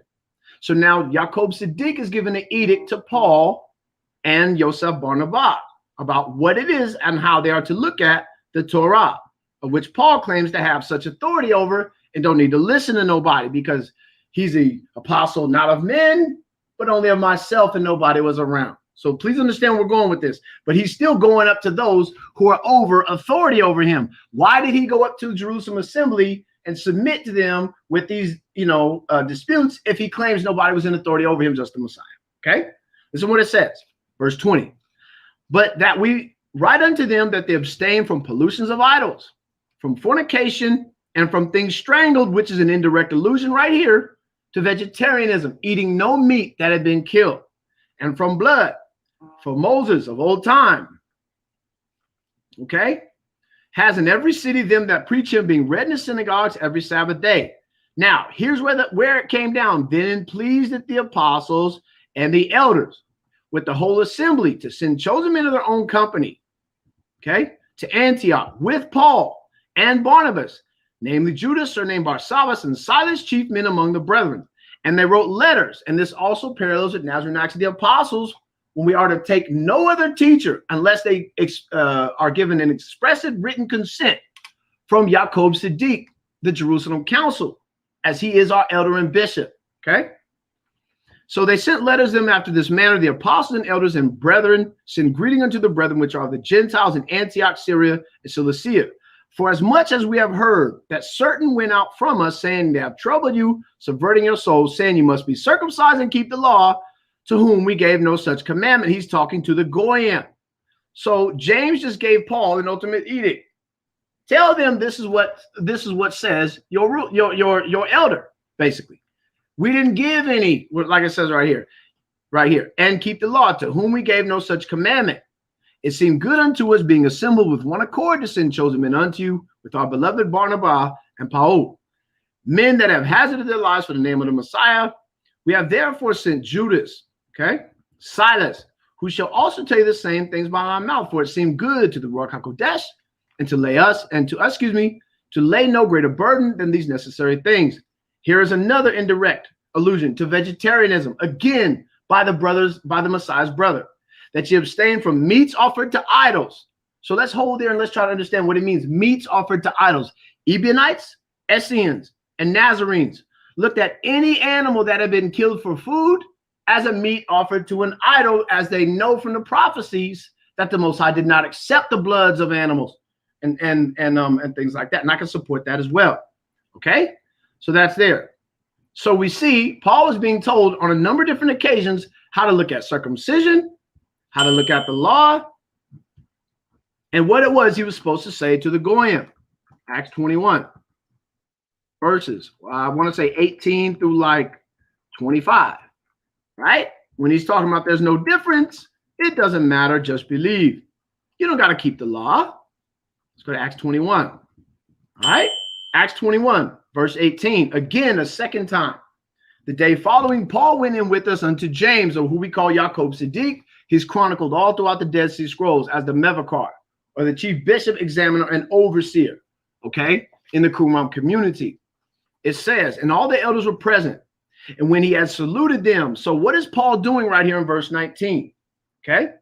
So now Jacob Siddiq is giving an edict to Paul and Joseph Barnabas about what it is and how they are to look at the Torah, of which Paul claims to have such authority over and don't need to listen to nobody because he's an apostle not of men, but only of myself, and nobody was around. So please understand where we're going with this. But he's still going up to those who are over authority over him. Why did he go up to Jerusalem assembly and submit to them with these, disputes if he claims nobody was in authority over him, just the Messiah? Okay, this is what it says, verse 20. But that we write unto them that they abstain from pollutions of idols, from fornication, and from things strangled, which is an indirect allusion right here to vegetarianism, eating no meat that had been killed, and from blood, for Moses of old time, okay, has in every city them that preach him, being read in the synagogues every Sabbath day. Now, here's where it came down. Then pleased it the apostles and the elders with the whole assembly to send chosen men of their own company, okay, to Antioch with Paul and Barnabas, namely Judas, surnamed Barsabbas, and Silas, chief men among the brethren. And they wrote letters, and this also parallels with Nazarene Acts of the Apostles, when we are to take no other teacher unless they are given an expressive written consent from Jacob Siddiq, the Jerusalem council, as he is our elder and bishop, okay? So they sent letters to them after this manner. The apostles and elders and brethren send greeting unto the brethren which are the Gentiles in Antioch, Syria, and Cilicia. For as much as we have heard that certain went out from us, saying they have troubled you, subverting your souls, saying you must be circumcised and keep the law, to whom we gave no such commandment. He's talking to the Goyim. So James just gave Paul an ultimate edict. Tell them this is what says your elder, basically. We didn't give any, like it says right here, and keep the law, to whom we gave no such commandment. It seemed good unto us, being assembled with one accord, to send chosen men unto you, with our beloved Barnabas and Paul, men that have hazarded their lives for the name of the Messiah. We have therefore sent Judas, okay, Silas, who shall also tell you the same things by my mouth. For it seemed good to the Ruach HaKodesh, and to lay no greater burden than these necessary things. Here is another indirect allusion to vegetarianism, again by the Messiah's brother, that you abstain from meats offered to idols. So let's hold there and let's try to understand what it means. Meats offered to idols. Ebionites, Essenes, and Nazarenes looked at any animal that had been killed for food as a meat offered to an idol, as they know from the prophecies that the Most High did not accept the bloods of animals and things like that. And I can support that as well. Okay, so that's there. So we see Paul is being told on a number of different occasions how to look at circumcision, how to look at the law, and what it was he was supposed to say to the Goyim. Acts 21 verses, I want to say 18 through like 25, right? When he's talking about there's no difference, it doesn't matter, just believe. You don't got to keep the law. Let's go to Acts 21. All right, Acts 21 verse 18, again a second time. The day following, Paul went in with us unto James, or who we call Yaakov Siddiq. He's chronicled all throughout the Dead Sea Scrolls as the Mevakar, or the chief bishop, examiner, and overseer, okay, in the Qumran community. It says, and all the elders were present, and when he had saluted them. So what is Paul doing right here in verse 19? Okay,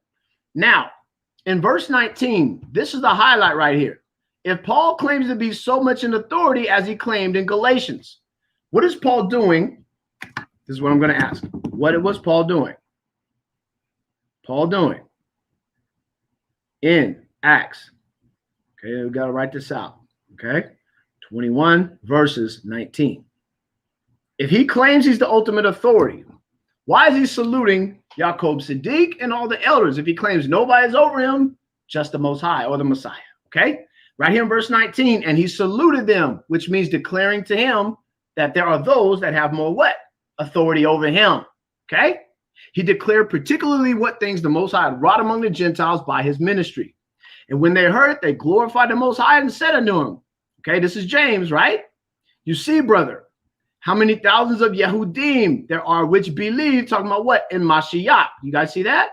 now in verse 19, this is the highlight right here. If Paul claims to be so much in authority as he claimed in Galatians, what is Paul doing? This is what I'm going to ask. What was Paul doing? Paul doing in Acts. Okay, we got to write this out. Okay, 21 verses 19. If he claims he's the ultimate authority, why is he saluting Yaakov Siddiq and all the elders if he claims nobody's over him, just the Most High or the Messiah? Okay, right here in verse 19, and he saluted them, which means declaring to him that there are those that have more what? Authority over him. Okay, he declared particularly what things the Most High had wrought among the Gentiles by his ministry. And when they heard it, they glorified the Most High and said unto him, okay, this is James, right? You see, brother, how many thousands of Yehudim there are which believe, talking about what? In Mashiach. You guys see that?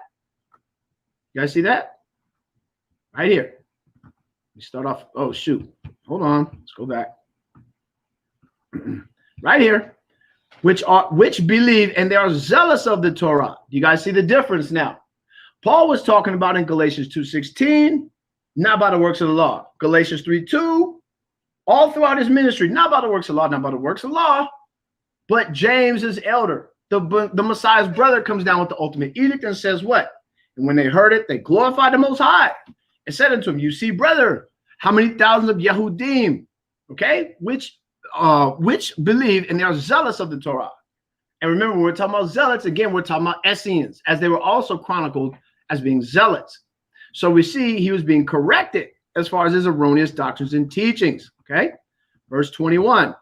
You guys see that? Right here. We start off. Oh, shoot. Hold on. Let's go back. Right here. Which believe, and they are zealous of the Torah. You guys see the difference now? Paul was talking about in Galatians 2:16, not by the works of the law. Galatians 3:2, all throughout his ministry, not by the works of law, not by the works of law. But James, his elder, the Messiah's brother, comes down with the ultimate edict and says what? And when they heard it, they glorified the Most High and said unto him, you see, brother, how many thousands of Yehudim, okay, which believe, and they are zealous of the Torah. And remember, when we're talking about zealots, again, we're talking about Essenes, as they were also chronicled as being zealots. So we see he was being corrected as far as his erroneous doctrines and teachings, okay? Verse 21,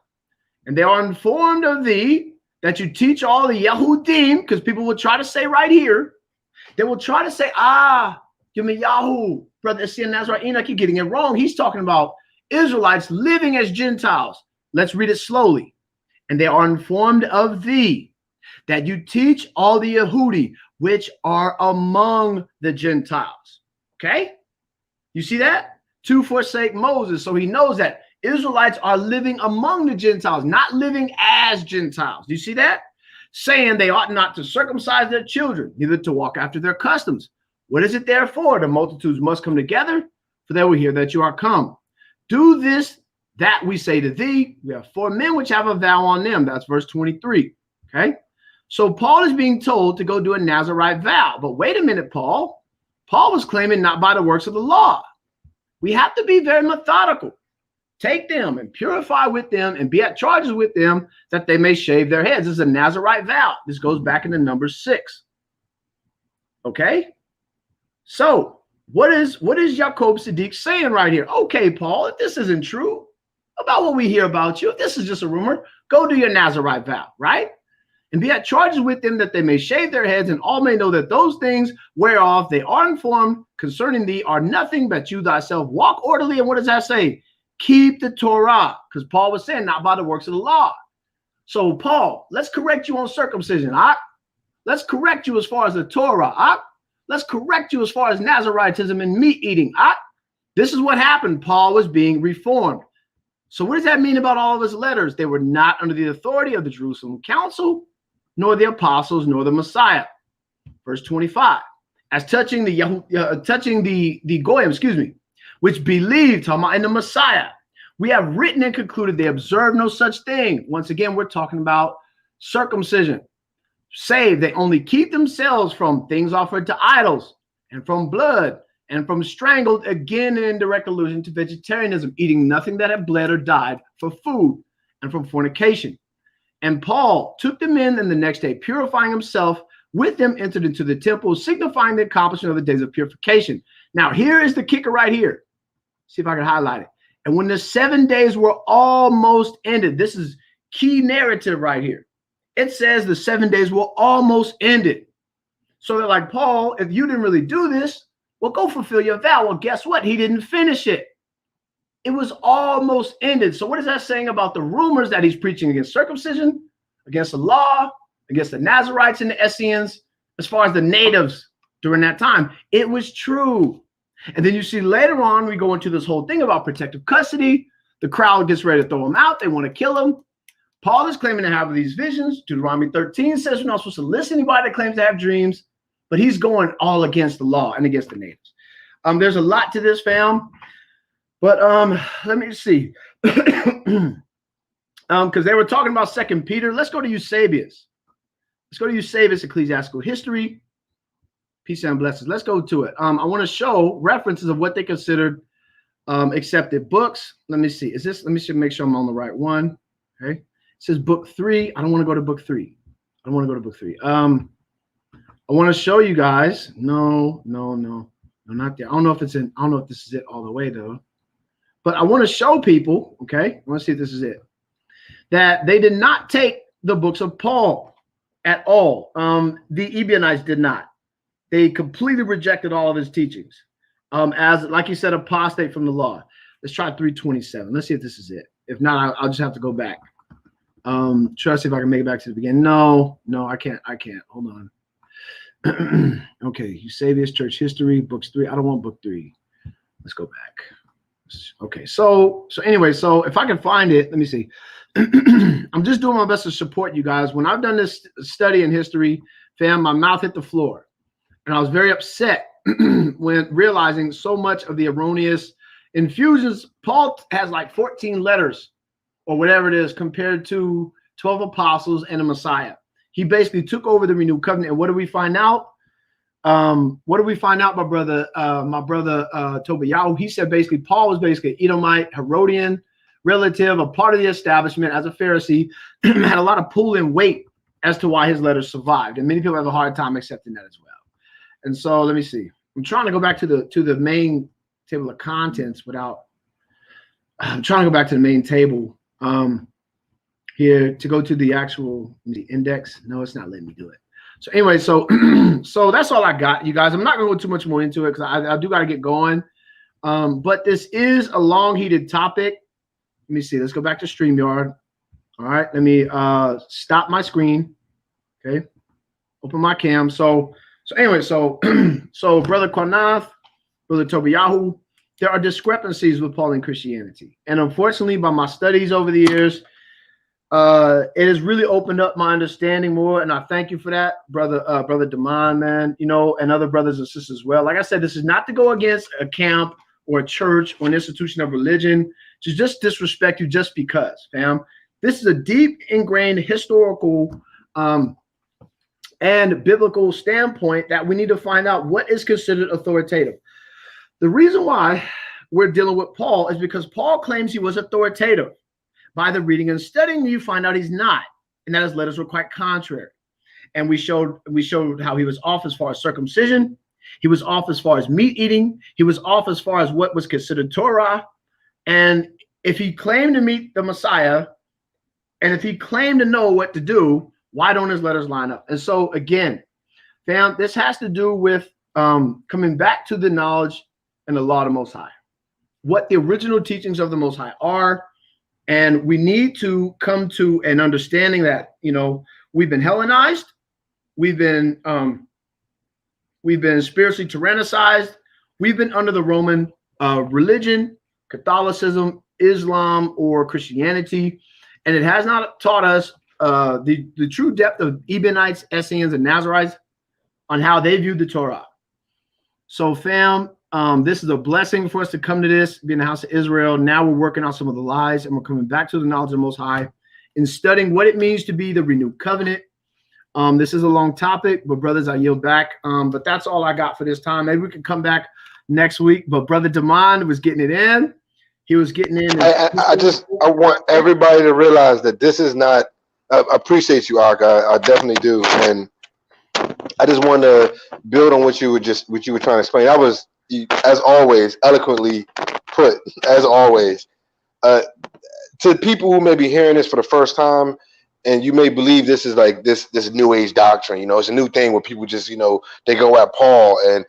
and they are informed of thee that you teach all the Yehudim, because people will try to say right here, they will try to say, you mean Yahoo, brother Essien Nazarite Enoch, you're getting it wrong. He's talking about Israelites living as Gentiles. Let's read it slowly. And they are informed of thee that you teach all the Yehudi which are among the Gentiles. Okay? You see that? To forsake Moses. So he knows that Israelites are living among the Gentiles, not living as Gentiles. Do you see that? Saying they ought not to circumcise their children, neither to walk after their customs. What is it therefore? The multitudes must come together, for they will hear that you are come. Do this, that we say to thee. We have 4 men which have a vow on them. That's verse 23. Okay? So Paul is being told to go do a Nazarite vow. But wait a minute, Paul. Paul was claiming not by the works of the law. We have to be very methodical. Take them and purify with them and be at charges with them that they may shave their heads. This is a Nazarite vow. This goes back into Numbers 6. Okay? So what is Yaakov Siddiq saying right here? Okay, Paul, if this isn't true about what we hear about you, if this is just a rumor, go do your Nazarite vow, right? And be at charges with them that they may shave their heads, and all may know that those things whereof they are informed concerning thee are nothing but you thyself walk orderly. And what does that say? Keep the Torah, because Paul was saying not by the works of the law. So Paul, let's correct you on circumcision. Let's correct you as far as the Torah. Let's correct you as far as Nazaritism and meat eating. This is what happened. Paul was being reformed. So what does that mean about all of his letters? They were not under the authority of the Jerusalem Council, nor the apostles, nor the Messiah. Verse 25. As touching the Goyim, which believed in the Messiah, we have written and concluded they observe no such thing. Once again, we're talking about circumcision. Save, they only keep themselves from things offered to idols, and from blood, and from strangled, again in direct allusion to vegetarianism, eating nothing that had bled or died for food, and from fornication. And Paul took them in, and the next day, purifying himself with them, entered into the temple, signifying the accomplishment of the days of purification. Now, here is the kicker right here. See if I can highlight it. And when the 7 days were almost ended, this is key narrative right here. It says the 7 days were almost ended. So they're like, Paul, if you didn't really do this, well, go fulfill your vow. Well, guess what? He didn't finish it. It was almost ended. So what is that saying about the rumors that he's preaching against circumcision, against the law, against the Nazarites and the Essenes, as far as the natives during that time. It was true. And then you see later on, we go into this whole thing about protective custody. The crowd gets ready to throw him out. They want to kill him. Paul is claiming to have these visions. Deuteronomy 13 says we're not supposed to listen to anybody that claims to have dreams, but he's going all against the law and against the natives. There's a lot to this, fam. But let me see. Because they were talking about 2 Peter. Let's go to Eusebius. Let's go to Eusebius, Ecclesiastical History. Peace and blessings. Let's go to it. I want to show references of what they considered accepted books. Let me see. Is this? Let me make sure I'm on the right one. Okay. It says book 3. I don't want to go to book 3. I don't want to go to book 3. I want to show you guys. No, not there. I don't know if it's in. I don't know if this is it all the way though. But I want to show people. Okay. I want to see if this is it. That they did not take the books of Paul at all. The Ebionites did not. They completely rejected all of his teachings. As like you said, apostate from the law. Let's try 327. Let's see if this is it. If not, I'll just have to go back. Try to see if I can make it back to the beginning. No, I can't. Hold on. Okay, Eusebius Church History, books 3. I don't want book 3. Let's go back. Okay, so anyway, so if I can find it, let me see. I'm just doing my best to support you guys. When I've done this study in history, fam, my mouth hit the floor. And I was very upset when realizing so much of the erroneous infusions. Paul has like 14 letters or whatever it is compared to 12 apostles and a Messiah. He basically took over the renewed covenant. And what do we find out? What do we find out, my brother Tobiyahu? He said basically Paul was basically Edomite, Herodian, relative, a part of the establishment as a Pharisee, had a lot of pull and weight as to why his letters survived. And many people have a hard time accepting that as well. And so let me see. I'm trying to go back to the main table of contents without. I'm trying to go back to the main table here to go to the actual index. No, it's not letting me do it. So anyway, so that's all I got, you guys. I'm not going to go too much more into it because I do got to get going. But this is a long, heated topic. Let me see. Let's go back to StreamYard. All right. Let me stop my screen. Okay. Open my cam. So anyway, so Brother Qanath, Brother Tobiyahu, there are discrepancies with Paulin Christianity. And unfortunately, by my studies over the years, it has really opened up my understanding more. And I thank you for that, Brother Damon, man, and other brothers and sisters as well. Like I said, this is not to go against a camp or a church or an institution of religion to just disrespect you just because, fam. This is a deep ingrained historical and biblical standpoint that we need to find out what is considered authoritative. The reason why we're dealing with Paul is because Paul claims he was authoritative. By the reading and studying, you find out he's not, and that his letters were quite contrary. And we showed how he was off as far as circumcision. He was off as far as meat eating. He was off as far as what was considered Torah. And if he claimed to meet the Messiah, and if he claimed to know what to do, why don't his letters line up? And so again, fam, this has to do with coming back to the knowledge and the law of the Most High, what the original teachings of the Most High are. And we need to come to an understanding that, we've been Hellenized, we've been spiritually tyrannicized, we've been under the Roman religion, Catholicism, Islam, or Christianity, and it has not taught us the true depth of Ebionites, Essenes, and Nazarites on how they viewed the Torah. So, fam, this is a blessing for us to come to this, be in the house of Israel. Now we're working on some of the lies, and we're coming back to the knowledge of the Most High and studying what it means to be the renewed covenant. This is a long topic, but brothers, I yield back. But that's all I got for this time. Maybe we can come back next week. But Brother Damon was getting it in. He was getting in. I want everybody to realize that this is not. I appreciate you, Ark. I definitely do, and I just want to build on what you were trying to explain. That was, as always, eloquently put. As always, to people who may be hearing this for the first time, and you may believe this is like this New Age doctrine. It's a new thing where people just they go at Paul and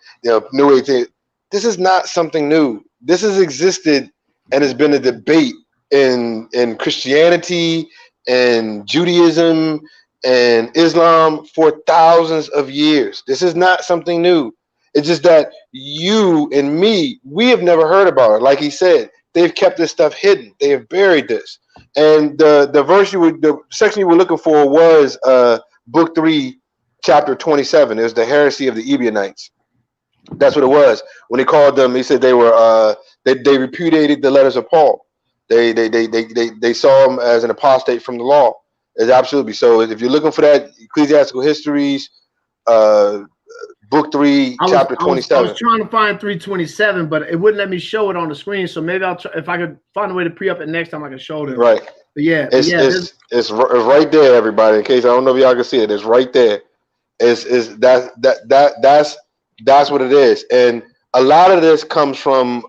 New Age thing. This is not something new. This has existed and has been a debate in Christianity, and Judaism and Islam for thousands of years. This is not something new. It's just that you and me, we have never heard about it. Like he said, they've kept this stuff hidden. They have buried this. And the section you were looking for was book 3, chapter 27. It was the heresy of the Ebionites. That's what it was. When he called them, he said they were they repudiated the letters of Paul. They saw him as an apostate from the law. It's absolutely so. If you're looking for that, Ecclesiastical Histories, book 3, chapter 27. I was trying to find 327, but it wouldn't let me show it on the screen. So maybe I'll try, if I could find a way to pre-up it next time, I can show it. Right. But yeah, it's right there, everybody. In case I don't know if y'all can see it, it's right there. That's what it is. And a lot of this comes from,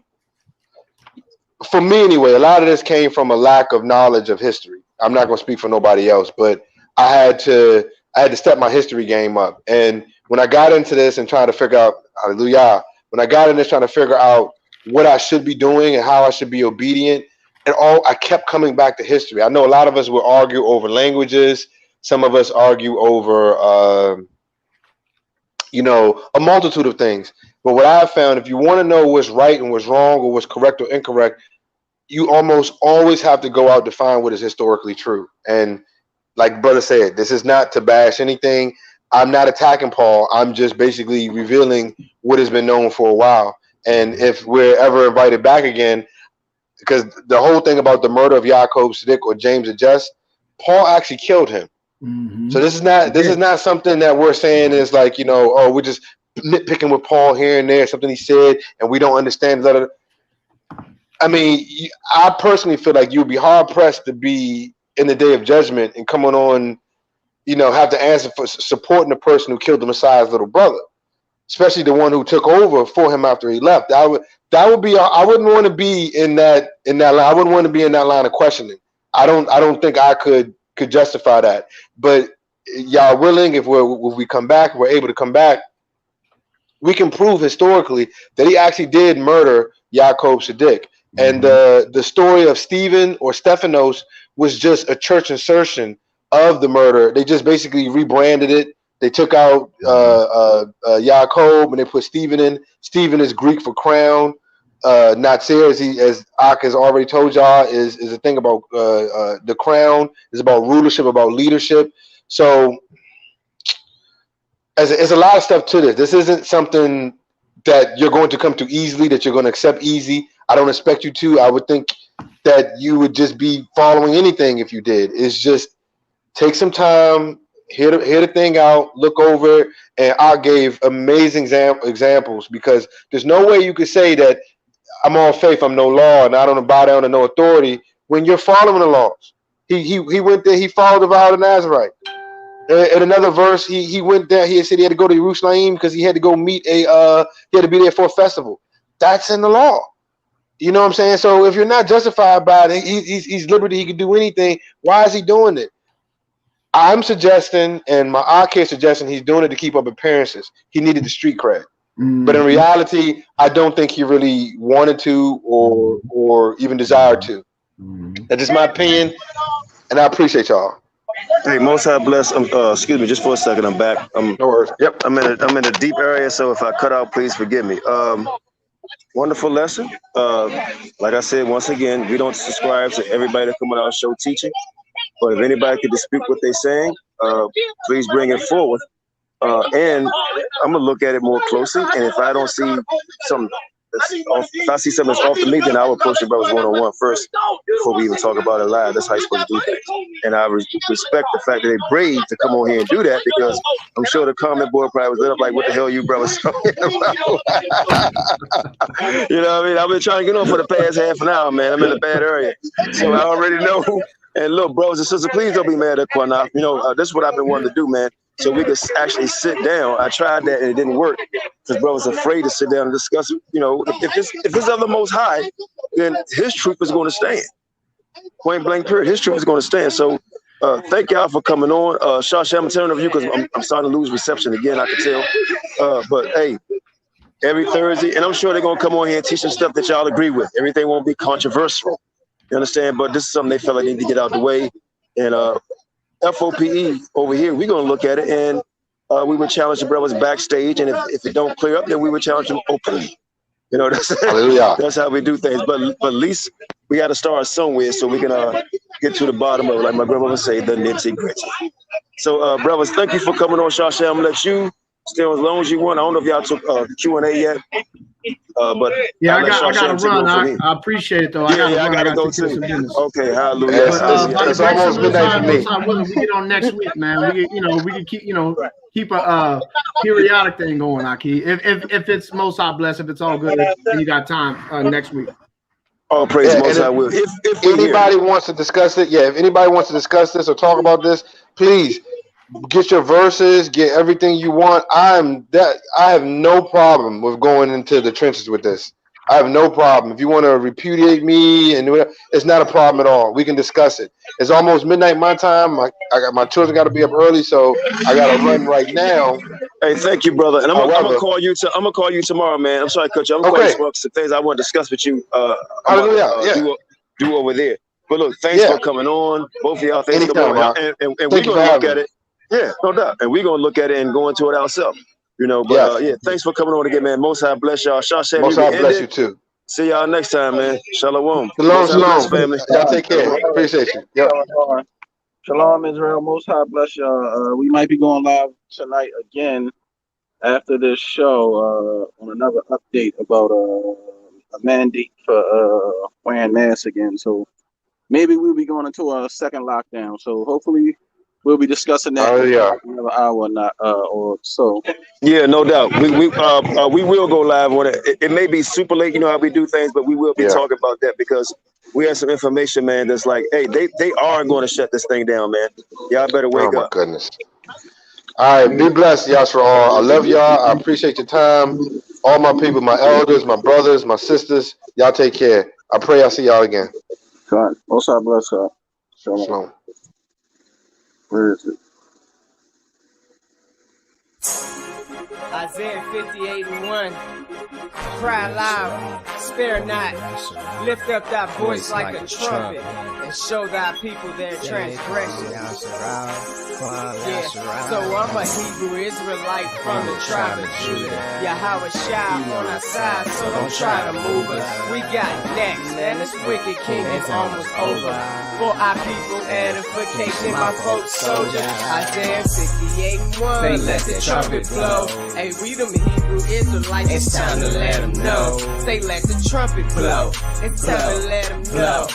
for me anyway, a lot of this came from a lack of knowledge of history. I'm not going to speak for nobody else, but I had to step my history game up. And when I got into this and trying to figure out, hallelujah, when I got in this trying to figure out what I should be doing and how I should be obedient, I kept coming back to history. I know a lot of us will argue over languages. Some of us argue over, a multitude of things. But what I found, if you want to know what's right and what's wrong or what's correct or incorrect, you almost always have to go out to find what is historically true. And like brother said, this is not to bash anything. I'm not attacking Paul. I'm just basically revealing what has been known for a while. And if we're ever invited back again, because the whole thing about the murder of Yaakov Siddiq or James the Just, Paul actually killed him. Mm-hmm. So this is not something that we're saying is like, we're just nitpicking with Paul here and there, something he said, and we don't understand. I mean, I personally feel like you'd be hard pressed to be in the day of judgment and coming on, have to answer for supporting the person who killed the Messiah's little brother, especially the one who took over for him after he left. I wouldn't want to be in that line. I wouldn't want to be in that line of questioning. I don't think I could justify that. But y'all willing, if we come back, we're able to come back, we can prove historically that he actually did murder Yaakov Siddiq. And the story of Stephen or Stephanos was just a church insertion of the murder. They just basically rebranded it. They took out Yaakov and they put Stephen in. Stephen is Greek for crown. Nazir, as Ak has already told y'all, is a thing about the crown. It's about rulership, about leadership. So it's a lot of stuff to this. This isn't something that you're going to come to easily, that you're going to accept easy. I don't expect you to. I would think that you would just be following anything if you did. It's just take some time, hear the thing out, look over it, and I gave amazing examples, because there's no way you could say that I'm on faith, I'm no law, and I don't bow down to no authority when you're following the laws. He went there, he followed the vow of the Nazarite. In another verse, he went there, he said he had to go to Jerusalem because he had to go meet he had to be there for a festival. That's in the law. You know what I'm saying? So if you're not justified by it, he's liberty, he can do anything. Why is he doing it? I'm suggesting, and my AK is suggesting, he's doing it to keep up appearances. He needed the street cred. Mm-hmm. But in reality, I don't think he really wanted to or even desired to. Mm-hmm. That's just my opinion, and I appreciate y'all. Hey, Most High bless. Excuse me, just for a second. I'm back. No worries. Yep, I'm in a deep area, so if I cut out, please forgive me. Wonderful lesson. Like I said, once again, we don't subscribe to everybody that come on our show teaching, but if anybody could dispute what they're saying, please bring it forward. And I'm gonna look at it more closely, and if I don't see something if I see something that's off to me, then I'll approach the brothers one-on-one first before we even talk about it live. That's how you're supposed to do things. And I respect the fact that they're brave to come on here and do that, because I'm sure the comment board probably was lit up like, what the hell you brothers talking about? You know what I mean? I've been trying to get on for the past half an hour, man. I'm in a bad area. So I already know. And look, brothers and sisters, please don't be mad at Qanath. This is what I've been wanting to do, man. So we could actually sit down. I tried that and it didn't work because brothers afraid to sit down and discuss. If it's of the Most High, then His truth is going to stand. Point blank period. His truth is going to stand. So thank y'all for coming on. Shasha, I'm telling you because I'm starting to lose reception again. I can tell. But hey, every Thursday, and I'm sure they're going to come on here and teach some stuff that y'all agree with. Everything won't be controversial. You understand? But this is something they feel like they need to get out the way. And F.O.P.E over here, we're going to look at it, and we would challenge the brothers backstage. And if it don't clear up, then we would challenge them openly. You know, that's how we do things. But at least we got to start somewhere so we can get to the bottom of it, like my grandmother say, the nitty gritty. So, brothers, thank you for coming on, Shasha. I'm going to let you stay on as long as you want. I don't know if y'all took Q&A yet. But yeah, I got to run. I appreciate it, though. I got to go too. Okay, hallelujah. It's almost midnight for me. We get on next week, man. We can keep a periodic thing going, Aki. If it's Most High blessed, if it's all good, and you got time next week. Oh, praise Most High will. If anybody wants to discuss it, if anybody wants to discuss this or talk about this, please get your verses, get everything you want. I have no problem with going into the trenches with this. I have no problem. If you want to repudiate me and whatever, it's not a problem at all. We can discuss it. It's almost midnight my time. I got my children got to be up early, so I got to run right now. Hey, thank you, brother. And I'm gonna call you. I'm gonna call you tomorrow, man. I'm sorry, Coach. I'm gonna call you tomorrow. Some things I want to discuss with you. Do over there. But look, thanks for coming on. Both of y'all, thanks for coming on. And we're gonna look at it. Yeah, no doubt. And we're going to look at it and go into it ourselves. You know, but thanks for coming on again, man. Most High bless y'all. Shasha, Most High bless you too. See y'all next time, man. Shalom. Shalom, family. Y'all take care. Appreciate you. Yep. Shalom, Israel. Most High bless y'all. We might be going live tonight again after this show on another update about a mandate for wearing masks again. So maybe we'll be going into a second lockdown. So hopefully we'll be discussing that another hour or so. Yeah, no doubt. We will go live on it. It may be super late, you know how we do things, but we will be talking about that because we have some information, man, that's like, hey, they are going to shut this thing down, man. Y'all better wake up. Oh, my goodness. All right, be blessed, Yasharal. I love y'all. I appreciate your time. All my people, my elders, my brothers, my sisters, y'all take care. I pray I'll see y'all again. God, most I bless y'all. Shalom. Where is it? Isaiah 58:1. Cry loud, spare not. Lift up thy voice like a trumpet, and show thy people their transgression. So I'm a Hebrew Israelite from the tribe of Judah. Yahawashi on our side, so don't try to move us. We got next, and this wicked king is almost over. For our people, edification, my folks, soldiers. Isaiah 58:1. Say let the trumpet blow. Hey, we them Hebrew Israelites, it's time to let them know. Say let the trumpet blow. It's time to let them know.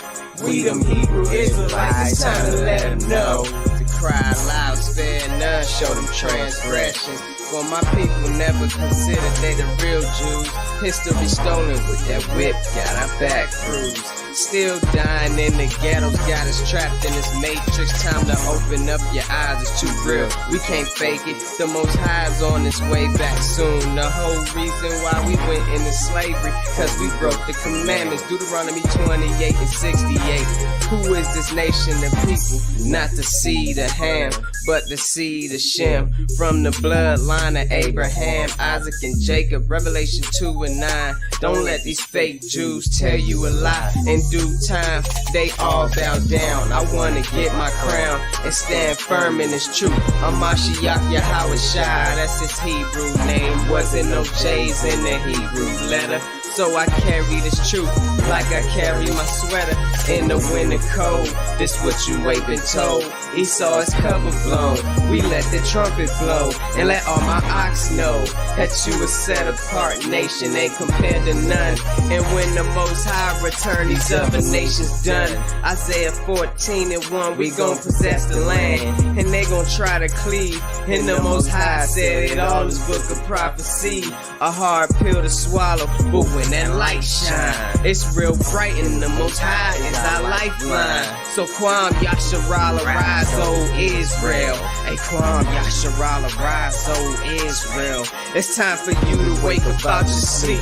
We them Hebrew Israelites, it's time to let them know. To cry loud, spare none, show them transgressions. For my people never considered they the real Jews. History stolen with that whip, got our back bruised. Still dying in the ghettos, got us trapped in this matrix. Time to open up your eyes, it's too real. We can't fake it. The Most High is on its way back soon. The whole reason why we went into slavery, cause we broke the commandments. Deuteronomy 28 and 68. Who is this nation of people? Not the seed of Ham, but the seed of Shem. From the bloodline of Abraham, Isaac, and Jacob. Revelation 2 and 9. Don't let these fake Jews tell you a lie. In due time, they all bow down. I wanna get my crown and stand firm in this truth. Ha Mashayach Yahawashi, that's his Hebrew name. Wasn't no J's in the Hebrew letter. So I carry this truth like I carry my sweater in the winter cold. This what you ain't been told. Esau is cover blown. We let the trumpet blow and let all my ox know that you a set apart nation, ain't compared to none. And when the Most High return, these other nations done. Isaiah 14:1, we gon' possess the land, and they gon' try to cleave. And the Most High said it all is book of prophecy, a hard pill to swallow, but when that light shine, it's real bright, and the Most High is our lifeline. So Quam Yasharala, rise, O Israel. Hey, Quam Yasharala, rise, O Israel. It's time for you to wake up out your sleep.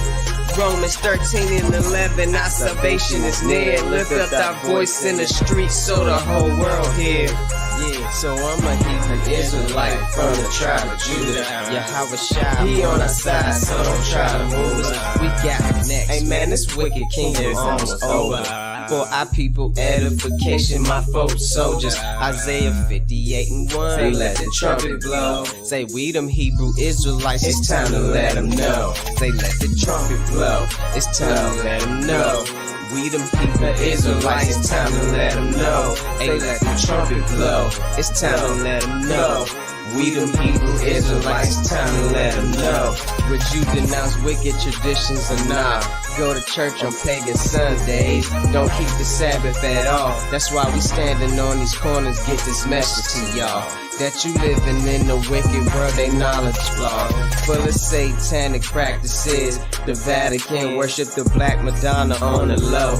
Romans 13:11, our salvation is near. Lift up thy voice in the streets so the whole world hear. Yeah, so I'm a Hebrew Israelite from the tribe of Judah. Yahawashi, he on our side, so don't try to move us. We got it next. Hey man, this wicked kingdom is almost over. For our people, edification, my folks, soldiers. Isaiah 58:1. Say, let the trumpet blow. Say, we them Hebrew Israelites, it's time to let them know. Say, let the trumpet blow. It's time to let them know. We them Hebrew Israelites, it's time to let them know. Say, let the trumpet blow. It's time to let them know. We them Hebrew Israelites, it's time to let them know. Would you denounce wicked traditions or not? Go to church on pagan Sundays, don't keep the Sabbath at all. That's why we standing on these corners, get this message to y'all. That you living in the wicked world, they knowledge flawed, full of satanic practices. The Vatican worship the Black Madonna on the low.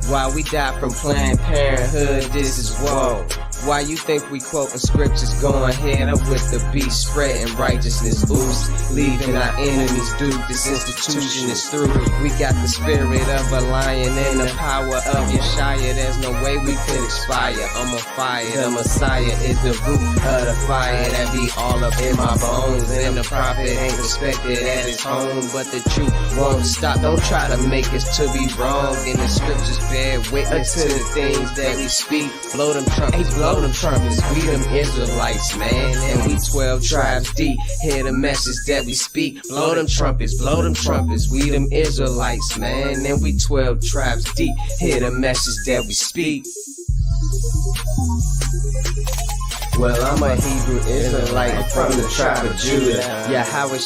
Why we die from Planned Parenthood, this is woe. Why you think we quoting scriptures, going head up with the beast, spreading righteousness ooze, leaving our enemies duped. This institution is through. We got the spirit of a lion and the power of Yeshaya. There's no way we could expire. I'm on fire. The Messiah is the root of the fire that be all up in my bones. And the prophet ain't respected at his home, but the truth won't stop. Don't try to make us to be wrong. In the scriptures bear witness to the things that we speak. Blow them trumpets, blow them trumpets. We them Israelites, man, and we 12 tribes deep. Hear the message that we speak. Blow them trumpets, blow them trumpets. We them Israelites, man, and we 12 tribes deep. Hear the message that we speak. Well, I'm a Hebrew Israelite from the tribe of Judah. Yahweh